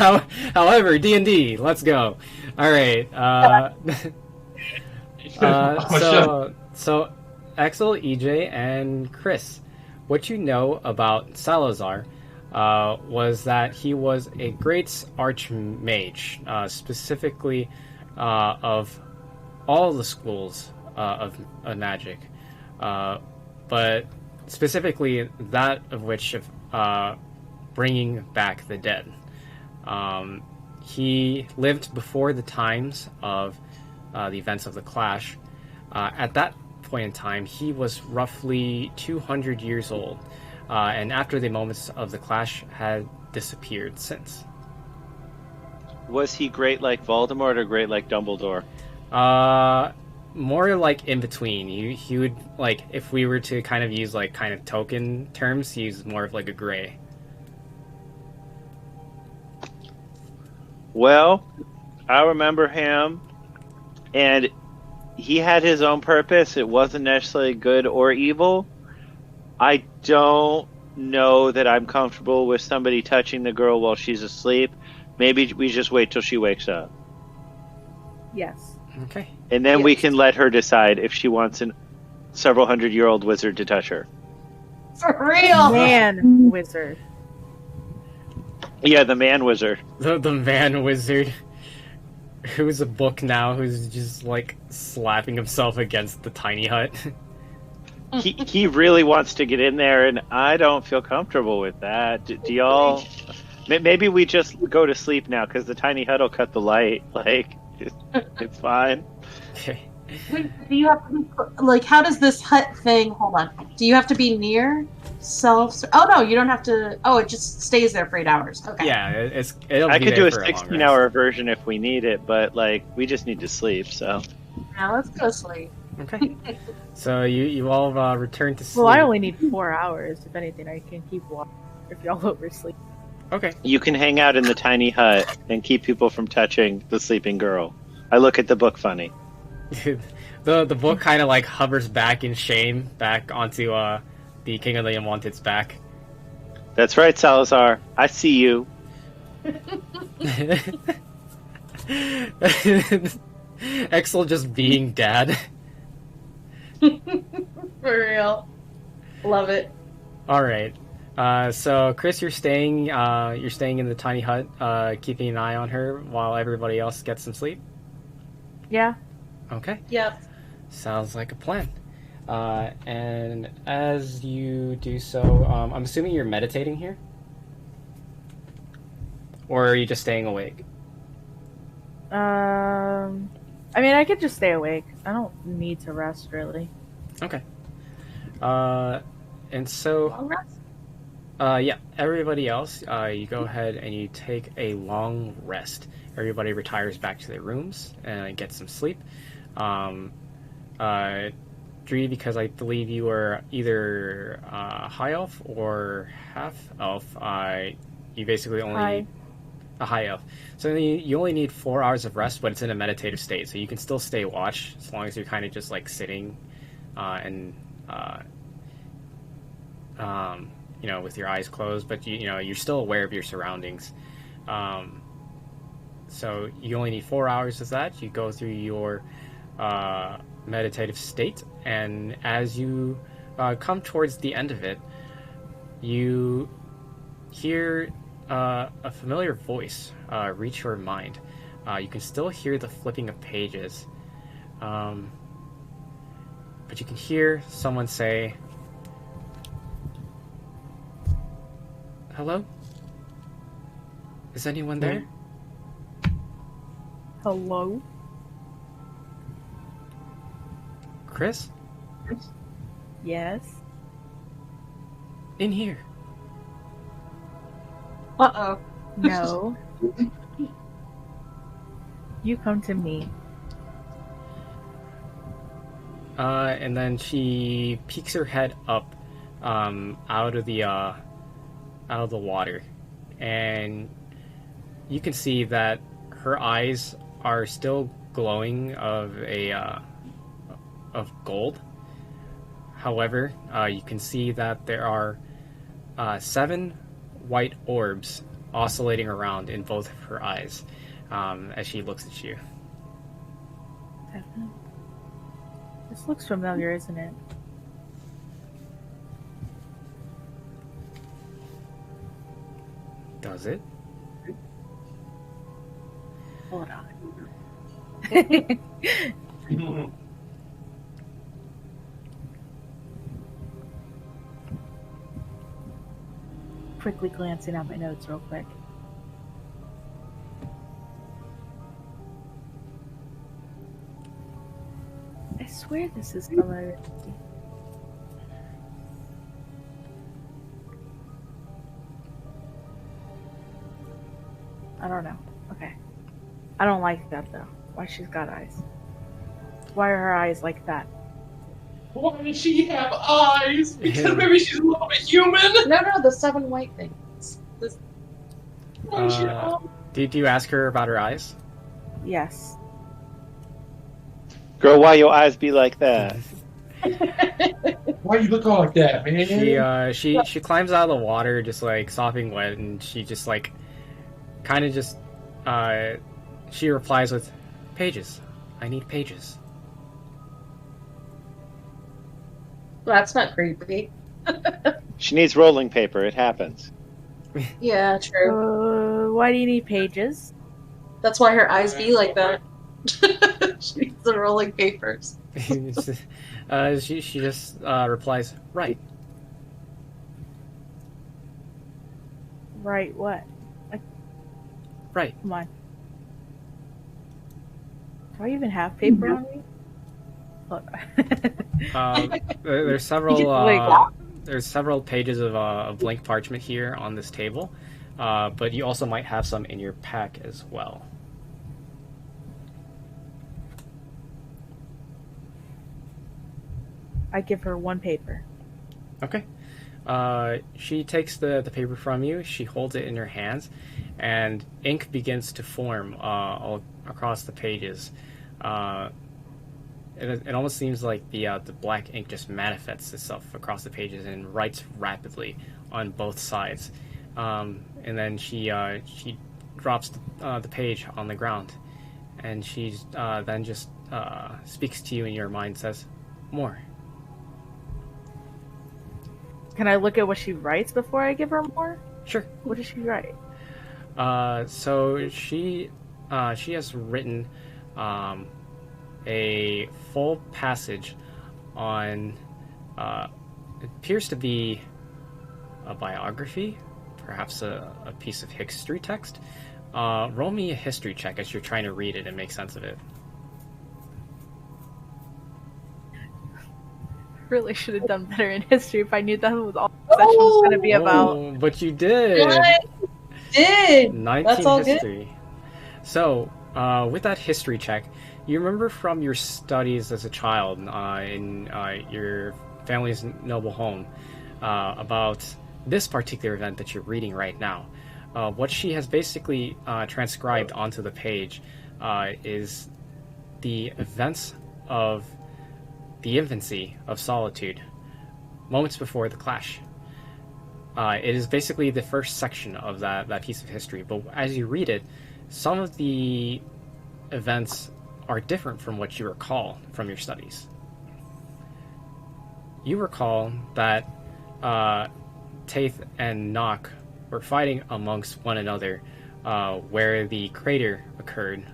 however, D&D, let's go. All right. So, Axel, EJ, and Chris, what you know about Salazar was that he was a great archmage, specifically of all the schools of magic, but specifically that of which of bringing back the dead. He lived before the times of the events of the Clash. At that point in time, he was roughly 200 years old, and after the moments of the Clash had disappeared since. Was he great like Voldemort or great like Dumbledore? More like in between. He would, like, if we were to kind of use like kind of token terms, he's more of like a gray. Well, I remember him, and he had his own purpose. It wasn't necessarily good or evil. I don't know that I'm comfortable with somebody touching the girl while she's asleep, maybe we just wait till she wakes up. Yes. Okay. And then we can let her decide if she wants a several hundred-year-old wizard to touch her. For real! Man wizard. Yeah, the man wizard. The man wizard. Who's a book now, who's just, like, slapping himself against the tiny hut. He really wants to get in there, and I don't feel comfortable with that. Do y'all... Maybe we just go to sleep now, because the tiny hut will cut the light. Like, it's fine. Okay. Wait, do you have to be, like, how does this hut thing, hold on, do you have to be near self, oh no, you don't have to, oh, it just stays there for 8 hours, okay. Yeah, it'll I be could there do a for long 16-hour version if we need it, but, like, we just need to sleep, so... Now let's go sleep. rest. Okay. So you all return to sleep. Well, I only need 4 hours. If anything, I can keep walking if y'all oversleep. Okay. You can hang out in the tiny hut and keep people from touching the sleeping girl. I look at the book funny. The book kind of like hovers back in shame back onto the King of the Unwanted's back. That's right, Salazar. I see you. Exel just being dad. For real. Love it. All right. So Chris, you're staying in the tiny hut, keeping an eye on her while everybody else gets some sleep. Yeah. Okay. Yep. Sounds like a plan. And as you do so, I'm assuming you're meditating here? Or are you just staying awake? I mean, I could just stay awake. I don't need to rest, really. Okay. And so, yeah, everybody else, you go ahead and you take a long rest. Everybody retires back to their rooms and gets some sleep. Dree, because I believe you were either high elf or half elf, you basically only need a high elf. So you only need 4 hours of rest, but it's in a meditative state, so you can still stay watch as long as you're kind of just like sitting and you know, with your eyes closed, but you know you're still aware of your surroundings. So you only need 4 hours of that. You go through your meditative state, and as you come towards the end of it, you hear a familiar voice reach your mind. You can still hear the flipping of pages, but you can hear someone say, "Hello? Is anyone there?" Hello? Chris? Yes? In here. Uh-oh. No. You come to me. And then she peeks her head up out of the water, and you can see that her eyes are still glowing of gold. However, you can see that there are 7 white orbs oscillating around in both of her eyes as she looks at you. 7. This looks familiar, isn't it? Does it? Hold on. Quickly glancing at my notes real quick. I swear this is familiar. I don't know. Okay. I don't like that though. Why she's got eyes? Why are her eyes like that? Why does she have eyes? Because maybe she's a little bit human? No, the 7 white things. Why does she have Did you ask her about her eyes? Yes. Girl, why your eyes be like that? Why you look all like that, man? She climbs out of the water, just like sopping wet, and she just like, kind of just, she replies with, "Pages. I need pages." Well, that's not creepy. She needs rolling paper. It happens. Yeah, true. Why do you need pages? That's why her eyes be like that. She needs the rolling papers. She just replies, "Right." Right, what? Right. Come on. Do I even have paper on me? Hold on. There's several pages of blank parchment here on this table, but you also might have some in your pack as well. I give her one paper. Okay. She takes the paper from you. She holds it in her hands, and ink begins to form all across the pages. It almost seems like the black ink just manifests itself across the pages and writes rapidly on both sides. And then she drops the page on the ground, and she then just speaks to you in your mind, says, "More." Can I look at what she writes before I give her more? Sure. What does she write? So she has written a full passage on it appears to be a biography, perhaps a piece of history text. Roll me a history check as you're trying to read it and make sense of it. Really should have done better in history if I knew that was all the session was going to be about. But you did. Did 19 that's all history. Good. So, with that history check, you remember from your studies as a child in your family's noble home about this particular event that you're reading right now. What she has basically transcribed onto the page is the events of the infancy of Solitude, moments before the clash. It is basically the first section of that piece of history, but as you read it, some of the events are different from what you recall from your studies. You recall that Taith and Nock were fighting amongst one another where the crater occurred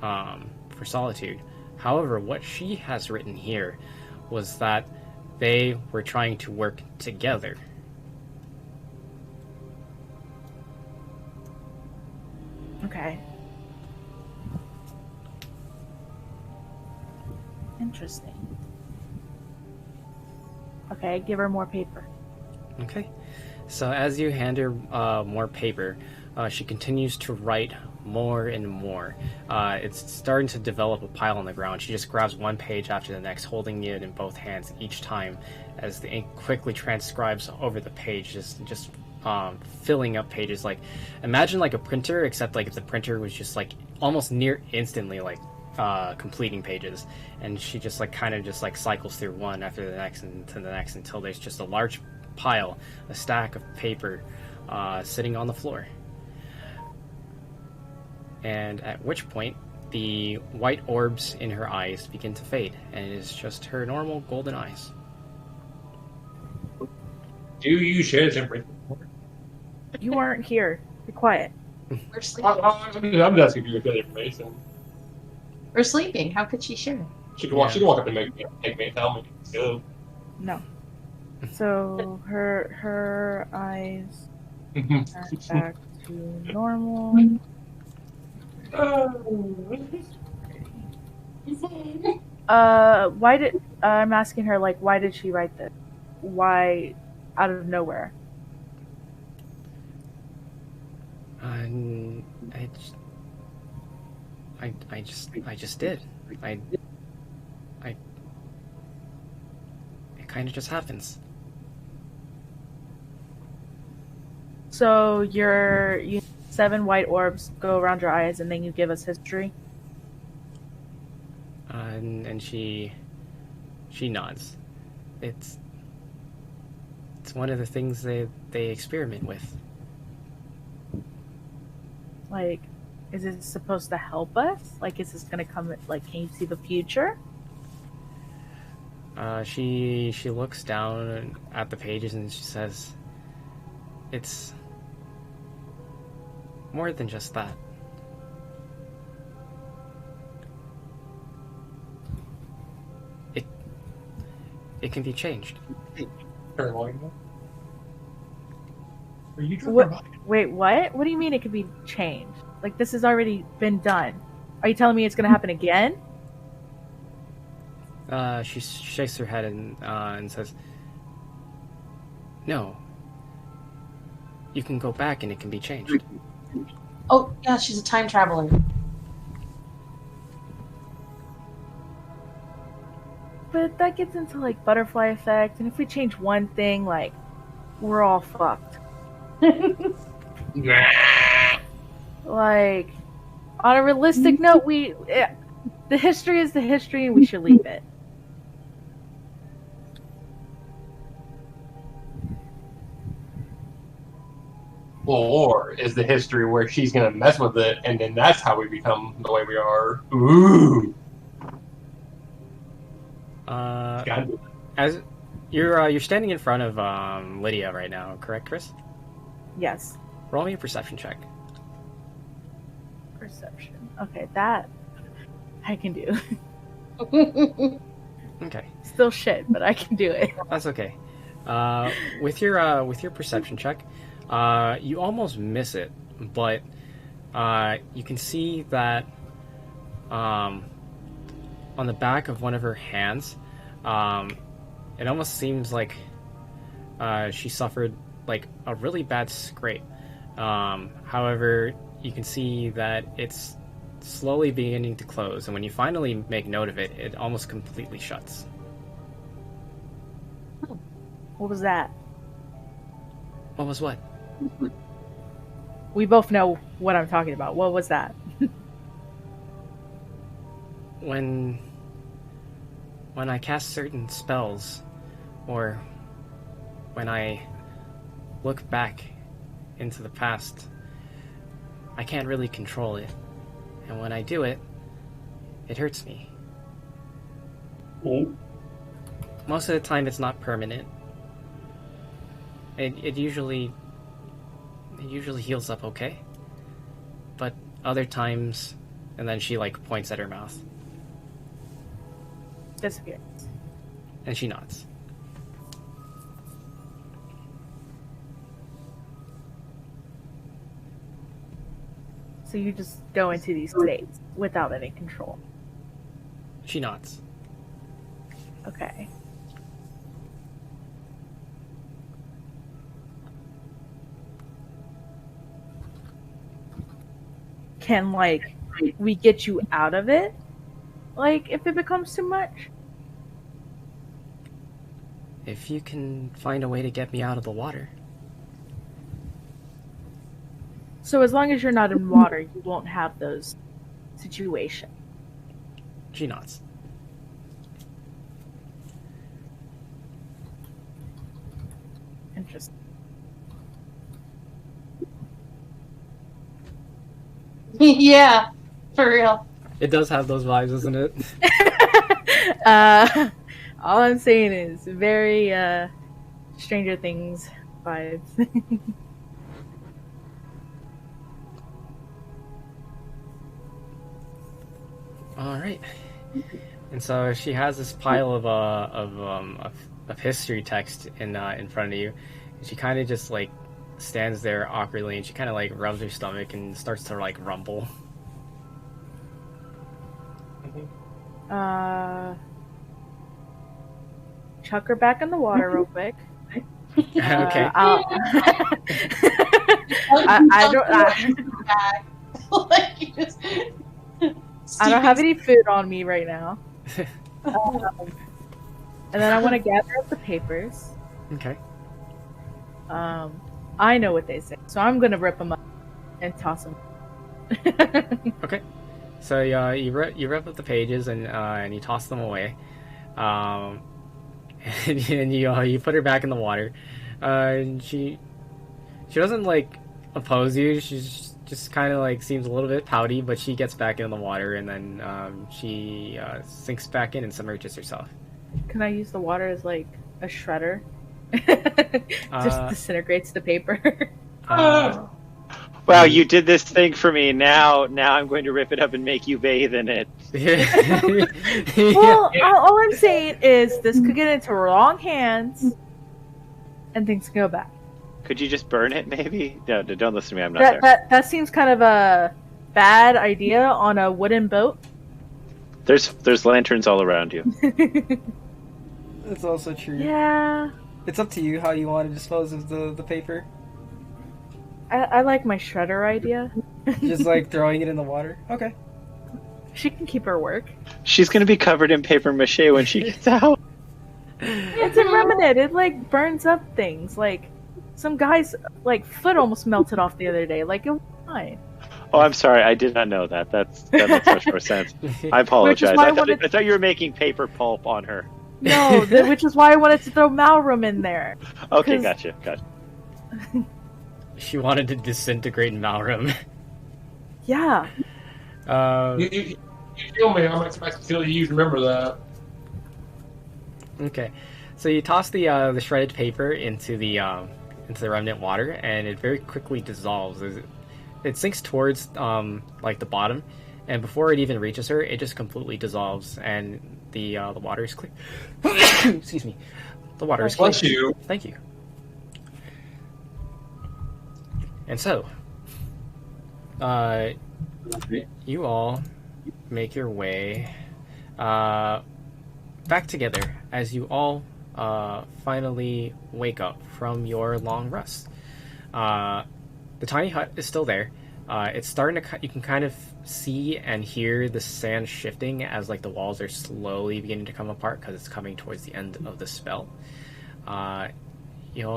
for Solitude. However, what she has written here was that they were trying to work together. Okay. Interesting. Okay, give her more paper. Okay. So as you hand her more paper, she continues to write more and more. It's starting to develop a pile on the ground. She just grabs one page after the next, holding it in both hands each time as the ink quickly transcribes over the page, just filling up pages. Like, imagine like a printer, except like if the printer was just like almost near instantly like completing pages, and she just like kind of just like cycles through one after the next and to the next until there's just a large pile, a stack of paper sitting on the floor. And at which point the white orbs in her eyes begin to fade, and it is just her normal golden eyes. Do you share this information? You aren't here. Be quiet. We're sleeping. I'm just asking you good information. We're sleeping. How could she share? She can walk. She can walk up and take me and tell me. Go. No. So her eyes are back to normal. Why did I'm asking her, like, why did she write this? Why out of nowhere? I just did. It kind of just happens. So you 7 white orbs go around your eyes, and then you give us history. And she nods. It's one of the things they experiment with. Like, is it supposed to help us? Like, is this gonna come? Like, can you see the future? She looks down at the pages and she says, "It's more than just that. It can be changed." Are you Wait, what? What do you mean it could be changed? Like, this has already been done. Are you telling me it's gonna happen again? She shakes her head and says, "No. You can go back and it can be changed." Oh, yeah, she's a time traveler. But that gets into, like, butterfly effect, and if we change one thing, like, we're all fucked. Like, on a realistic note, the history is the history, and we should leave it. Or is the history where she's gonna mess with it, and then that's how we become the way we are? Ooh. As you're standing in front of Lydia right now, correct, Chris? Yes. Roll me a perception check. Perception. Okay, that I can do. Okay. Still shit, but I can do it. That's okay. With your perception check, you almost miss it, but you can see that on the back of one of her hands, it almost seems like she suffered like a really bad scrape. However, you can see that it's slowly beginning to close, and when you finally make note of it, it almost completely shuts. What was that? What was what? We both know what I'm talking about. What was that? When I cast certain spells, or when I look back into the past, I can't really control it. And when I do it, it hurts me. Most of the time it's not permanent. It usually heals up okay. But other times, and then she like points at her mouth. Disappears. And she nods. So you just go into these states without any control. She nods. Okay. Can, like, we get you out of it? Like, if it becomes too much? If you can find a way to get me out of the water. So as long as you're not in water, you won't have those situations. She nods. Interesting. Yeah, for real. It does have those vibes, doesn't it? All I'm saying is very Stranger Things vibes. All right. And so she has this pile of history text in front of you, and she kind of just like stands there awkwardly, and she kind of like rubs her stomach and starts to like rumble. Chuck her back in the water real quick. Okay. I don't have any food on me right now. And then I want to gather up the papers. Okay. I know what they say, so I'm gonna rip them up and toss them. Okay. So you rip up the pages and you toss them away, and you put her back in the water. And she doesn't like oppose you. She's just kind of like seems a little bit pouty, but she gets back in the water and then she sinks back in and submerges herself. Can I use the water as like a shredder? Just disintegrates the paper. Wow, you did this thing for me. Now I'm going to rip it up and make you bathe in it. Well, all I'm saying is this could get into wrong hands, and things can go bad. Could you just burn it, maybe? No, don't listen to me. I'm not there. That seems kind of a bad idea on a wooden boat. There's lanterns all around you. That's also true. Yeah. It's up to you how you want to dispose of the paper. I like my shredder idea. Just like throwing it in the water? Okay. She can keep her work. She's going to be covered in paper mache when she gets out. It's a remnant. It like burns up things. Like some guy's like foot almost melted off the other day. Like it was fine. Oh, I'm sorry. I did not know that. That makes much more sense. I apologize. I thought you were making paper pulp on her. No, which is why I wanted to throw Malrum in there. Okay, gotcha. She wanted to disintegrate Malrum. Yeah. You feel me? I'm expecting to you remember that. Okay, so you toss the shredded paper into the remnant water, and it very quickly dissolves. It sinks towards like the bottom, and before it even reaches her, it just completely dissolves, and the water is clear. Excuse me. The water is clear. Bless you. Thank you. And so, you all make your way back together as you all finally wake up from your long rest. The tiny hut is still there. It's starting to. You can kind of see and hear the sand shifting as like the walls are slowly beginning to come apart because it's coming towards the end of the spell. You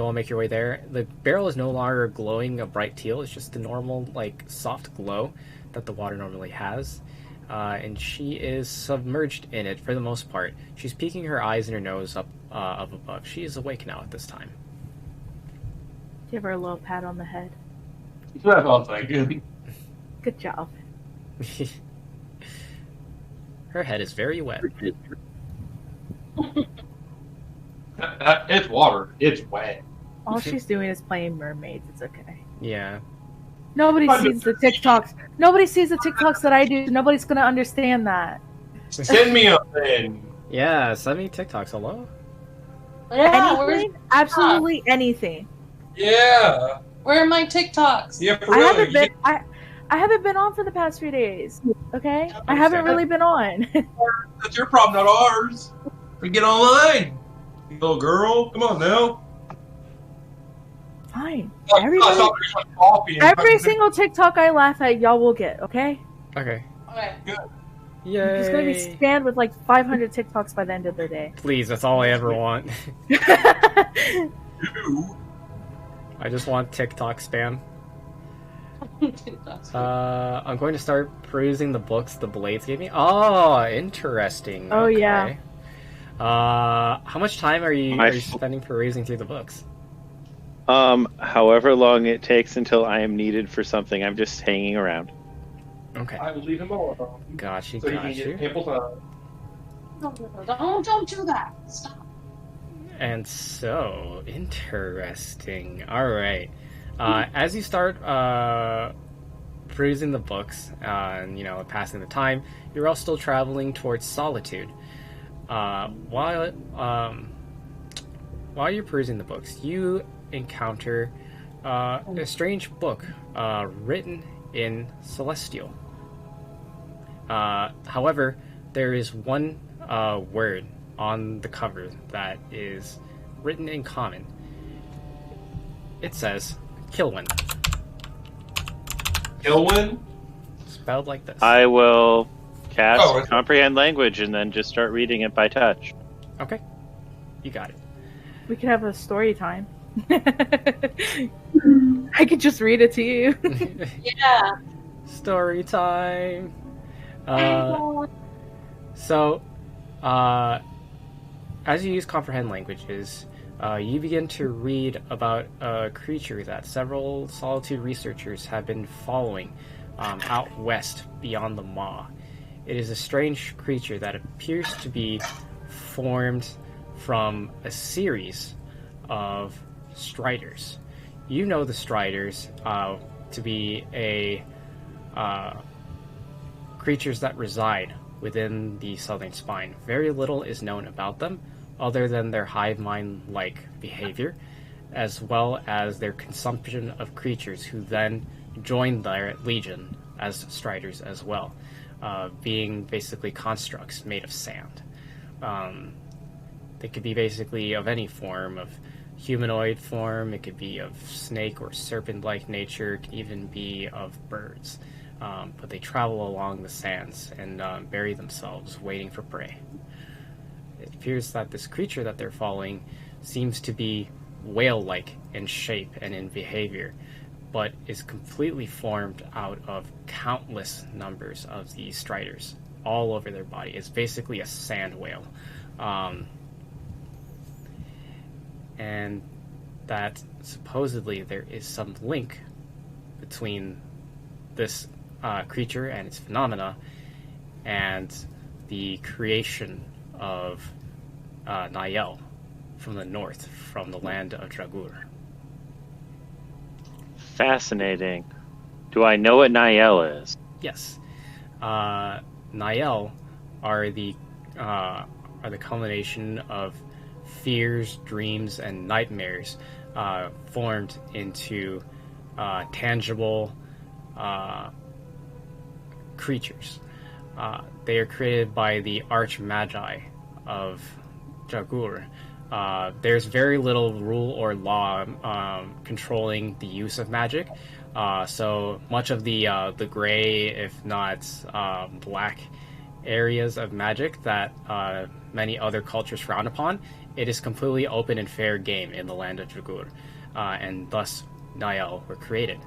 all make your way there. The barrel is no longer glowing a bright teal. It's just the normal like soft glow that the water normally has. And she is submerged in it for the most part. She's peeking her eyes and her nose up above. She is awake now at this time. Give her a little pat on the head. That's all I'm thinking. Good job. Her head is very wet. It's water. It's wet. All she's doing is playing mermaids. It's okay. Yeah. Nobody sees the TikToks. Nobody sees the TikToks that I do. Nobody's gonna understand that. Send me a thing. Yeah, send me TikToks. Hello? Yeah, Anything? Absolutely anything. Yeah. Where are my TikToks? Yeah, for real. I haven't been on for the past few days. Okay? I haven't really been on. That's your problem, not ours. We get online. You little girl. Come on now. Fine. Every single TikTok I laugh at, y'all will get, okay? Okay. Okay. Good. Yay. I'm just gonna be spammed with like 500 TikToks by the end of the day. Please, that's all I ever want. I just want TikTok spam. I'm going to start perusing the books the Blades gave me. Oh, interesting. Oh, okay. yeah. How much time are you spending perusing through the books? However long it takes until I am needed for something. I'm just hanging around. Okay. I will leave him alone. Got you. So you can get ample time. Don't do that. Stop. And so, interesting. All right. As you start perusing the books and passing the time, you're all still traveling towards Solitude. While you're perusing the books, you encounter a strange book written in Celestial. However, there is one word on the cover that is written in Common. It says Kilwin. Kilwin? Spelled like this. I will cast Comprehend Language and then just start reading it by touch. Okay. You got it. We could have a story time. I could just read it to you. Yeah. Story time. So, as you use Comprehend Languages, you begin to read about a creature that several Solitude researchers have been following out west beyond the Maw. It is a strange creature that appears to be formed from a series of striders. You know the striders to be creatures that reside within the southern spine. Very little is known about them other than their hive mind-like behavior, as well as their consumption of creatures who then join their legion as striders as well, being basically constructs made of sand. They could be basically of any form, of humanoid form, it could be of snake or serpent-like nature, it could even be of birds. But they travel along the sands and bury themselves, waiting for prey. It appears that this creature that they're following seems to be whale-like in shape and in behavior, but is completely formed out of countless numbers of these striders all over their body. It's basically a sand whale. And that supposedly there is some link between this creature and its phenomena and the creation of Niall from the north, from the land of Dragur. Fascinating. Do I know what Niall is? Yes. Niall are the culmination of fears, dreams, and nightmares formed into tangible creatures. They are created by the Arch-Magi of Dragur. There's very little rule or law controlling the use of magic. So much of the gray, if not black, areas of magic that many other cultures frown upon, it is completely open and fair game in the land of Dragur, and thus Niall were created.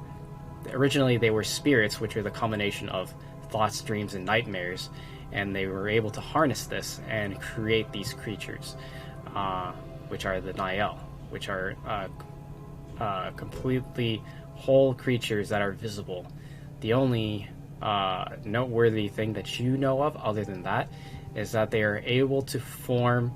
Originally, they were spirits, which are the combination of thoughts, dreams, and nightmares, and they were able to harness this and create these creatures, which are the Niall, which are completely whole creatures that are visible. The only noteworthy thing that you know of other than that is that they are able to form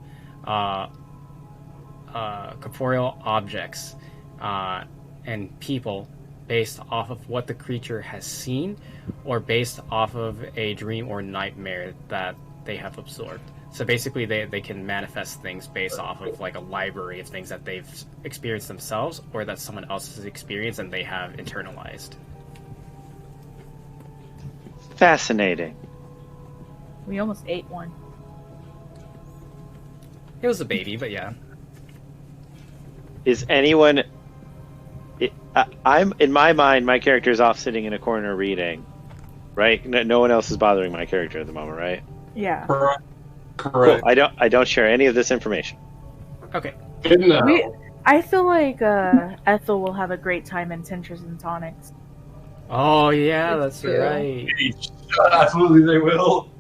corporeal objects and people based off of what the creature has seen or based off of a dream or nightmare that they have absorbed. So basically they can manifest things based off of like a library of things that they've experienced themselves or that someone else has experienced and they have internalized. Fascinating. We almost ate one. It was a baby, but yeah. Is anyone... I'm in my mind, my character is off sitting in a corner reading, right? No one else is bothering my character at the moment, right? Yeah. Correct. Cool. I don't share any of this information. Okay. I feel like Ethel will have a great time in Tinctures and Tonics. Oh yeah, that's right. Absolutely, they will.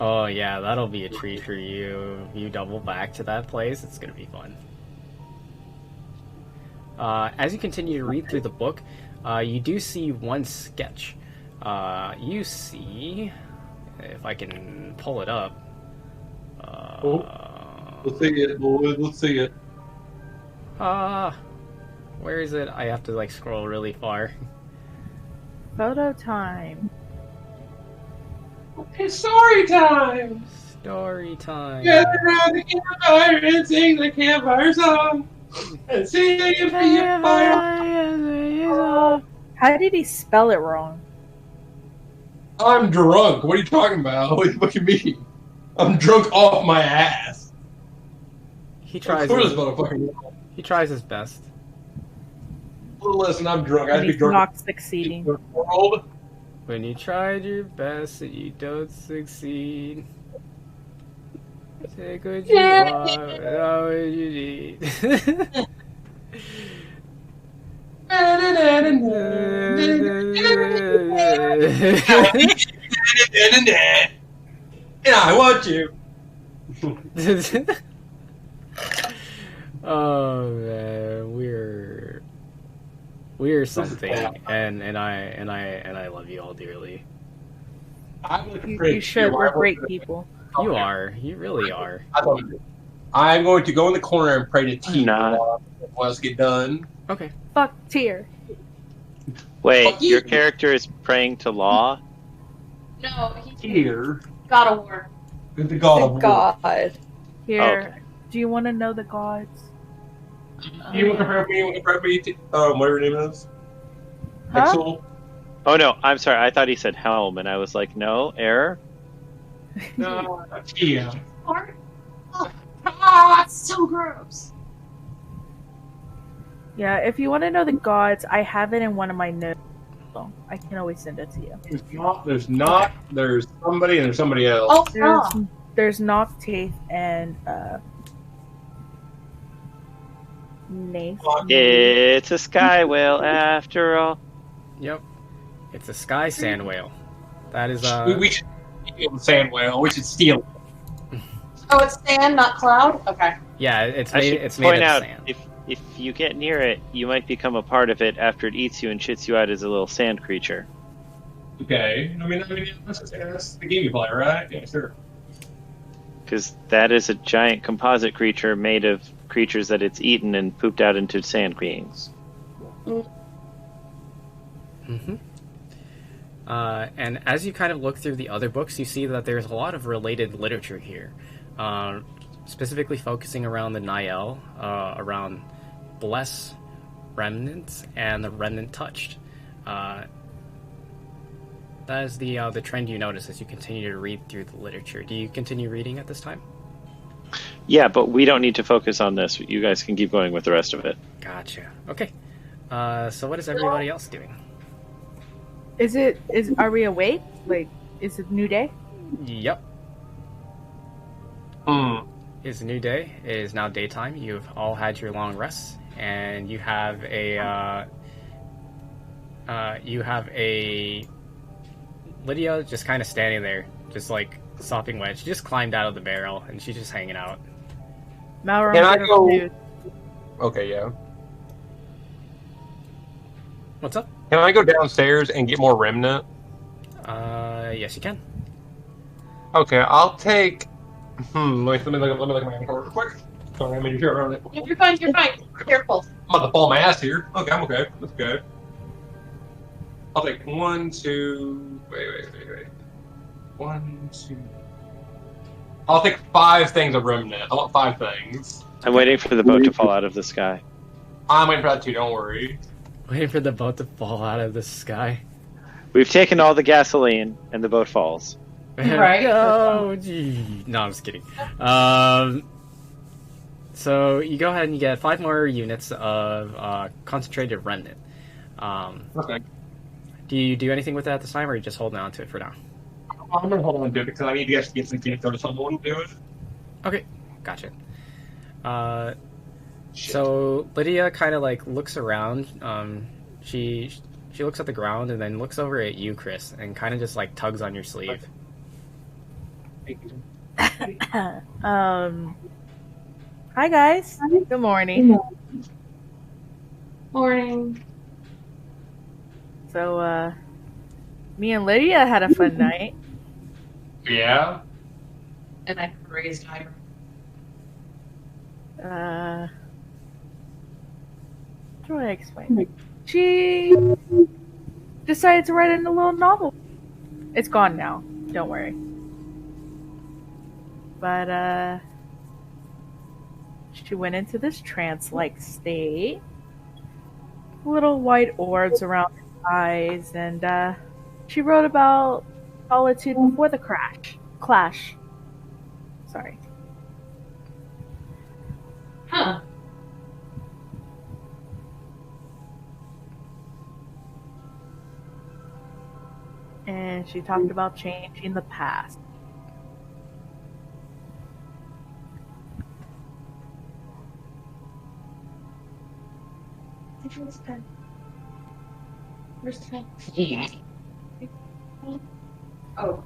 Oh yeah, that'll be a treat for you. You double back to that place, it's gonna be fun. As you continue to read through the book, you do see one sketch. You see, if I can pull it up. Let's see it, boys. Let's see it. Where is it? I have to like scroll really far. Photo time. It's story time. Story time. Get around the campfire and sing the campfire song. And sing the campfire. How did he spell it wrong? I'm drunk. What are you talking about? What do you mean? I'm drunk off my ass. He tries. He tries his best. Listen, I'm drunk. And I'd be he's drunk. not succeeding. World. When you tried your best and you don't succeed, take what you want, not what you need. And I want you. Oh man, we're something, and I love you all dearly. I'm going to You should. We're great people. You are. You really are. I'm going to go in the corner and pray to T not. while let's get done. Okay. Fuck Tyr. Wait, your character is praying to Law? No, he's Here. God of War. The God of War. God. Here. Okay. Do you want to know the gods? You want to pray for me? You want to pray for me? Whatever your name is. Huh? Exel. Oh no, I'm sorry. I thought he said Helm, and I was like, no, error. No, yeah. It's so gross. Yeah, if you want to know the gods, I have it in one of my notes. So I can always send it to you. There's somebody, and there's somebody else. Oh, There's Noctaith and Nath. It's a sky whale after all. Yep. It's a sky sand whale. That is We should steal the sand whale. We should steal it. Oh, it's sand, not cloud? Okay. Yeah, it's I made. should It's point made out of sand. if you get near it, you might become a part of it after it eats you and shits you out as a little sand creature. Okay. I mean, that's the game you play, right? Yeah, sure. Because that is a giant composite creature made of creatures that it's eaten and pooped out into sand beings. Mm-hmm. And as you kind of look through the other books, you see that there's a lot of related literature here, specifically focusing around the Niall, around Bless, Remnants, and the Remnant Touched. That is the trend you notice as you continue to read through the literature. Do you continue reading at this time? Yeah, but we don't need to focus on this. You guys can keep going with the rest of it. Gotcha. Okay. So what is everybody else doing? Are we awake? Like, is it a new day? Yep. It's a new day. It is now daytime. You've all had your long rests, and you have a Lydia just kind of standing there, just like sopping wet. She just climbed out of the barrel, and she's just hanging out. Malron, Can I get go- food. Okay, yeah. What's up? Can I go downstairs and get more remnant? Yes, you can. Okay, I'll take. Let me look at my inventory real quick. Sorry, I made sure around it. You're fine, you're fine. Careful. I'm about to fall my ass here. Okay, I'm okay. That's good. I'll take 1, 2. Wait. 1, 2. I'll take 5 things of remnant. I want 5 things. I'm waiting for the boat to fall out of the sky. I'm waiting for that too. Don't worry. Waiting for the boat to fall out of the sky. We've taken all the gasoline, and the boat falls. Right. Oh, gee. No, I'm just kidding. So you go ahead and you get 5 more units of concentrated remnant. Okay. Do you do anything with that at this time, or are you just holding on to it for now? I'm gonna hold on to it because I need to get some things to someone to do it. Okay, gotcha. So Lydia kind of like looks around. She looks at the ground and then looks over at you, Chris, and kind of just like tugs on your sleeve. Hi guys. Good morning. Morning. So, me and Lydia had a fun night. Yeah. And I raised eyebrow. How do I explain? She decided to write in a little novel. It's gone now. Don't worry. But, she went into this trance-like state. Little white orbs around her eyes, and, she wrote about solitude before the clash. Sorry. Huh. And she talked about changing the past. Where's the pen? Where's the pen? Oh.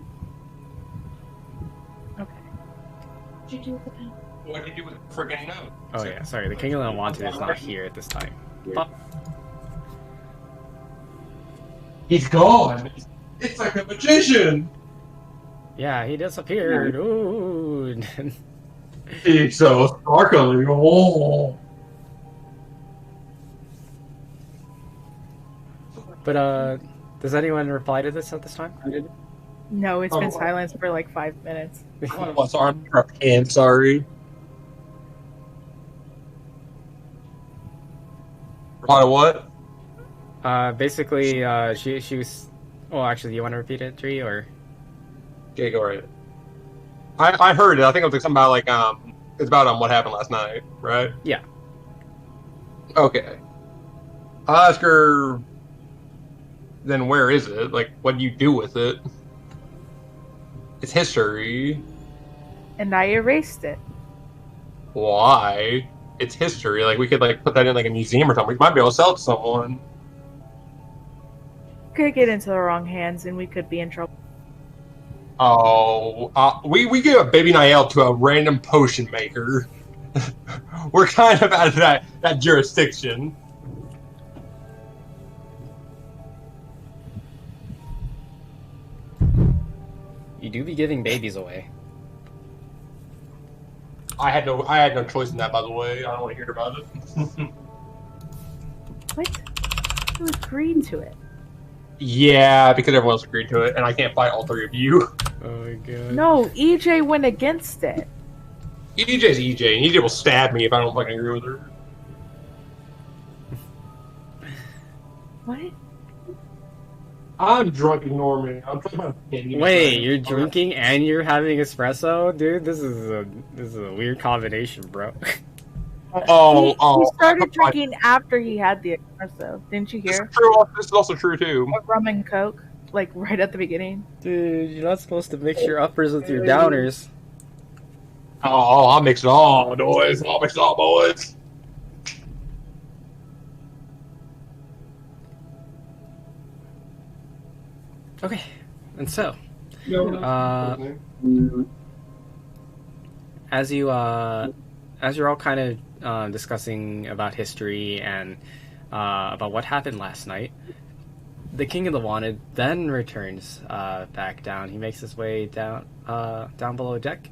Okay. What'd you do with the pen? What did he do with the freaking note? Oh yeah, sorry. The King of the Unwanted is not here at this time. But He's gone. It's like a magician. yeah, he disappeared. Ooh. He's so sparkly. Oh. But does anyone reply to this at this time? No, it's been silenced for like 5 minutes. What's on her hand? Sorry. What? Basically, she was. Well, actually, you want to repeat it, Tree, or? Okay, go right. I heard it. I think it was like something about like it's about what happened last night, right? Yeah. Okay. I'll ask her. Then where is it? Like, what do you do with it? It's history. And I erased it. Why? It's history. Like, we could like put that in like a museum or something. We might be able to sell it to someone. Could get into the wrong hands and we could be in trouble. Oh, we give a baby Niall to a random potion maker. We're kind of out of that jurisdiction. You do be giving babies away. I had no choice in that, by the way. I don't want to hear about it. What? You agreed to it. Yeah, because everyone else agreed to it, and I can't fight all three of you. Oh my god. No, EJ went against it. EJ's EJ, and EJ will stab me if I don't fucking agree with her. What? I'm drunk, ignore me. I'm talking about Wait, you're drinking and you're having espresso, dude. This is a weird combination, bro. Oh, He started drinking after he had the espresso. Didn't you hear? This is also true too. A rum and coke, like right at the beginning. Dude, you're not supposed to mix your uppers with your downers. Oh, I'll mix it all, boys. I'll mix it all, boys. Okay, and so, as you're all kind of discussing about history and about what happened last night, the King of the Wanted then returns back down. He makes his way down below deck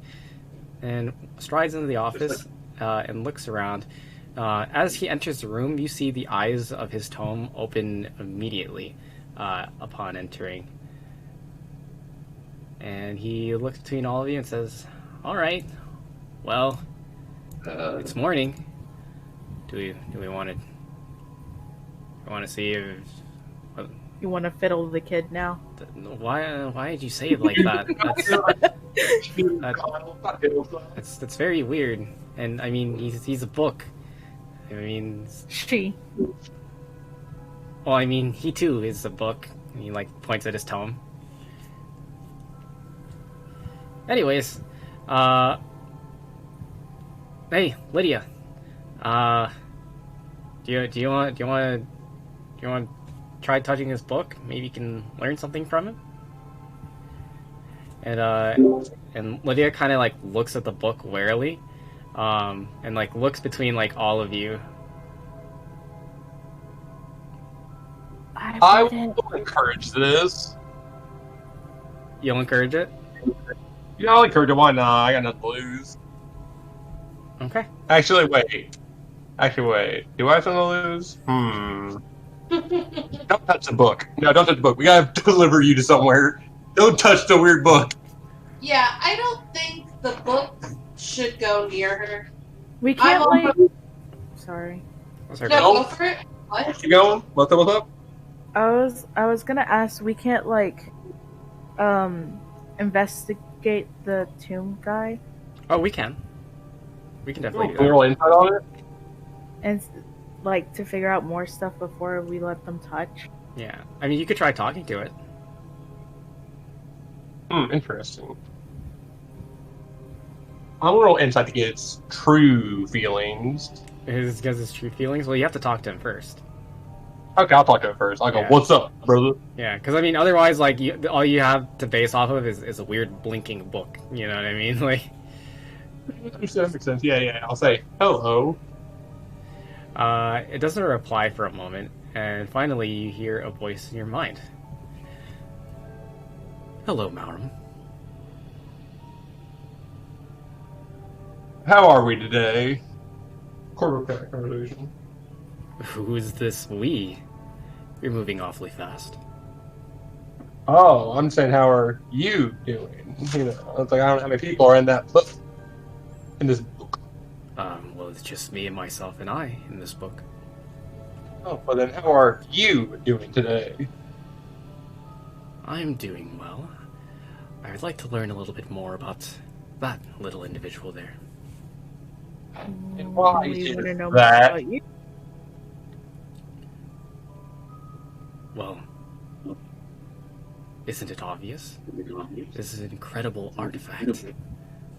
and strides into the office and looks around. As he enters the room, you see the eyes of his tome open immediately upon entering. And he looks between all of you and says, "All right, well, it's morning. Do we want to see if You want to fiddle the kid now? why did you say it like that? That's very weird. And I mean, he's a book. I mean, She. well, I mean, he too is a book." And he like points at his tome. Anyways, hey, Lydia, do you want to try touching his book? Maybe you can learn something from him. And Lydia kind of like looks at the book warily, and like looks between like all of you. I will encourage this. You'll encourage it? Yeah, I'll encourage it. Why not? I got nothing to lose. Okay. Actually, wait. Do I have something to lose? Don't touch the book. No, don't touch the book. We gotta deliver you to somewhere. Don't touch the weird book. Yeah, I don't think the book should go near her. We can't I'm like. Sorry. No, go for it. What? You going? What's up? I was gonna ask. We can't like, investigate the tomb guy Oh, we can. We can definitely do that. Roll insight on it. and like to figure out more stuff before we let them touch. Yeah. I mean, you could try talking to it. Interesting. I'm gonna roll insight to get its true feelings. Because his true feelings. Well, you have to talk to him first. Okay, I'll talk to it first. I'll go, Yeah. "What's up, brother?" Yeah, because I mean, otherwise, like, all you have to base off of is a weird blinking book. You know what I mean? Like, That makes sense. Yeah. I'll say hello. It doesn't reply for a moment, and finally you hear a voice in your mind. Hello, Maurum. How are we today? Corporate conversation. Who is this we? You're moving awfully fast. Oh, I'm saying, how are you doing? You know, it's like I don't know how many people are in that book. In this book. Well, it's just me and myself and I in this book. Oh, well then, how are you doing today? I'm doing well. I'd like to learn a little bit more about that little individual there. And why We is want to know more that? about you. Well, isn't it obvious? This is an incredible artifact.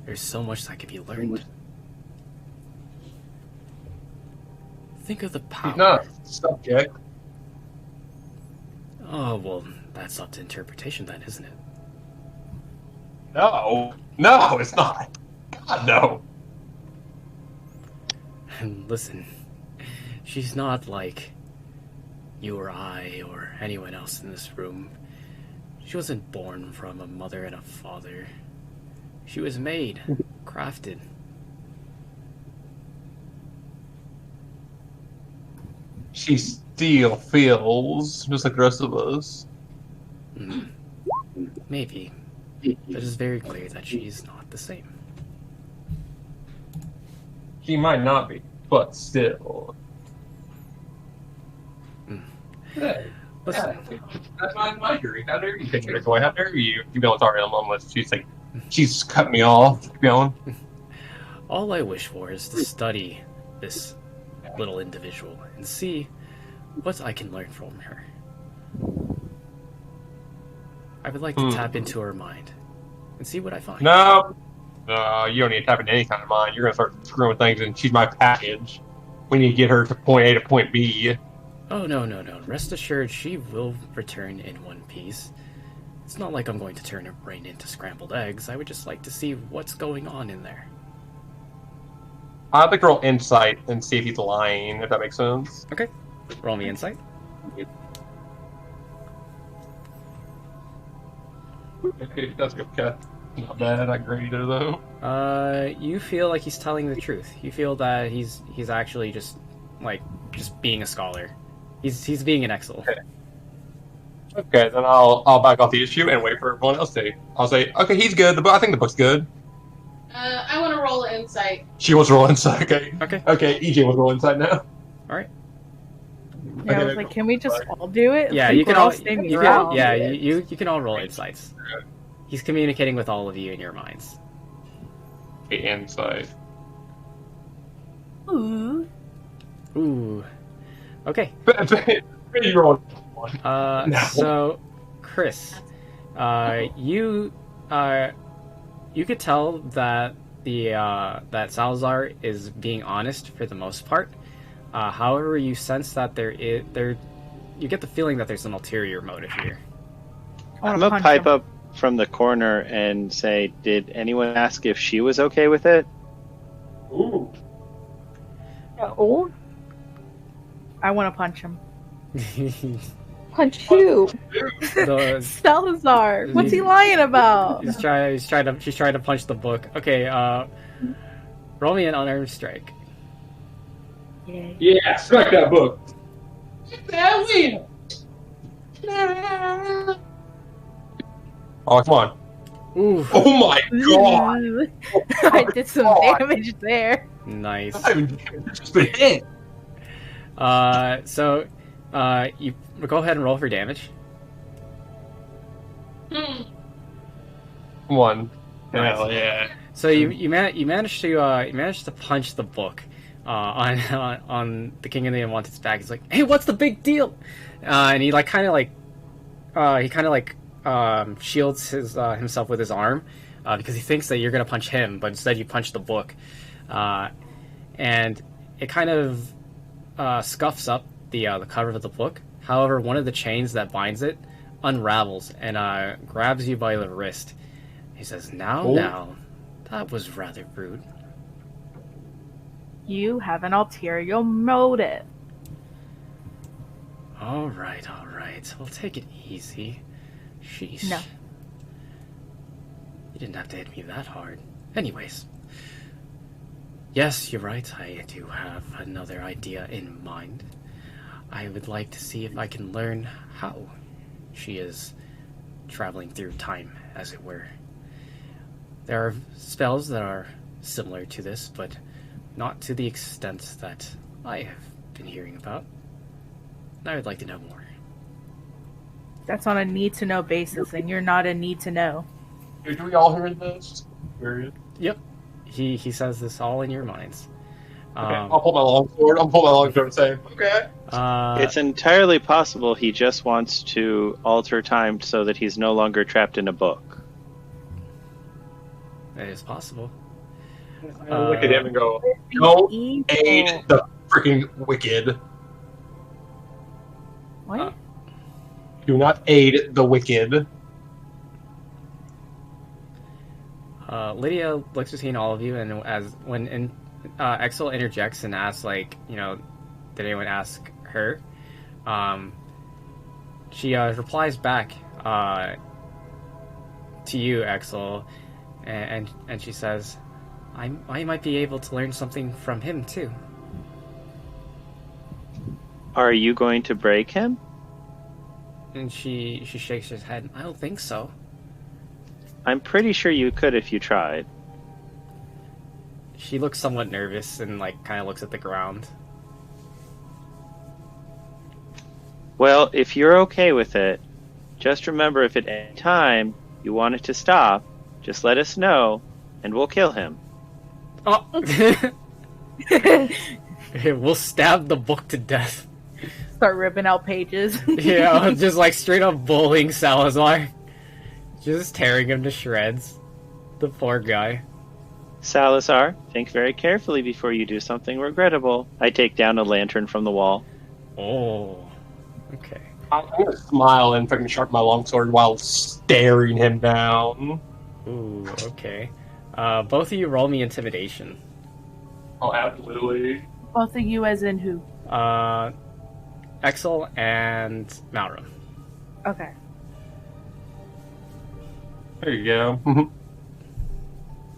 There's so much that can be learned. Think of the power. He's not a subject. Oh, well, that's up to interpretation then, isn't it? No, it's not. God, no. And listen, she's not like you or I or anyone else in this room. She wasn't born from a mother and a father. She was made, crafted. She still feels just like the rest of us. Maybe. But it's very clear that she's not the same. She might not be, but still. Hey, Listen, that's my theory. How dare you take it away? How dare you? You don't talk to him unless she's cut me off. Keep going. all I wish for is to study this little individual and see what I can learn from her. I would like to tap into her mind and see what I find. No, you don't need to tap into any kind of mind. You're gonna start screwing with things, and she's my package. We need to get her to point A to point B. Oh, no. Rest assured, she will return in one piece. It's not like I'm going to turn her brain into scrambled eggs. I would just like to see what's going on in there. I'd like to roll insight and see if he's lying, if that makes sense. Okay. Roll me insight. Okay, that's good. Okay. Not bad. I graded it though. You feel like he's telling the truth. You feel that he's actually just being a scholar. He's being an Excel. Okay, then I'll back off the issue and wait for everyone else to. I'll say, okay, he's good. I think the book's good. I want to roll insight. She wants to roll insight. Okay. Okay. EJ wants to roll insight now. All right. Yeah, I was like, can we just all do it? Yeah, Like, you can we're all. standing You around. can, yeah, you can all roll insights. He's communicating with all of you in your minds. Okay, insight. Ooh. Ooh. Okay. You roll one. No. So, Chris, you could tell that that Salazar is being honest for the most part. However, you sense that you get the feeling that there's an ulterior motive here. I'm gonna pipe up from the corner and say, did anyone ask if she was okay with it? Ooh. No. I want to punch him. Punch who? Salazar, what's he lying about? She's trying to punch the book. Okay, roll me an unarmed strike. Yay. Yeah, strike that book. Oh, come on. Ooh, Oh my god! I did some damage there. nice. Just a hit. So, you go ahead and roll for damage. One. Nice. Hell yeah. So you managed to punch the book on the King of the Unwanted's back. He's like, "Hey, what's the big deal?" And he shields himself with his arm because he thinks that you're gonna punch him, but instead you punch the book, and it kind of scuffs up the cover of the book. However, one of the chains that binds it unravels and grabs you by the wrist. He says, "Now, that was rather rude. You have an ulterior motive. Alright. We'll take it easy. Sheesh. No. You didn't have to hit me that hard. Anyways. Yes, you're right. I do have another idea in mind. I would like to see if I can learn how she is traveling through time, as it were. There are spells that are similar to this, but not to the extent that I have been hearing about. I would like to know more. That's on a need-to-know basis, and you're not a need-to-know. Do we all hear this? Period. Yep. He says this all in your minds. Okay, I'll pull my longsword. And say, okay. It's entirely possible he just wants to alter time so that he's no longer trapped in a book. It is possible. I look at him and go, don't aid the freaking wicked. What? Do not aid the wicked. Lydia looks between all of you, and when Exel interjects and asks, like, did anyone ask her? She replies back to you, Exel, and she says, I might be able to learn something from him too. Are you going to break him? And she shakes her head. I don't think so. I'm pretty sure you could if you tried. She looks somewhat nervous and kind of looks at the ground. Well, if you're okay with it, just remember if at any time you want it to stop, just let us know, and we'll kill him. Oh! We'll stab the book to death. Start ripping out pages. Yeah, just straight up bullying Salazar. Just tearing him to shreds. The poor guy. Salazar, think very carefully before you do something regrettable. I take down a lantern from the wall. Oh, okay. I'm gonna smile and fucking sharpen my longsword while staring him down. Ooh, okay. Both of you roll me intimidation. Oh, absolutely. Both of you as in who? Exel and Malrum. Okay. There you go.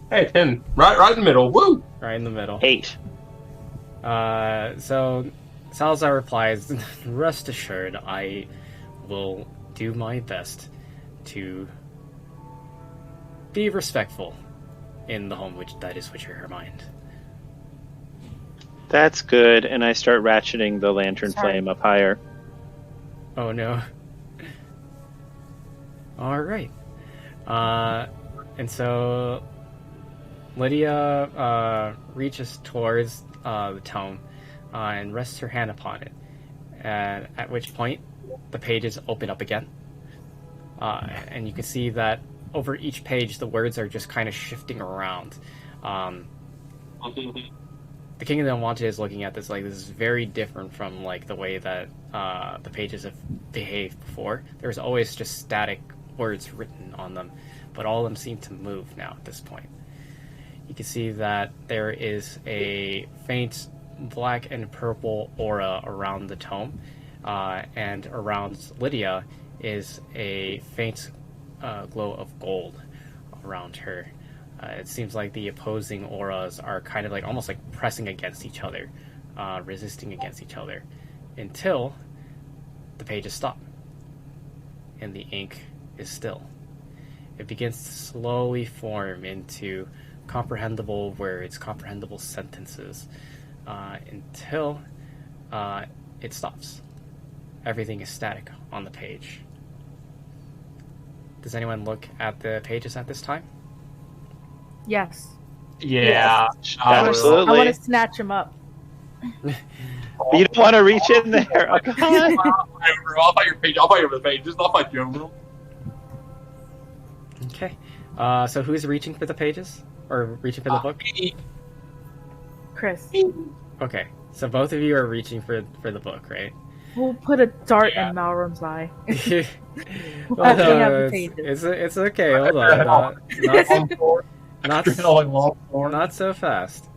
Hey, 10. Right in the middle. Woo! Right in the middle. 8. So Salazar replies, rest assured, I will do my best to be respectful in the home that is your mind. That's good, and I start ratcheting the lantern flame up higher. Oh no. Alright. And so Lydia reaches towards the tome and rests her hand upon it. And at which point the pages open up again. And you can see that over each page the words are just kind of shifting around. The King of the Unwanted is looking at this this is very different from the way that the pages have behaved before. There's always just static words written on them, but all of them seem to move now at this point. You can see that there is a faint black and purple aura around the tome, and around Lydia is a faint glow of gold around her. It seems like the opposing auras are kind of almost pressing against each other, resisting against each other, until the pages stop and the ink is still. It begins to slowly form into comprehensible words, comprehensible sentences, until it stops. Everything is static on the page. Does anyone look at the pages at this time? Yes. Yeah. Yes. I Absolutely. want to snatch him up. You don't want to reach in there. Oh, God. I'll fight your page. I'll fight your pages. I'll fight you. Okay. So who's reaching for the pages? Or reaching for the book? Chris. Okay. So both of you are reaching for the book, right? We'll put a dart in Malrum's eye. Well, After we have the no, pages. it's okay. Hold on. Not so fast.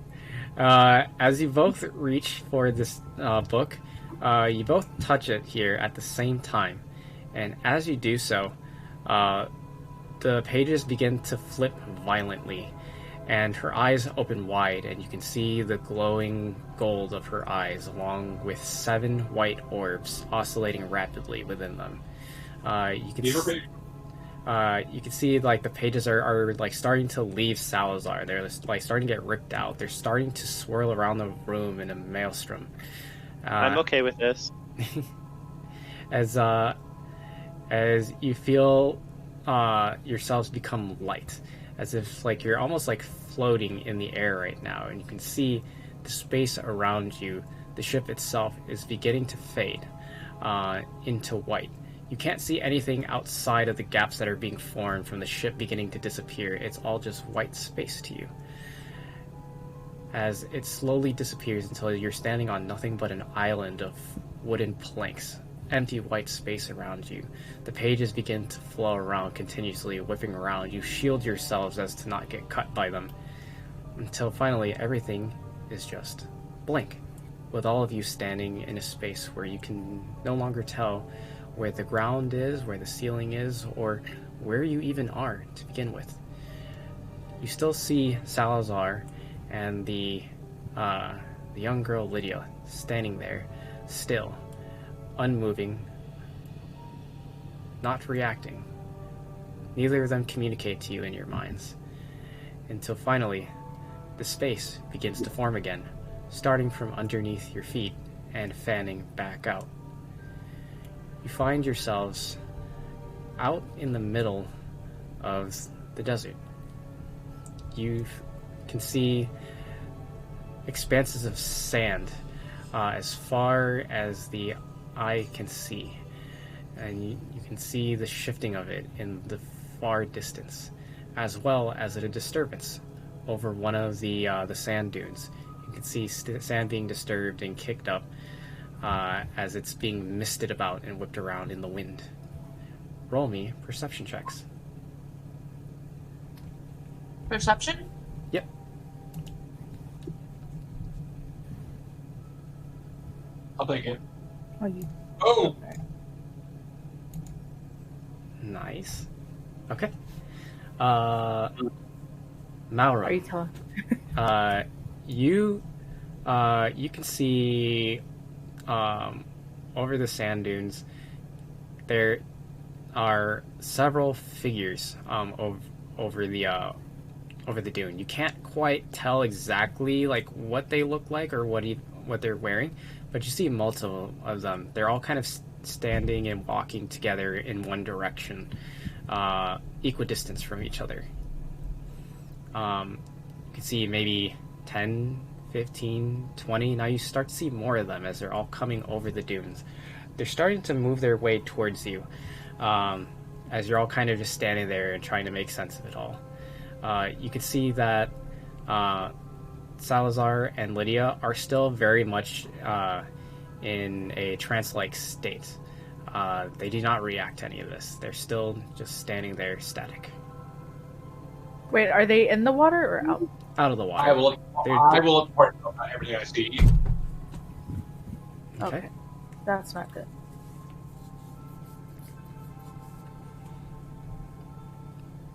As you both reach for this book, you both touch it here at the same time. And as you do so, the pages begin to flip violently, and her eyes open wide, and you can see the glowing gold of her eyes, along with 7 white orbs oscillating rapidly within them. You can see like the pages are like starting to leave Salazar. They're like starting to get ripped out. They're starting to swirl around the room in a maelstrom. I'm okay with this. As you feel yourselves become light, as if like you're almost like floating in the air right now, and you can see the space around you. The ship itself is beginning to fade into white. You can't see anything outside of the gaps that are being formed from the ship beginning to disappear. It's all just white space to you. As it slowly disappears until you're standing on nothing but an island of wooden planks. Empty white space around you. The pages begin to flow around continuously, whipping around. You shield yourselves as to not get cut by them. Until finally everything is just blank. With all of you standing in a space where you can no longer tell where the ground is, where the ceiling is, or where you even are to begin with. You still see Salazar and the young girl Lydia standing there, still, unmoving, not reacting. Neither of them communicate to you in your minds. Until finally, the space begins to form again, starting from underneath your feet and fanning back out. You find yourselves out in the middle of the desert. You can see expanses of sand as far as the eye can see, and you can see the shifting of it in the far distance, as well as a disturbance over one of the sand dunes. You can see sand being disturbed and kicked up as it's being misted about and whipped around in the wind. Roll me perception checks. Perception? Yep. I'll take it. Oh, you. Oh! Nice. Okay. Mauro. Are you telling? You can see over the sand dunes there are several figures over the dune. You can't quite tell exactly like what they look like or what they're wearing, but you see multiple of them. They're all kind of standing and walking together in one direction, equidistant from each other. You can see maybe 10, 15, 20. Now you start to see more of them as they're all coming over the dunes. They're starting to move their way towards you, as you're all kind of just standing there and trying to make sense of it all. You can see that Salazar and Lydia are still very much in a trance-like state. They do not react to any of this. They're still just standing there static. Wait, are they in the water or out? Out of the water. I will look important about everything I see. Okay. That's not good.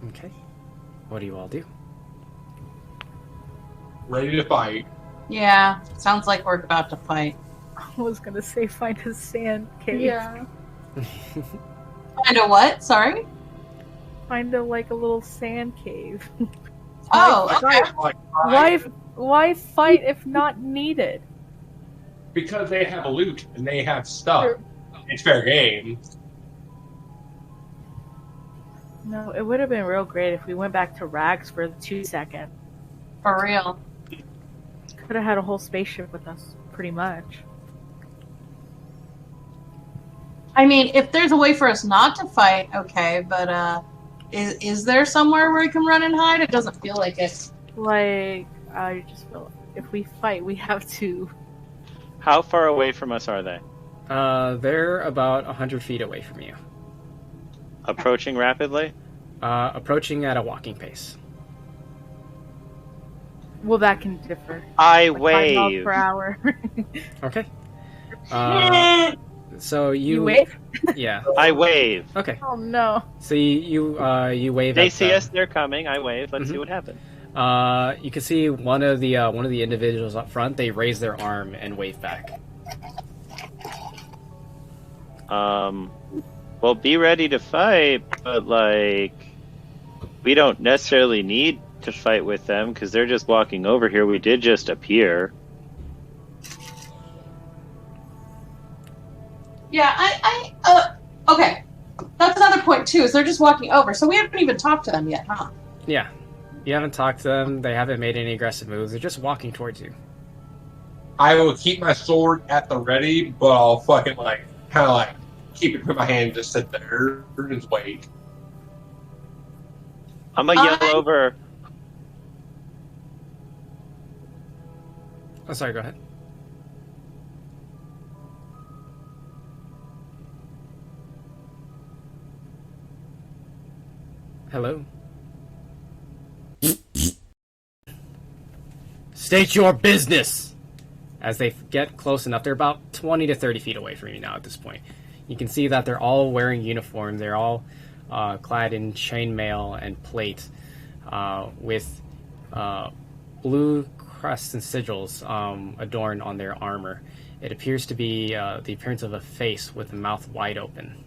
Okay. What do you all do? Ready to fight. Yeah, sounds like we're about to fight. I was gonna say find a sand cave. Yeah. Find a what? Sorry? Find a little sand cave. Oh, okay. Why fight if not needed? Because they have loot and they have stuff. It's fair game. No, it would have been real great if we went back to Rags for 2 seconds. For real. Could have had a whole spaceship with us, pretty much. I mean, if there's a way for us not to fight, okay, but is there somewhere where we can run and hide? It doesn't feel like it. I just feel if we fight, we have to. How far away from us are they? They're about 100 feet away from you. Approaching rapidly? Approaching at a walking pace. Well, that can differ. I 5 miles wave. per hour. Okay. So You wave? Yeah. I wave. Okay. Oh no. So you wave. They at see them. us. They're coming. I wave. Let's see what happens. You can see one of the individuals up front. They raise their arm and wave back. Well, be ready to fight, but like, we don't necessarily need to fight with them because they're just walking over here. We did just appear. Yeah, okay. That's another point too. Is they're just walking over, so we haven't even talked to them yet, huh? Yeah. You haven't talked to them. They haven't made any aggressive moves. They're just walking towards you. I will keep my sword at the ready, but I'll fucking kind of keep it in my hand, and just sit there and just wait. I'm gonna yell over. Oh, sorry. Go ahead. Hello. State your business! As they get close enough, they're about 20 to 30 feet away from you now at this point. You can see that they're all wearing uniform. They're all clad in chainmail and plate with blue crests and sigils adorned on their armor. It appears to be the appearance of a face with the mouth wide open.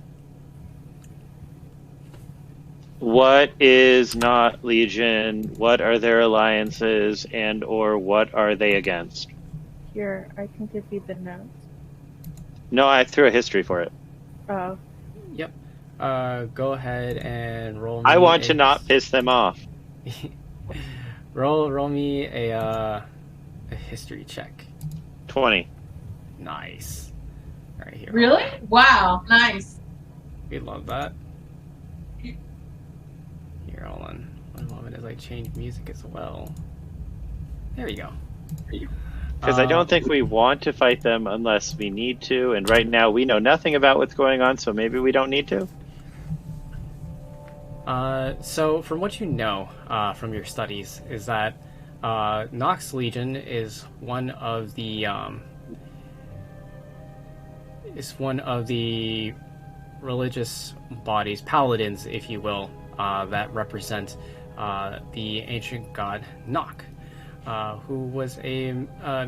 What is not Legion? What are their alliances, and or what are they against? Here, I can give you the notes. No, I threw a history for it. Oh. Yep. Go ahead and roll me I want to not piss them off. roll me a history check. 20. Nice. All right, here. Really? Wow, nice. We love that. Here, hold on. One moment as I change music as well. There we go. Because I don't think we want to fight them unless we need to, and right now we know nothing about what's going on, so maybe we don't need to. So from what you know from your studies is that Nox Legion is one of the religious bodies, paladins, if you will, that represent the ancient god Nock, who was a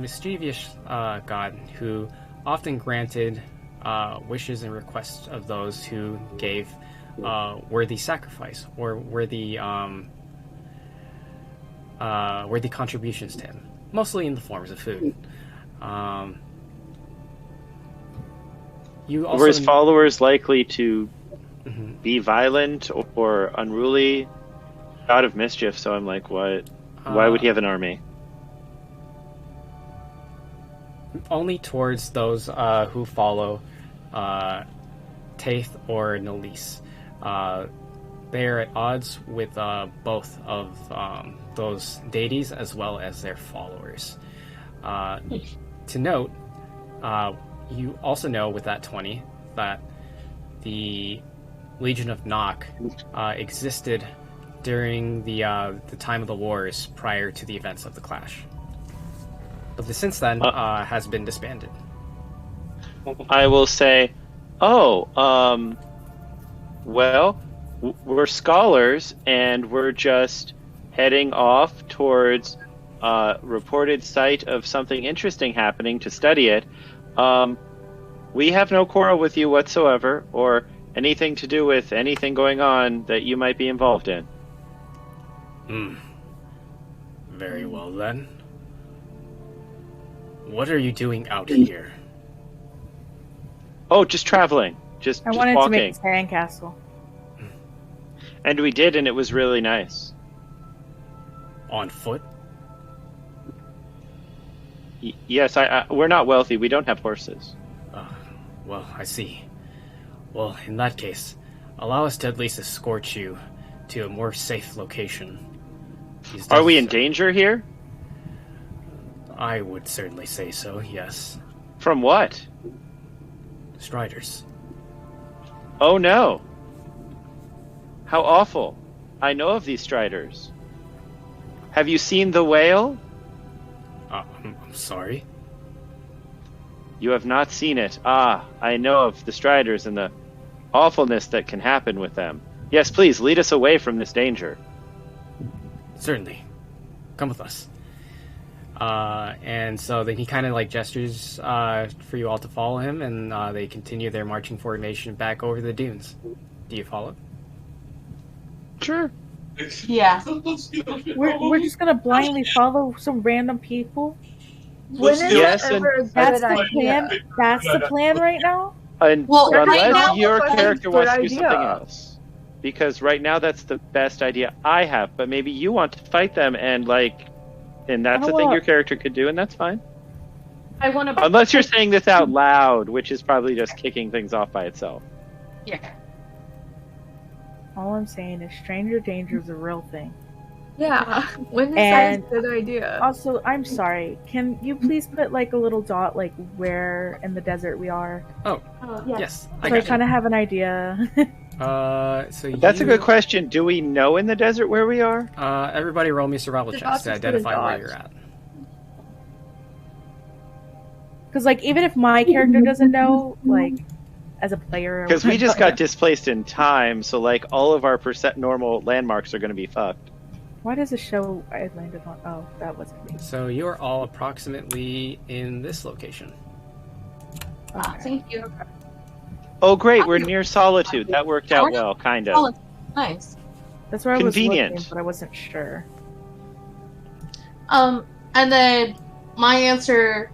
mischievous god who often granted wishes and requests of those who gave worthy sacrifice or worthy contributions to him, mostly in the forms of food. You also Were his followers likely to be violent or unruly? God of mischief, so I'm like, what? Why would he have an army? Only towards those who follow Taith or Nalise. They are at odds with both of those deities as well as their followers. To note, you also know with that 20 that the Legion of Nock existed during the time of the wars prior to the events of the clash, but since then has been disbanded. I will say, well, we're scholars and we're just heading off towards reported site of something interesting happening to study it. We have no quarrel with you whatsoever, or anything to do with anything going on that you might be involved in. Very well then. What are you doing out here? Oh, just traveling. Just I wanted walking. to make a sandcastle. And we did, and it was really nice. On foot? Yes, we're not wealthy. We don't have horses. Well, I see. Well, in that case, allow us to at least escort you to a more safe location. Are we in danger here? I would certainly say so, yes. From what? Striders. Oh no. How awful. I know of these striders. Have you seen the whale? I'm sorry. You have not seen it. Ah, I know of the Striders and the awfulness that can happen with them. Yes, please, lead us away from this danger. Certainly. Come with us. And so then he kind of like gestures for you all to follow him, and they continue their marching formation back over the dunes. Do you follow? Sure. Yeah. We're just gonna blindly follow some random people. When is Yes, that and- ever a good That's the idea? plan. That's the plan right now. And Well, right unless now- your That's a character good wants to do something idea. else. Because right now that's the best idea I have, but maybe you want to fight them and that's a thing your character could do, and that's fine. I want to. Unless you're saying this out loud, which is probably just kicking things off by itself. Yeah. All I'm saying is stranger danger is a real thing. Yeah. When is And- that a good idea? Also, I'm sorry. Can you please put like a little dot like where in the desert we are? Yes, I So I got kind of have an idea. you. So That's a good question. Do we know in the desert where we are? Everybody roll me survival The checks dots to is for the identify where dots. you're at. Because like even if my character doesn't know, like as a player, Because we just got displaced in time, so like all of our normal landmarks are going to be fucked. Why does it show I landed on? Oh, that wasn't me. So you are all approximately in this location. Ah, thank you. Oh, great, we're near Solitude. That worked out well, kind of. Oh, nice. That's where I Convenient. was looking, but I wasn't sure. And then my answer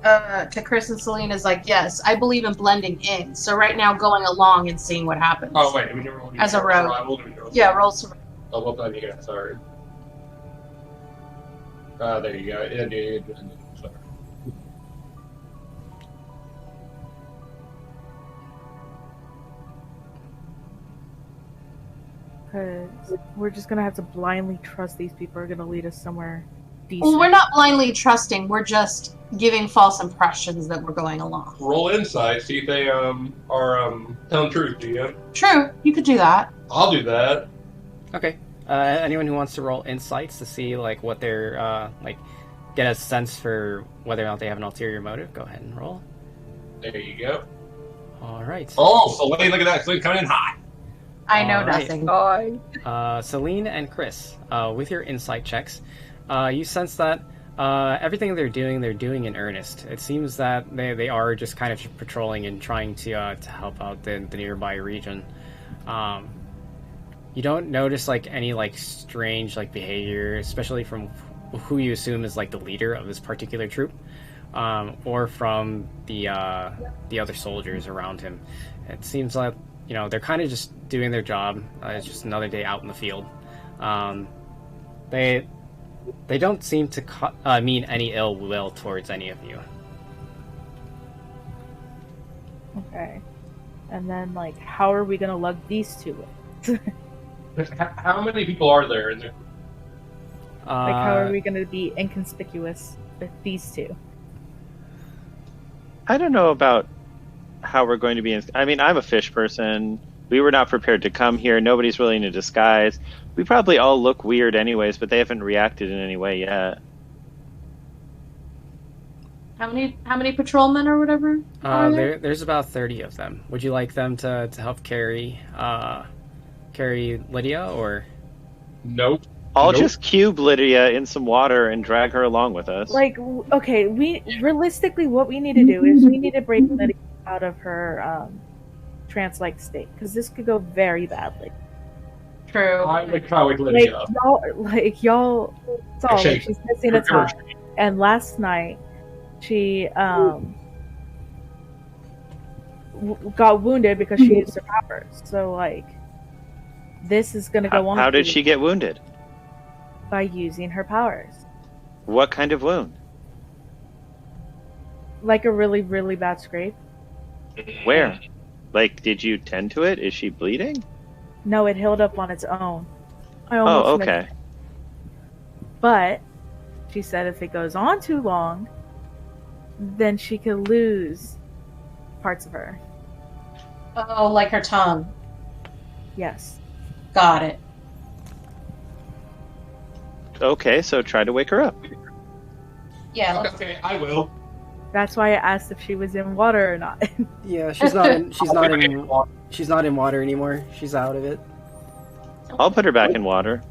to Chris and Celine is like, yes, I believe in blending in. So right now, going along and seeing what happens. Oh wait, we never rolled As a rogue. Yeah, roll survival. Oh, what time you got? Sorry. There you go. Yeah, dude. Sorry. Because we're just gonna have to blindly trust these people are gonna lead us somewhere decent. Well, we're not blindly trusting. We're just giving false impressions that we're going along. Roll insight. See if they are telling truth. Do you? True, you could do that. I'll do that. Okay. Anyone who wants to roll insights to see like what they're get a sense for whether or not they have an ulterior motive, go ahead and roll. There you go. All right. Oh, Celine, look at that. Celine coming in hot. I know All right. nothing. God. Celine and Chris, with your insight checks, you sense that everything they're doing in earnest. It seems that they are just kind of patrolling and trying to help out the nearby region. You don't notice like any like strange like behavior, especially from who you assume is like the leader of this particular troop, or from the other soldiers around him. It seems like they're kind of just doing their job. It's just another day out in the field. They don't seem to mean any ill will towards any of you. Okay. And then like, how are we gonna lug these two in? How many people are there in there? Like, how are we gonna be inconspicuous with these two? I don't know about how we're going to be. I mean, I'm a fish person. We were not prepared to come here. Nobody's really in a disguise. We probably all look weird anyways, but they haven't reacted in any way yet. How many patrolmen or whatever? Are there? There's about 30 of them. Would you like them to help carry Lydia, or? Nope. I'll just cube Lydia in some water and drag her along with us. Like, okay, realistically, what we need to do is we need to break Lydia out of her trance-like state, because this could go very badly. True. I would try with Lydia. Y'all saw like, she's missing a tie, and last night she got wounded because she used her powers. So like, this is gonna go on. How did she get wounded? By using her powers. What kind of wound? Like a really, really bad scrape. Where? Like, did you tend to it? Is she bleeding? No, it healed up on its own. Oh, okay. But she said if it goes on too long, then she could lose parts of her. Oh, like her tongue. Yes. Got it. Okay, so try to wake her up. Yeah. Let's... Okay, I will. That's why I asked if she was in water or not. Yeah, she's not in. She's not in. She's not in water anymore. She's out of it. I'll put her back in water.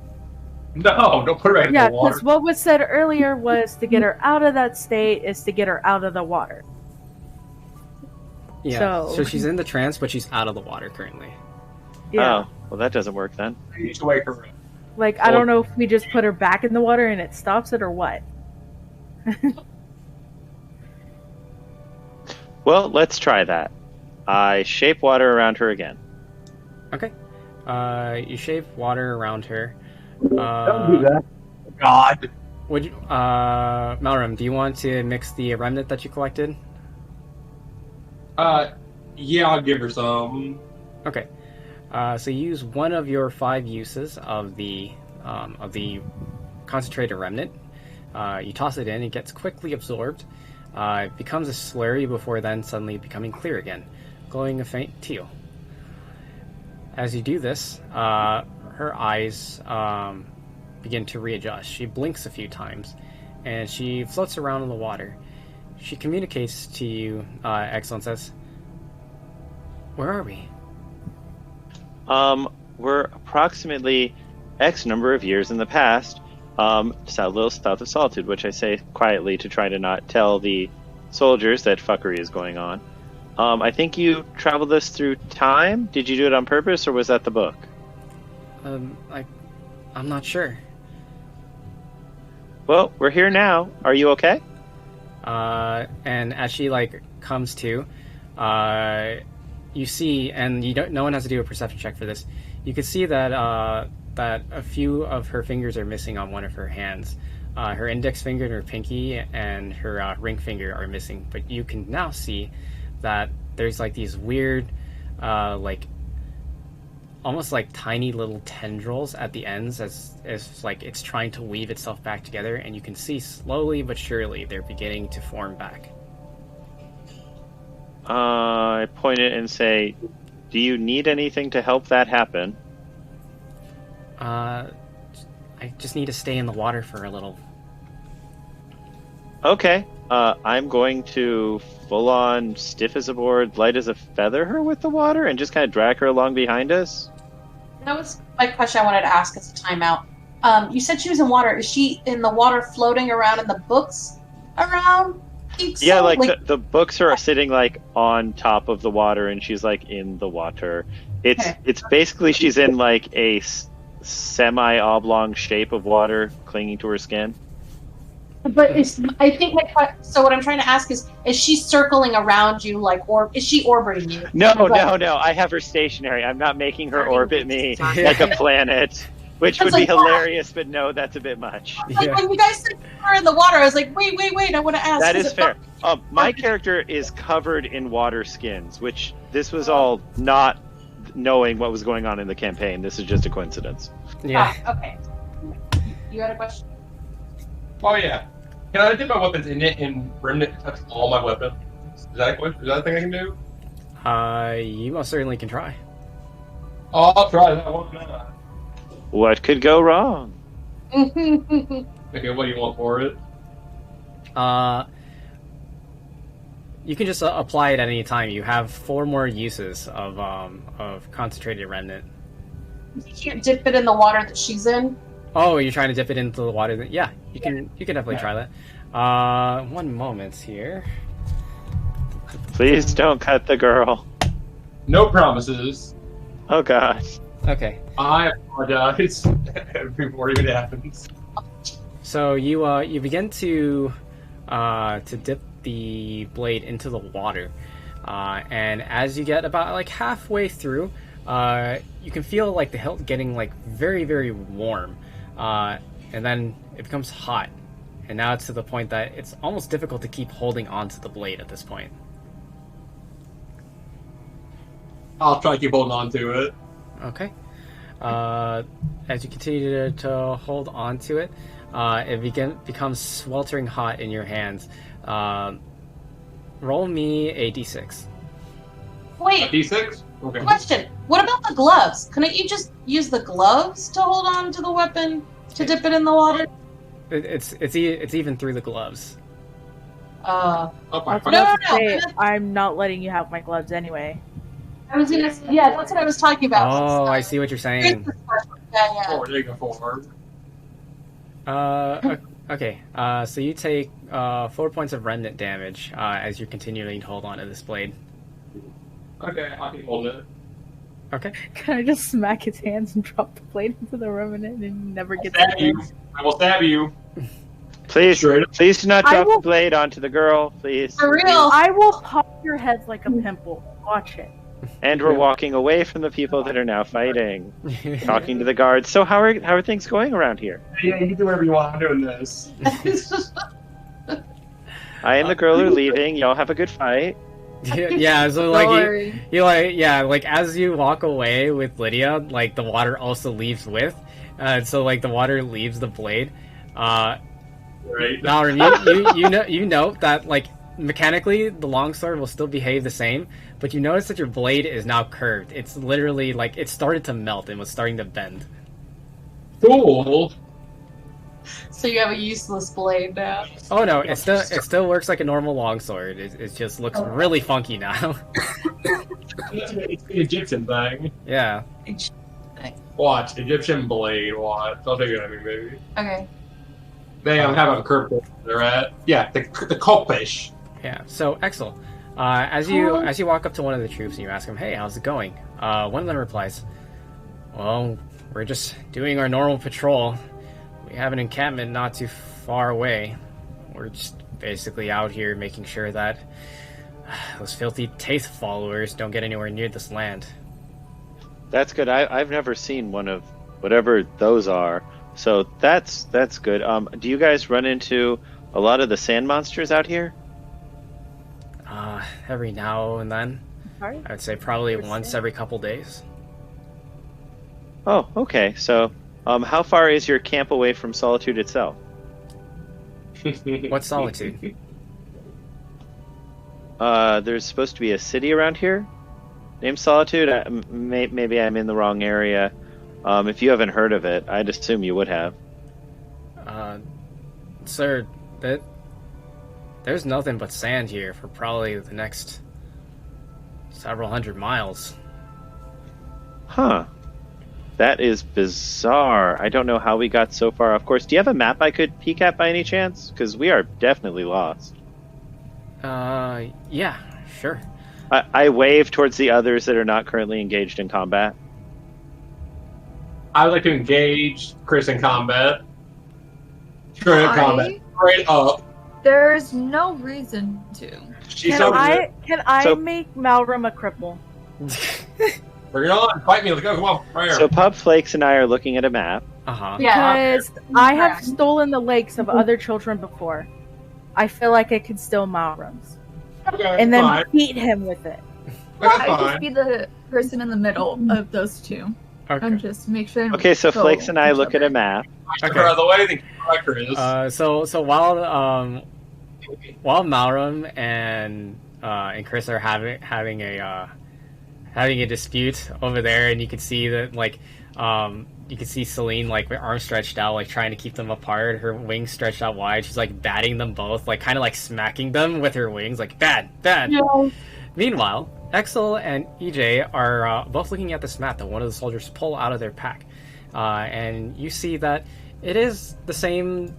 No, don't put her back in Yeah, the water. because what was said earlier was to get her out of that state is to get her out of the water. Yeah. So- So she's in the trance, but she's out of the water currently. Yeah. Oh, well, that doesn't work then. I need to wake her up. Like, I don't know if we just put her back in the water and it stops it or what. Well, let's try that. I shape water around her again. Okay. You shape water around her. Don't do that. God. Would you, Malram, do you want to mix the remnant that you collected? Yeah, I'll give her some. Okay. So you use one of your 5 uses of the concentrated remnant. You toss it in, it gets quickly absorbed. It becomes a slurry before then suddenly becoming clear again, glowing a faint teal. As you do this, her eyes begin to readjust. She blinks a few times, and she floats around in the water. She communicates to you, Excellence, says, "Where are we?" We're approximately X number of years in the past, just a little south of Solitude, which I say quietly to try to not tell the soldiers that fuckery is going on. I think you traveled this through time? Did you do it on purpose, or was that the book? I'm not sure. Well, we're here now. Are you okay? And as she, comes to, you see, and you don't. No one has to do a perception check for this. You can see that that a few of her fingers are missing on one of her hands. Her index finger and her pinky and her ring finger are missing. But you can now see that there's these weird, almost like tiny little tendrils at the ends, as it's trying to weave itself back together. And you can see slowly but surely they're beginning to form back. I point it and say, "Do you need anything to help that happen?" I just need to stay in the water for a little. Okay. I'm going to full on stiff as a board, light as a feather her with the water and just kind of drag her along behind us. That was my question I wanted to ask as a timeout. You said she was in water. Is she in the water floating around in the books around? Yeah, the books are sitting on top of the water, and she's in the water. It's basically she's in a semi-oblong shape of water clinging to her skin. But so what I'm trying to ask is she circling around you or is she orbiting you? No. I have her stationary. I'm not making her orbit me like a planet, which would be hilarious. But no, that's a bit much. When you guys said you were in the water, I was like, wait. I want to ask. That is fair. My character is covered in water skins, which this was all not knowing what was going on in the campaign. This is just a coincidence. Yeah. Okay. You had a question? Oh yeah. Can I dip my weapons in it and remnant touch all my weapons? Is that a thing I can do? You most certainly can try. Oh, I'll try that one. What could go wrong? Okay, what do you want for it? You can just apply it at any time. You have 4 more uses of concentrated remnant. You can't dip it in the water that she's in. Oh, you're trying to dip it into the water? Yeah, you can definitely try that. One moment here. Please don't cut the girl. No promises. Oh god. Okay. I apologize before it even happens. So you begin to dip the blade into the water, and as you get about halfway through, you can feel the hilt getting very, very warm, and then it becomes hot, and now it's to the point that it's almost difficult to keep holding onto the blade at this point. I'll try to keep holding on to it. Okay. As you continue to hold on to it, it becomes sweltering hot in your hands. Roll me a d6. Wait. A d6? Okay. Question. What about the gloves? Couldn't you just use the gloves to hold on to the weapon to dip it in the water? It's even through the gloves. Oh I my was fuck. about to No, say, I'm not letting you have my gloves anyway. I was gonna say, yeah, that's what I was talking about. Oh, I see what you're saying. Yeah. Oh, there you go forward. Okay. So you take 4 points of remnant damage as you're continuing to hold on to this blade. Okay, I can hold it. Okay. Can I just smack his hands and drop the blade into the remnant and he never gets Stab it? you. I will stab you. Please, Straight up. please do not I drop will- the blade onto the girl, please. For real. I will pop your heads like a pimple. Watch it. And we're walking away from the people that are now fighting, talking to the guards. So how are things going around here? Yeah, you can do whatever you want. I'm doing this. I and the girl are leaving. Y'all have a good fight. Yeah, so Don't like worry. you like as you walk away with Lydia, like the water also leaves with, so like the water leaves the blade. Right. Mallory, you know that like mechanically the longsword will still behave the same, but you notice that your blade is now curved. It's literally like it started to melt and was starting to bend. Cool. So you have a useless blade now. Oh no, it still works like a normal longsword. It just looks really funky now. It's the Egyptian thing. Yeah. Watch, Egyptian blade, watch. I'll take it at me, baby. Okay. They have a curved they're at. Yeah, the codfish. Yeah. So Exel, as you walk up to one of the troops and you ask him, "Hey, how's it going?" One of them replies, "Well, we're just doing our normal patrol. We have an encampment not too far away. We're just basically out here making sure that those filthy Taith followers don't get anywhere near this land." That's good. I've never seen one of whatever those are, so that's good. Do you guys run into a lot of the sand monsters out here? Every now and then. Sorry? I would say probably once every couple days. Oh, okay. So, how far is your camp away from Solitude itself? What's Solitude? There's supposed to be a city around here named Solitude. Maybe I'm in the wrong area. If you haven't heard of it, I'd assume you would have. Sir, there's nothing but sand here for probably the next several hundred miles. Huh. That is bizarre. I don't know how we got so far. Of course, do you have a map I could peek at by any chance? Because we are definitely lost. Yeah, sure. I wave towards the others that are not currently engaged in combat. I would like to engage Chris in combat. Straight up combat. Straight up. There's no reason to. Can I make Malrum a cripple? Bring it on. Fight me. Let's go. Come on. Right here. So Pub Flakes and I are looking at a map. Uh-huh. Because I have stolen the legs of other children before. I feel like I could steal Malrum's. Okay, And then fine. beat him with it. That's I would just fine. be the person in the middle of those two. Okay. And just make sure. Okay, so Flakes and I look at a map. Okay. Out of the way, the character is. So while Malrum and Chris are having a dispute over there, and you can see that you can see Celine like with arms stretched out, like trying to keep them apart, her wings stretched out wide. She's like batting them both, like kind of like smacking them with her wings, like bad. No. Meanwhile, Exel and EJ are both looking at this map that one of the soldiers pull out of their pack, and you see that it is the same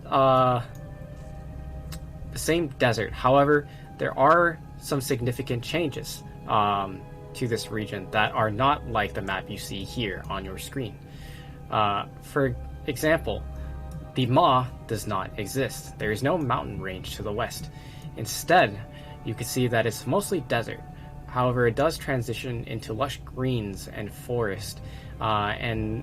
desert. However, there are some significant changes to this region that are not like the map you see here on your screen. For example, the Maw does not exist. There is no mountain range to the west. Instead, you can see that it's mostly desert. However, it does transition into lush greens and forest, and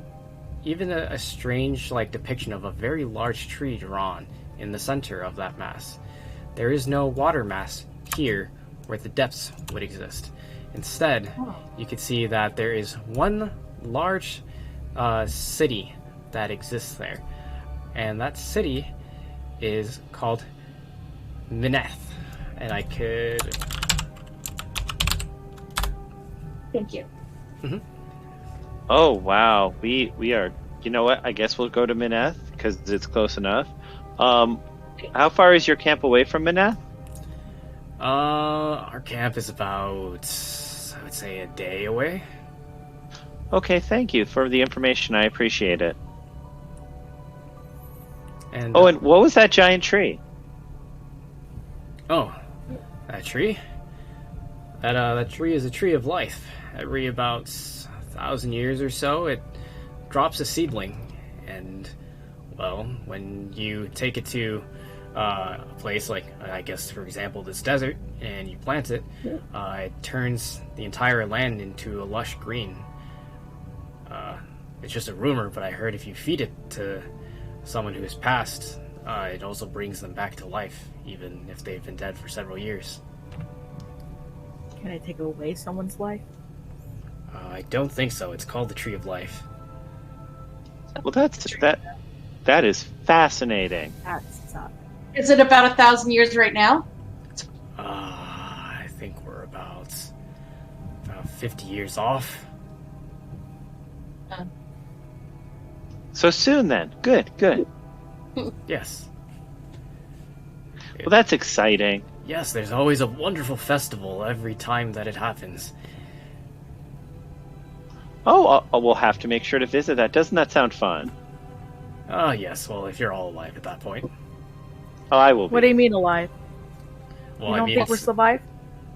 even a strange depiction of a very large tree drawn in the center of that mass. There is no water mass here where the depths would exist. Instead, you can see that there is one large city that exists there, and that city is called Mineth. And I could... Thank you. Mm-hmm. Oh wow, we are. You know what? I guess we'll go to Mineth because it's close enough. How far is your camp away from Mineth? Our camp is about, I would say, a day away. Okay, thank you for the information. I appreciate it. And and what was that giant tree? oh, that tree? That tree is a tree of life. Every about 1,000 years or so, it drops a seedling, and well, when you take it to a place like, I guess, for example, this desert, and you plant it, it turns the entire land into a lush green. It's just a rumor, but I heard if you feed it to someone who has passed, it also brings them back to life, even if they've been dead for several years. Can I take away someone's life? I don't think so. It's called the Tree of Life. Well, that is fascinating. That's up. Is it about 1,000 years right now? I think we're about 50 years off. So soon then. Good. Yes. Well, that's exciting. Yes, there's always a wonderful festival every time that it happens. Oh, we'll have to make sure to visit that. Doesn't that sound fun? Oh, yes. Well, if you're all alive at that point. Oh, I will be. What do you mean alive? Well, You don't think we're survived?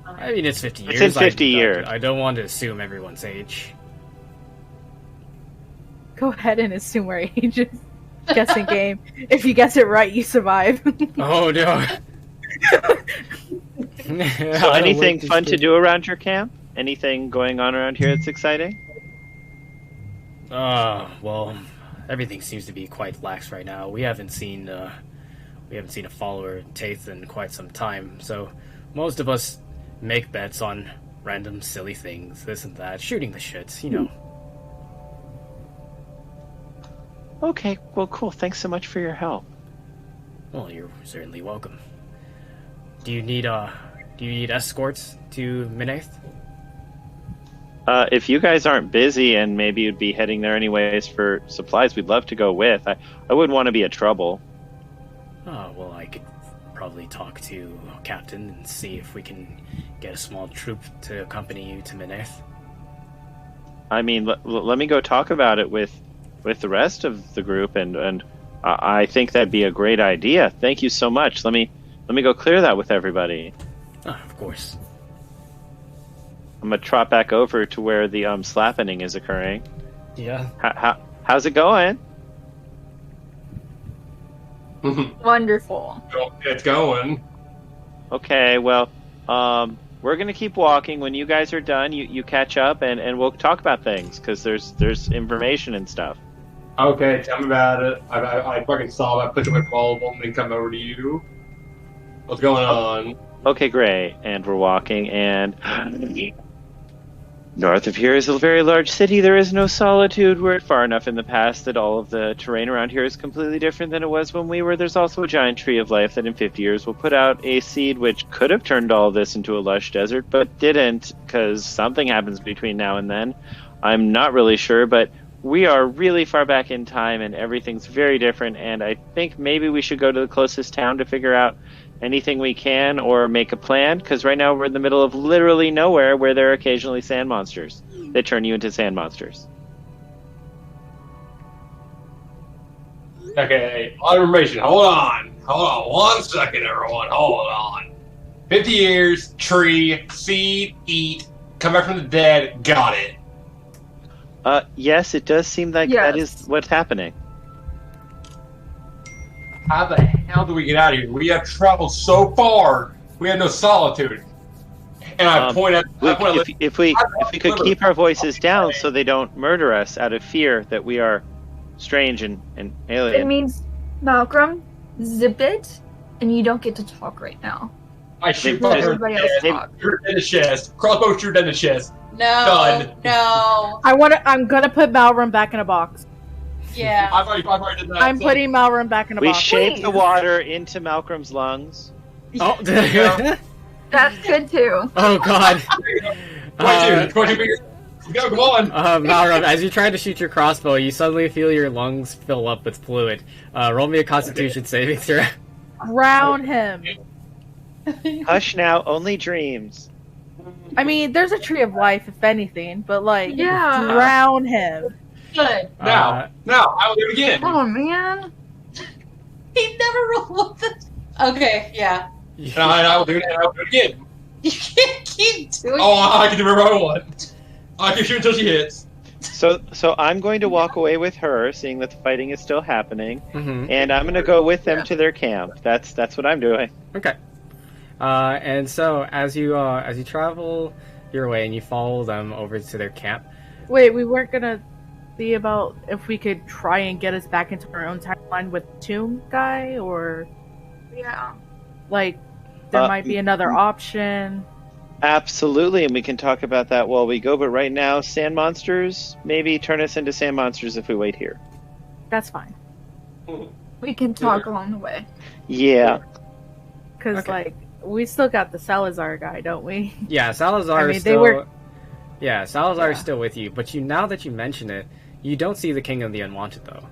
I mean, it's 50 years. It's in 50 years. I don't want to assume everyone's age. Go ahead and assume our ages. Guessing game. If you guess it right, you survive. Oh, no. So anything fun to do around your camp? Anything going on around here that's exciting? Well, everything seems to be quite lax right now. We haven't seen a follower Taith in quite some time, so most of us make bets on random silly things, this and that, shooting the shit, you know. Okay, well, cool. Thanks so much for your help. Well, you're certainly welcome. Do you need escorts to Minaith? If you guys aren't busy and maybe you'd be heading there anyways for supplies, we'd love to go with. I wouldn't want to be a trouble. Oh, well, I could probably talk to Captain and see if we can get a small troop to accompany you to Minaith. I mean, let me go talk about it with the rest of the group, and I think that'd be a great idea. Thank you so much. Let me go clear that with everybody. Oh, of course. I'm gonna trot back over to where the slappening is occurring. Yeah. How's it going? Wonderful. It's going. Okay, well, we're gonna keep walking. When you guys are done, you catch up, and we'll talk about things because there's information and stuff. Okay, tell me about it. I fucking saw that. Put you with all of them and come over to you. What's going on? Okay, great. And we're walking, and north of here is a very large city. There is no solitude. We're far enough in the past that all of the terrain around here is completely different than it was when we were. There's also a giant tree of life that in 50 years will put out a seed which could have turned all of this into a lush desert, but didn't because something happens between now and then. I'm not really sure, but we are really far back in time and everything's very different, and I think maybe we should go to the closest town to figure out anything we can or make a plan, because right now we're in the middle of literally nowhere where there are occasionally sand monsters that turn you into sand monsters. Okay, a lot of information. Hold on 1 second, everyone. Hold on. 50 years, tree, seed, eat, come back from the dead, got it. Yes, it does seem like that is what's happening. How the hell do we get out of here? We have traveled so far. We have no solitude. And I point at... If we could keep our voices down so they don't murder us out of fear that we are strange and alien. It means, Malcolm, zip it, and you don't get to talk right now. I shoot Let everybody else talk. Shoot in the chest. Crossbow shoot in the chest. No, Done. no. I'm gonna put Malrum back in a box. Yeah. I've already did that. I'm putting Malrum back in a We box. shape the water into Malcolm's lungs. Oh, That's good too. oh God. 22 fingers. Go, come on. Malrum, as you try to shoot your crossbow, you suddenly feel your lungs fill up with fluid. Roll me a Constitution saving throw. Drown him. Hush now, only dreams. I mean, there's a tree of life, if anything, but like, Yeah. drown him. Good. Now, I will do it again. Oh man. He never rolled with it. Okay, yeah. And I will do it, and I will do it again. You can't keep doing Oh, I can do whatever I want. I can shoot until she hits. So I'm going to walk away with her, seeing that the fighting is still happening, Mm-hmm. and I'm going to go with them to their camp. That's what I'm doing. Okay. And so as you travel your way and you follow them over to their camp. Wait, we weren't gonna see about if we could try and get us back into our own timeline with Tomb Guy, or Yeah. like there might be another option. Absolutely, and we can talk about that while we go. But right now, sand monsters, maybe turn us into sand monsters if we wait here. That's fine. We can talk along the way. Yeah. Because Okay. like we still got the Salazar guy, don't we? Yeah, Salazar I mean, is they still. were- Yeah, Salazar is Yeah. still with you, but now that you mention it, you don't see the King of the Unwanted though.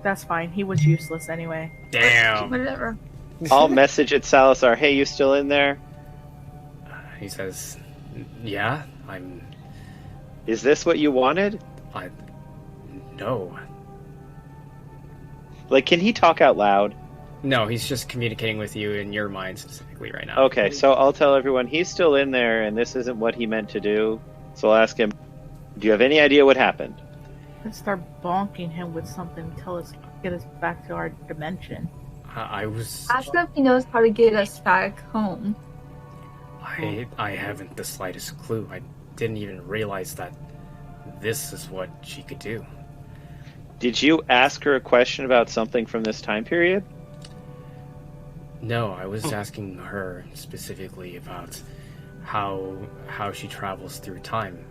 That's fine. He was useless anyway. Damn. Whatever. I'll message at Salazar. Hey, you still in there? He says, "Yeah, I'm. Is this what you wanted? No, Like, can he talk out loud? no. He's just communicating with you in your mind specifically right now." Okay, so I'll tell everyone he's still in there, and this isn't what he meant to do. So I'll ask him, do you have any idea what happened? Let's start bonking him with something. Get us back to our dimension. I was. Ask him if he knows how to get us back home. I haven't the slightest clue. I didn't even realize that this is what she could do. Did you ask her a question about something from this time period? No, I was asking her specifically about how she travels through time.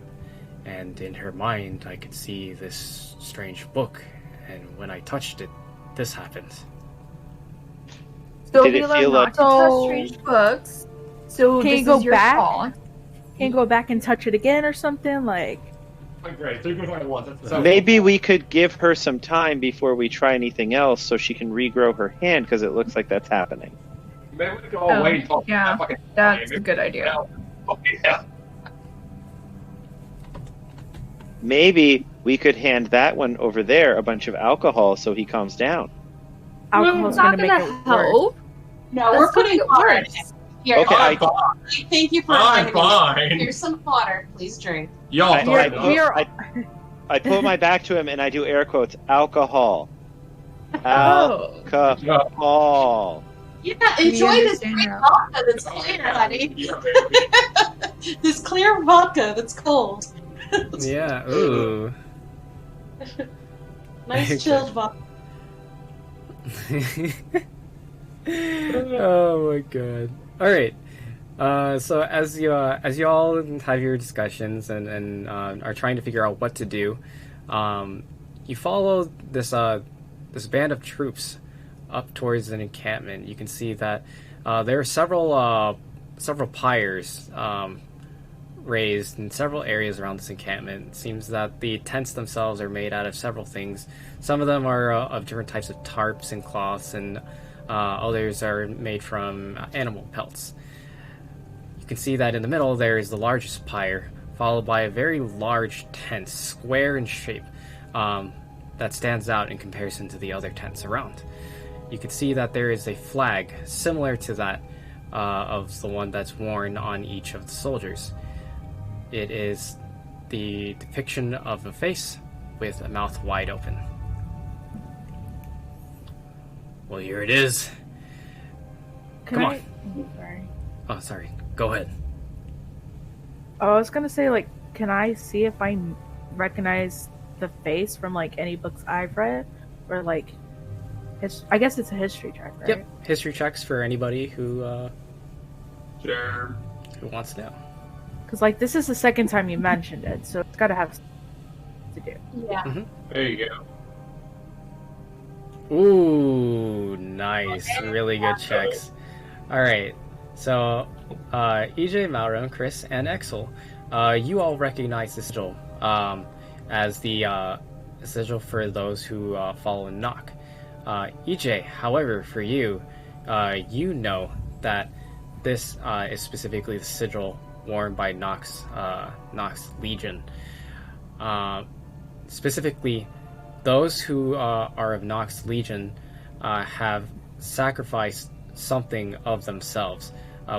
And in her mind, I could see this strange book, and when I touched it, this happened. So Did we it learned feel not like- to touch strange books. So Can this you go is your back? fault. Can you go back and touch it again or something? Like, Great, 3.5 at once. That's Maybe we could give her some time before we try anything else so she can regrow her hand, because it looks like that's happening. Maybe we can all wait and talk. Yeah, fucking that's a game. good idea. Oh, yeah. Maybe we could hand that one over there a bunch of alcohol so he calms down. alcohol's It's not gonna make gonna it worse. help. No, That's we're putting gonna water in get it. worse. Here, Okay, I'm fine. thank you for I'm inviting me. fine. Here's some water. Please drink. Y'all I, talking I, about I put my back to him and I do air quotes, alcohol. Oh. Alcohol. Yeah, We enjoy this understand clear now. vodka that's clear, honey. This clear vodka that's cold. Yeah, ooh. Nice chilled vodka. Oh my god. Alright. So as you all have your discussions and are trying to figure out what to do, you follow this band of troops up towards an encampment. You can see that there are several pyres raised in several areas around this encampment. It seems that the tents themselves are made out of several things. Some of them are of different types of tarps and cloths, and others are made from animal pelts. You can see that in the middle there is the largest pyre, followed by a very large tent, square in shape, that stands out in comparison to the other tents around. You can see that there is a flag similar to that of the one that's worn on each of the soldiers. It is the depiction of a face with a mouth wide open. Well, here it is. Come on. Sorry. Oh, sorry. Go ahead. Oh, I was gonna say, like, can I see if I recognize the face from like any books I've read, or like, I guess it's a history check, right? Yep. History checks for anybody who Sure. wants to know. Because like this is the second time you mentioned it, so it's got to have something to do. Yeah. There you go. Ooh, nice. Really good checks. Alright, so EJ, Malro, Chris, and Exel, you all recognize the sigil as the sigil for those who follow Nock. EJ, however, for you, you know that this is specifically the sigil worn by Nox Legion. Specifically, those who are of Nox Legion have sacrificed something of themselves,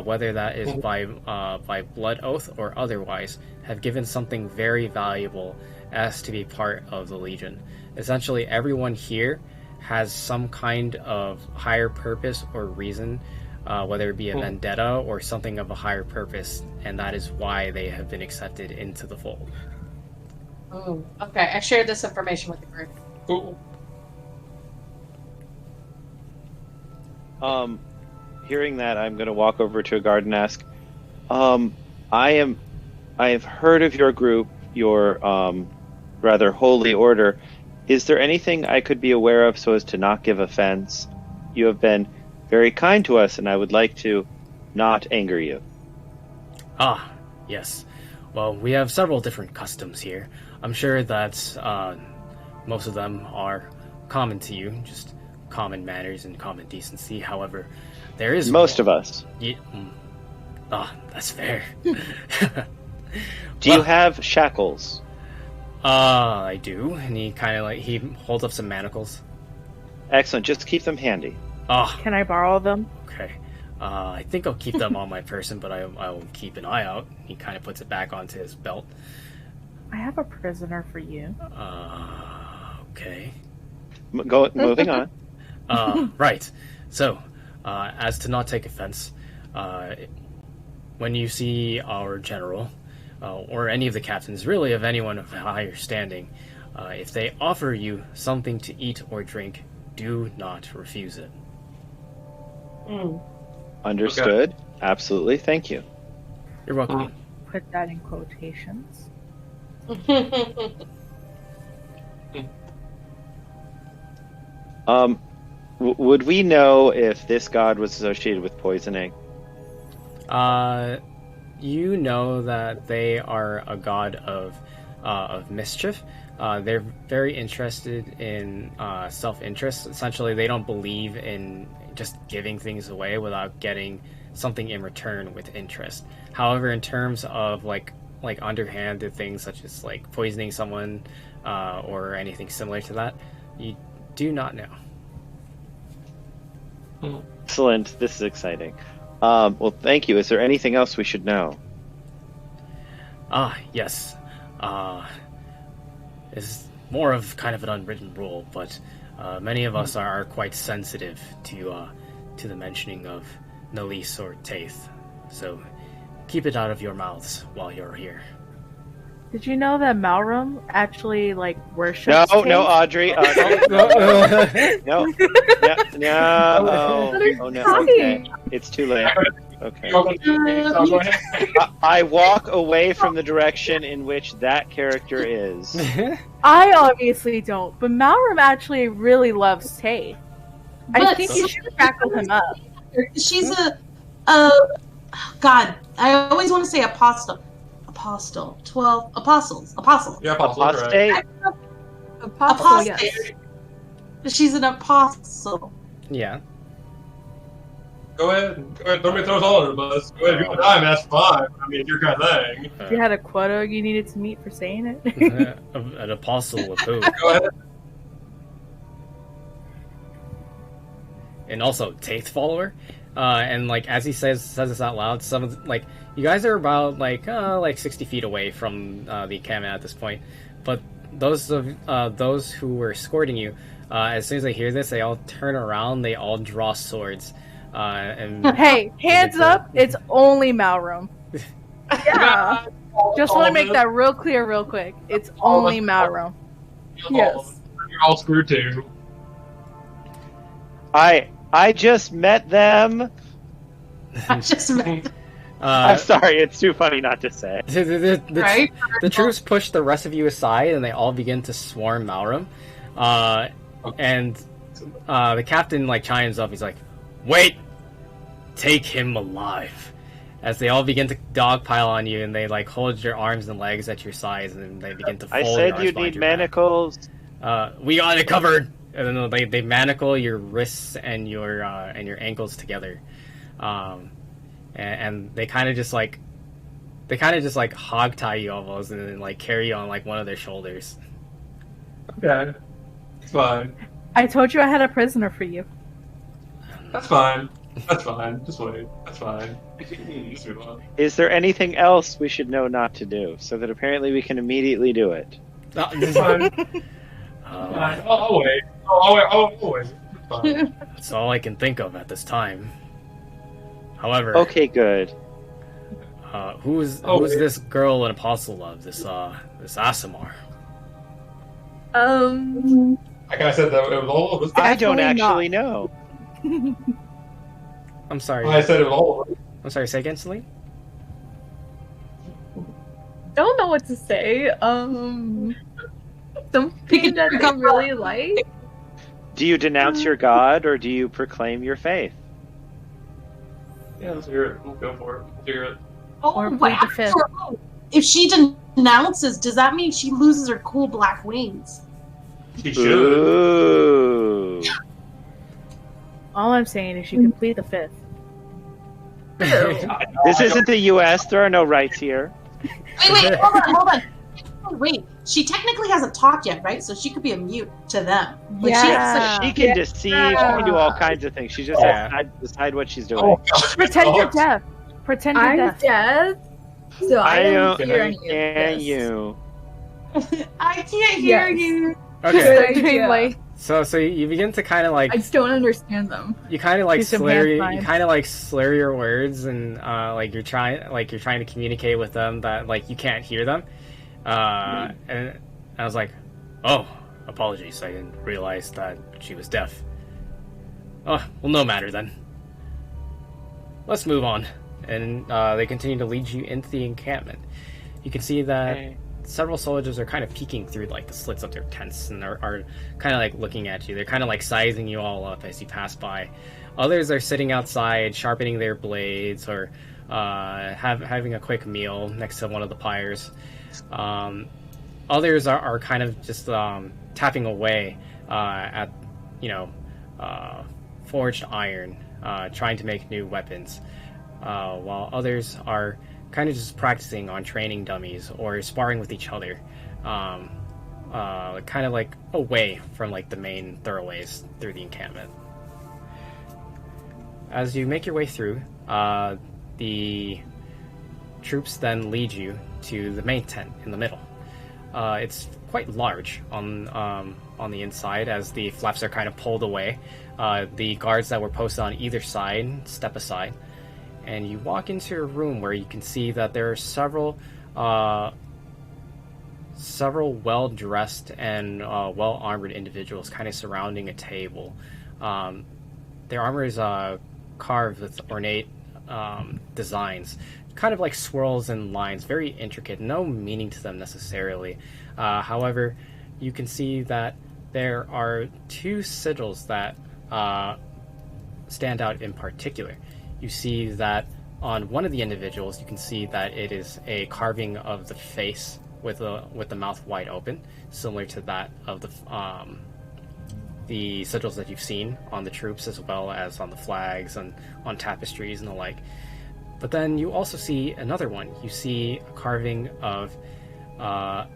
whether that is by blood oath or otherwise, have given something very valuable as to be part of the Legion. Essentially, everyone here has some kind of higher purpose or reason, whether it be a vendetta or something of a higher purpose, and that is why they have been accepted into the fold. Oh, okay. I shared this information with the group. Cool. Hearing that, I'm going to walk over to a guard and ask, I have heard of your group, your rather holy order. Is there anything I could be aware of so as to not give offense? You have been very kind to us, and I would like to not anger you. Ah, yes. Well, we have several different customs here. I'm sure that most of them are common to you, just common manners and common decency. However, there is most of us. Yeah, that's fair. Do you have shackles? I do, and he holds up some manacles. Excellent. Just keep them handy. Can I borrow them? Okay. I think I'll keep them on my person, but I will keep an eye out. He kind of puts it back onto his belt. I have a prisoner for you. Okay. Moving on. Right. So, as to not take offense, when you see our general, or any of the captains, really of anyone of higher standing, if they offer you something to eat or drink, do not refuse it. Understood. Okay. Absolutely. Thank you. You're welcome. Put that in quotations. Would we know if this god was associated with poisoning? You know that they are a god of mischief. They're very interested in self-interest. Essentially, they don't believe in just giving things away without getting something in return with interest. However, in terms of like underhanded things such as like poisoning someone or anything similar to that, you do not know. Excellent. This is exciting. Well, thank you. Is there anything else we should know? Yes. It's more of kind of an unwritten rule, but many of us are quite sensitive to the mentioning of Nalise or Taith. So keep it out of your mouths while you're here. Did you know that Malrum actually worships? No, Audrey. No. Oh no. Okay. It's too late. Okay. I walk away from the direction in which that character is. I obviously don't, but Malrum actually really loves Taith. I think you should tackle him up. She's a God. I always want to say apostle. 12 apostles. Yeah, apostles. Right. Apostle. Yes. She's an apostle. Yeah. Go ahead. Don't me throw us all under the bus. Go ahead. If you want to die, man, that's fine. I mean, it's your kind of thing. If you had a quota you needed to meet for saying it. An apostle of who? Go ahead. And also, Taith follower. And as he says this out loud, some of you guys are about 60 feet away from the encampment at this point. But those who were escorting you, as soon as they hear this, they all turn around. They all draw swords. And hey, hands up! It's only Malrum. Yeah, just want to make that real clear, real quick. It's only Malrum. Yes. You're all screwed too. I just met them. I'm sorry, it's too funny not to say. The troops push the rest of you aside, and they all begin to swarm Malrum. And the captain chimes up. He's like, "Wait, take him alive." As they all begin to dogpile on you, and they hold your arms and legs at your sides, and they begin to fold. I said you need manacles. We got it covered. And then they manacle your wrists and your ankles together. And they kind of just like hog tie you almost, and then like carry you on like one of their shoulders. Okay, it's fine. I told you I had a prisoner for you. That's fine. That's fine. Just wait. That's fine. Just move on. Is there anything else we should know not to do, so that apparently we can immediately do it? It's fine. Fine. I'll wait. I'll wait. It's fine. That's all I can think of at this time. However, Okay, good. who's this girl an apostle of? This Asimar? Like I said, that it was all. I don't Definitely actually know. I'm sorry. I said it was all. I'm sorry. Say again, Celine. Don't know what to say. Something that I really like. Do you denounce your god, or do you proclaim your faith? Yeah, let's hear it. We'll go for it. Let's hear it. Or Oh, plead the fifth. wow. If she denounces, does that mean she loses her cool black wings? She should. Ooh. All I'm saying is you can plead the fifth. This isn't the U.S. There are no rights here. Wait, hold on. Wait, she technically hasn't talked yet, right? So she could be a mute to them. Like, Yeah. She can deceive. She can do all kinds of things. She just has to decide what she's doing. Oh, gosh. Pretend you're deaf. Pretend you're I'm deaf. deaf, so I don't hear any of And this. you. I can't hear Yes. you. Okay. Good idea. Like, So you begin to kind of like I just don't understand them. you kind of like Do some slur hand signs. you kind of like slur your words, and like you're trying to communicate with them that like you can't hear them. And I was like, oh, apologies, I didn't realize that she was deaf. Oh, well, no matter then. Let's move on. And they continue to lead you into the encampment. You can see that several soldiers are kind of peeking through like the slits of their tents and are kind of like looking at you. They're kind of like sizing you all up as you pass by. Others are sitting outside sharpening their blades or having a quick meal next to one of the pyres. Others are kind of just tapping away at forged iron, trying to make new weapons, while others are kind of just practicing on training dummies or sparring with each other, kind of like away from like the main thoroughways through the encampment. As you make your way through, the troops then lead you to the main tent in the middle. It's quite large on the inside as the flaps are kind of pulled away. The guards that were posted on either side step aside, and you walk into a room where you can see that there are several well-dressed and well-armored individuals kind of surrounding a table. Their armor is carved with ornate designs, kind of like swirls and lines, very intricate, no meaning to them necessarily. However, you can see that there are two sigils that stand out in particular. You see that on one of the individuals, you can see that it is a carving of the face with the mouth wide open, similar to that of the sigils that you've seen on the troops, as well as on the flags and on tapestries and the like. But then you also see another one. You see a carving of I'm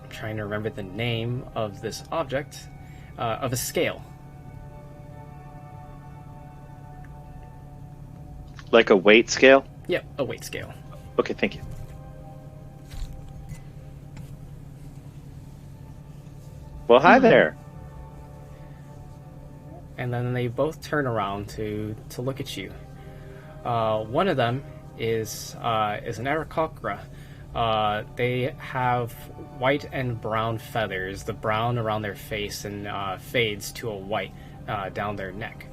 trying to remember the name of this object, of a scale. Like a weight scale? Yep, a weight scale. Okay, thank you. Well, hi there. And then they both turn around to look at you. One of them is an Aarakocra. They have white and brown feathers. The brown around their face and fades to a white down their neck.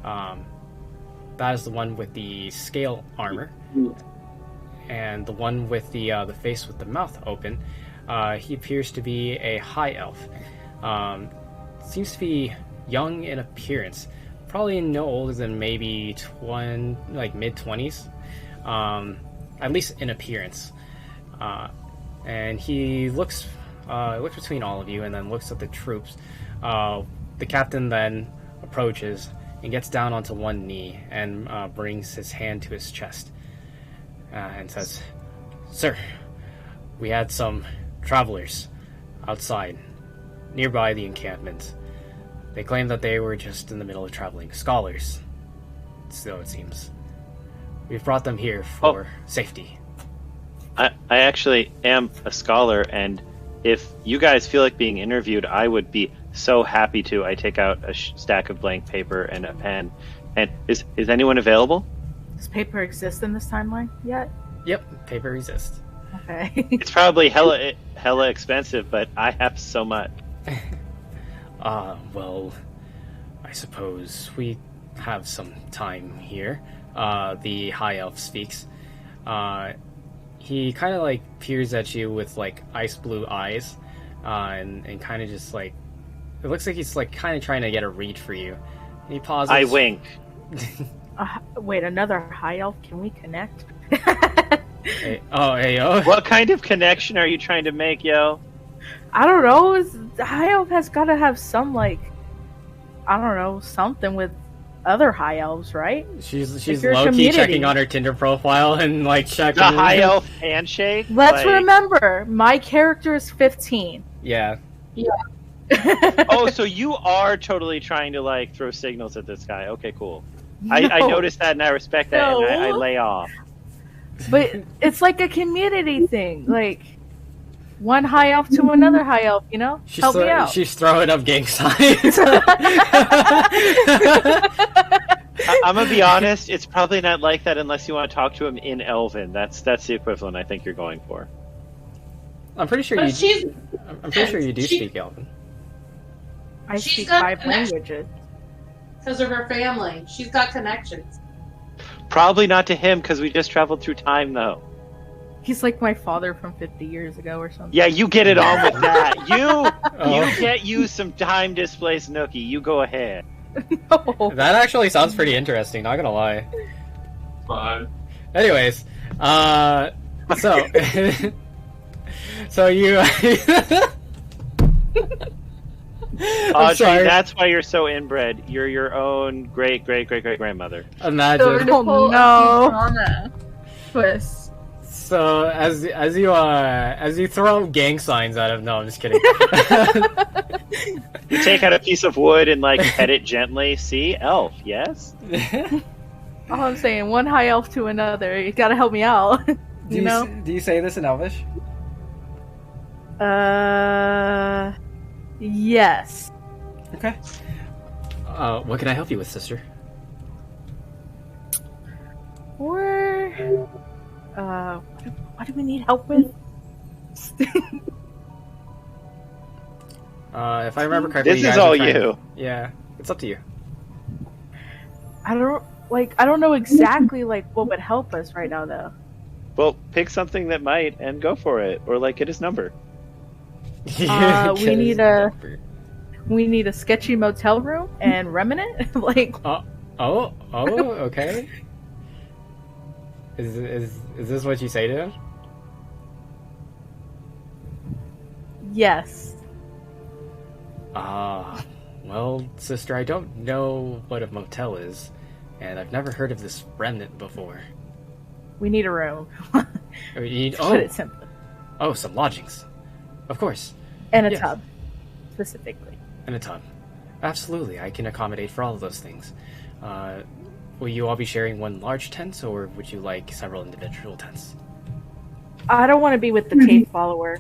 That is the one with the scale armor. And the one with the face with the mouth open, he appears to be a high elf. Seems to be young in appearance, probably no older than maybe mid-20s, at least in appearance. And he looks between all of you and then looks at the troops. The captain then approaches and gets down onto one knee and brings his hand to his chest and says, "Sir, we had some travelers outside, nearby the encampment. They claim that they were just in the middle of traveling. Scholars, so it seems. We've brought them here for safety." I actually am a scholar, and if you guys feel like being interviewed, I would be so happy to. I take out a stack of blank paper and a pen. And is anyone available? Does paper exist in this timeline yet? Yep, paper exists. Okay. It's probably hella expensive, but I have so much. Well, I suppose we have some time here. The high elf speaks. He kind of like peers at you with like ice blue eyes, and kind of just like, it looks like he's like kind of trying to get a read for you. And he pauses. I wink. Wait, another high elf? Can we connect? Hey, yo. What kind of connection are you trying to make, yo? I don't know. The high elf has got to have some like, I don't know, something with other high elves, right? She's low-key checking on her Tinder profile and like checking the high elf handshake. Let's remember, my character is 15. Yeah. Oh, so you are totally trying to like throw signals at this guy. Okay, cool. No. I noticed that and I respect that, No. and I lay off. But it's like a community thing, like one high elf to another high elf, you know? Help me out. She's throwing up gang signs. I'm gonna be honest. It's probably not like that unless you want to talk to him in Elven. That's the equivalent I think you're going for. I'm pretty sure you. I'm pretty sure you do speak Elven. I speak 5 languages. Because of her family. She's got connections. Probably not to him because we just traveled through time, though. He's like my father from 50 years ago or something. Yeah, you get it on with that. You get you some time displaced Nookie. You go ahead. No. That actually sounds pretty interesting. Not gonna lie. Fine. Anyways, so so you. Audrey, that's why you're so inbred. You're your own great grandmother. Imagine. Oh no. Drama. Twist. So as you throw gang signs at him, no, I'm just kidding. You take out a piece of wood and like pet it gently. See, elf, yes. All I'm saying, one high elf to another. You gotta help me out. you know? Do you say this in Elvish? Yes. Okay. What can I help you with, sister? What do we need help with? If I remember correctly, This is all you. Yeah, it's up to you. I don't know exactly like what would help us right now though. Well, pick something that might and go for it, or like get his number. We need a sketchy motel room and remnant. Like okay. Is this what you say to him? Yes. Well, sister, I don't know what a motel is, and I've never heard of this remnant before. We need a room. You need, Put it simply. Oh, some lodgings. Of course. And a Yes. tub, specifically. And a tub. Absolutely, I can accommodate for all of those things. Will you all be sharing one large tent, or would you like several individual tents? I don't want to be with the Tate follower.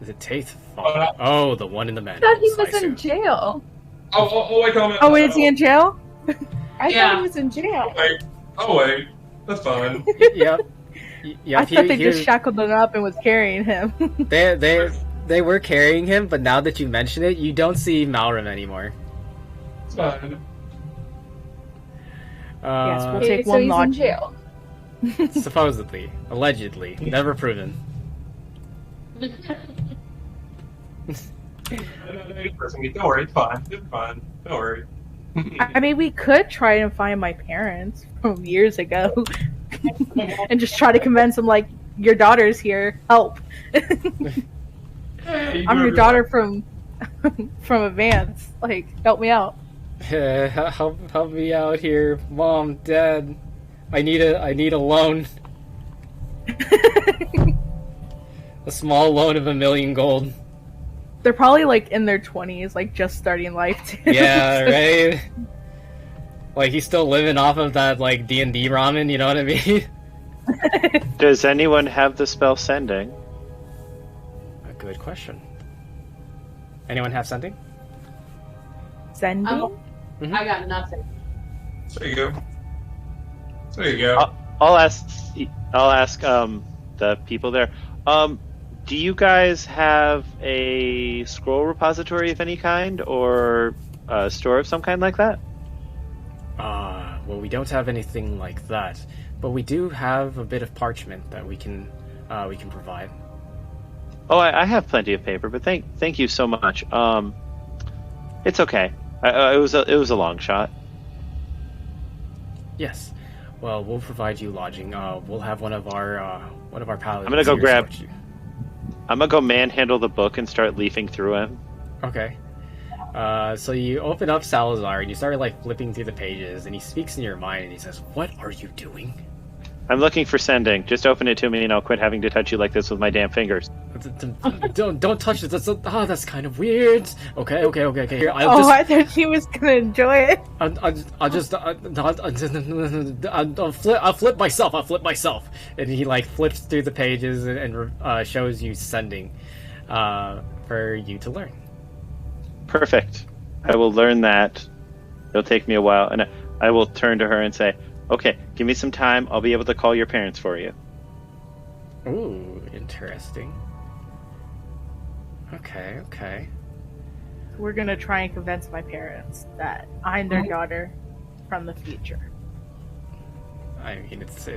The Taith? Oh, the one in the man. I thought he was in jail. Wait, Oh, wait, is he in jail? I thought he was in jail. Wait. That's fine. Yep. Yep. I thought they just shackled him up and was carrying him. They were carrying him, but now that you mention it, you don't see Malram anymore. It's fine. Yes, we'll take one he's in lodging. jail. Supposedly. Allegedly. Never proven. Don't worry, it's fine. It's fine. Don't worry. I mean, we could try and find my parents from years ago and just try to convince them, like, your daughter's here. Help. I'm your daughter from Advance. Like, help me out. Help me out here, Mom, Dad. I need a loan. A small loan of 1,000,000 gold. They're probably like in their 20s, like just starting life too. Yeah, right. Like he's still living off of that like D&D ramen. You know what I mean? Does anyone have the spell sending? A good question. Anyone have sending? Sending? I got nothing. There you go. There you go. I'll ask the people there. Do you guys have a scroll repository of any kind, or a store of some kind like that? Well, we don't have anything like that, but we do have a bit of parchment that we can provide. Oh, I have plenty of paper, but thank you so much. It's okay. It was a long shot. Yes. Well, we'll provide you lodging. We'll have one of our paladins. I'm gonna go here grab. escort you. I'm gonna go manhandle the book and start leafing through him. Okay. So you open up Salazar and you start like flipping through the pages, and he speaks in your mind and he says, "What are you doing?" I'm looking for sending. Just open it to me and I'll quit having to touch you like this with my damn fingers. Don't touch it. That's kind of weird. Okay. Here, I thought she was gonna enjoy it. I'll flip myself. And he like flips through the pages and shows you sending, for you to learn. Perfect. I will learn that. It'll take me a while, and I will turn to her and say, "Okay, give me some time. I'll be able to call your parents for you." Ooh, interesting. Okay. We're gonna try and convince my parents that I'm their daughter from the future. I mean, it's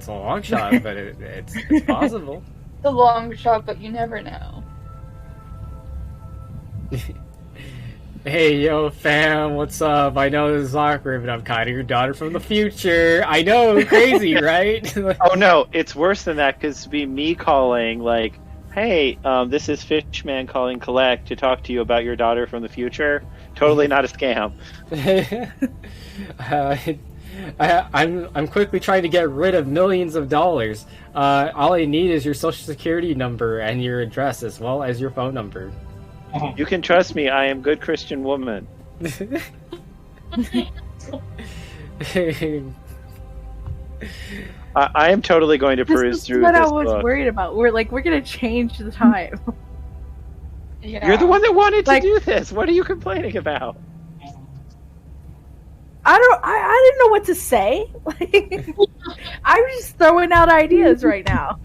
a long shot, but it's possible. It's a long shot, but you never know. Hey, yo, fam, what's up? I know this is awkward, but I'm kind of your daughter from the future. I know, crazy, right? Oh no, it's worse than that, because it'd be me calling, like, "Hey, this is Fishman calling Collect to talk to you about your daughter from the future." Totally not a scam. I'm quickly trying to get rid of millions of dollars. All I need is your social security number and your address, as well as your phone number. You can trust me, I am good Christian woman. I am totally going to peruse through this book. This is what I was worried about. We're gonna change the time. Yeah. You're the one that wanted to do this. What are you complaining about? I didn't know what to say. I'm just throwing out ideas right now.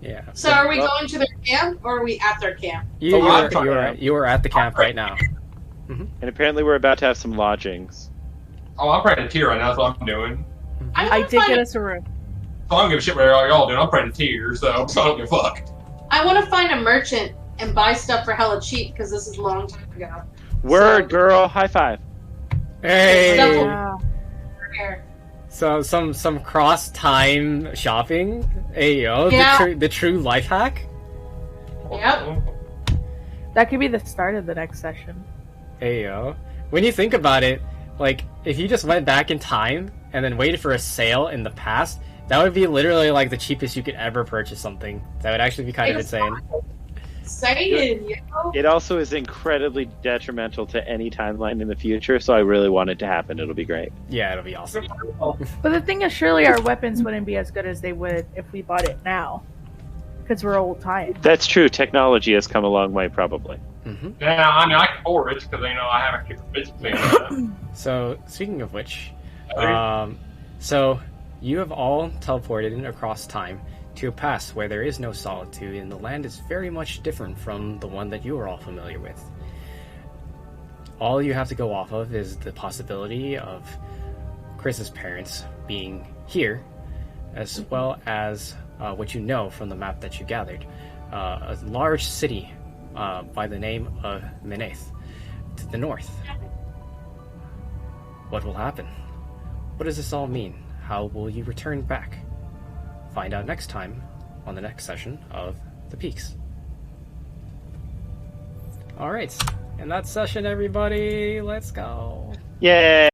Yeah. So are we going to their camp, or are we at their camp? You are at the camp right now. And apparently we're about to have some lodgings. Oh, I'm praying to tea right now. That's what I'm doing. I did get us a room. So I don't give a shit what y'all doing. I'm praying to tears, so I don't give a fuck. I want to find a merchant and buy stuff for hella cheap, because this is a long time ago. Word, girl. High five. Hey. Here. So some cross time shopping. Hey yo, Yeah. the true life hack. Yep. That could be the start of the next session. Hey yo, when you think about it, like if you just went back in time and then waited for a sale in the past, that would be literally like the cheapest you could ever purchase something. That would actually be kind of insane. Saying, you know? It also is incredibly detrimental to any timeline in the future, so I really want it to happen. It'll be great. Yeah, it'll be awesome. But the thing is, surely our weapons wouldn't be as good as they would if we bought it now. Because we're old time. That's true. Technology has come a long way, probably. Mm-hmm. Yeah, I mean, I can afford it because, I have a business plan. So, speaking of which, so you have all teleported in across time to a past where there is no solitude, and the land is very much different from the one that you are all familiar with. All you have to go off of is the possibility of Chris's parents being here, as well as what you know from the map that you gathered. A large city by the name of Menaith to the north. What will happen? What does this all mean? How will you return back? Find out next time on the next session of The Peaks. Alright, And that's session, everybody. Let's go. Yay!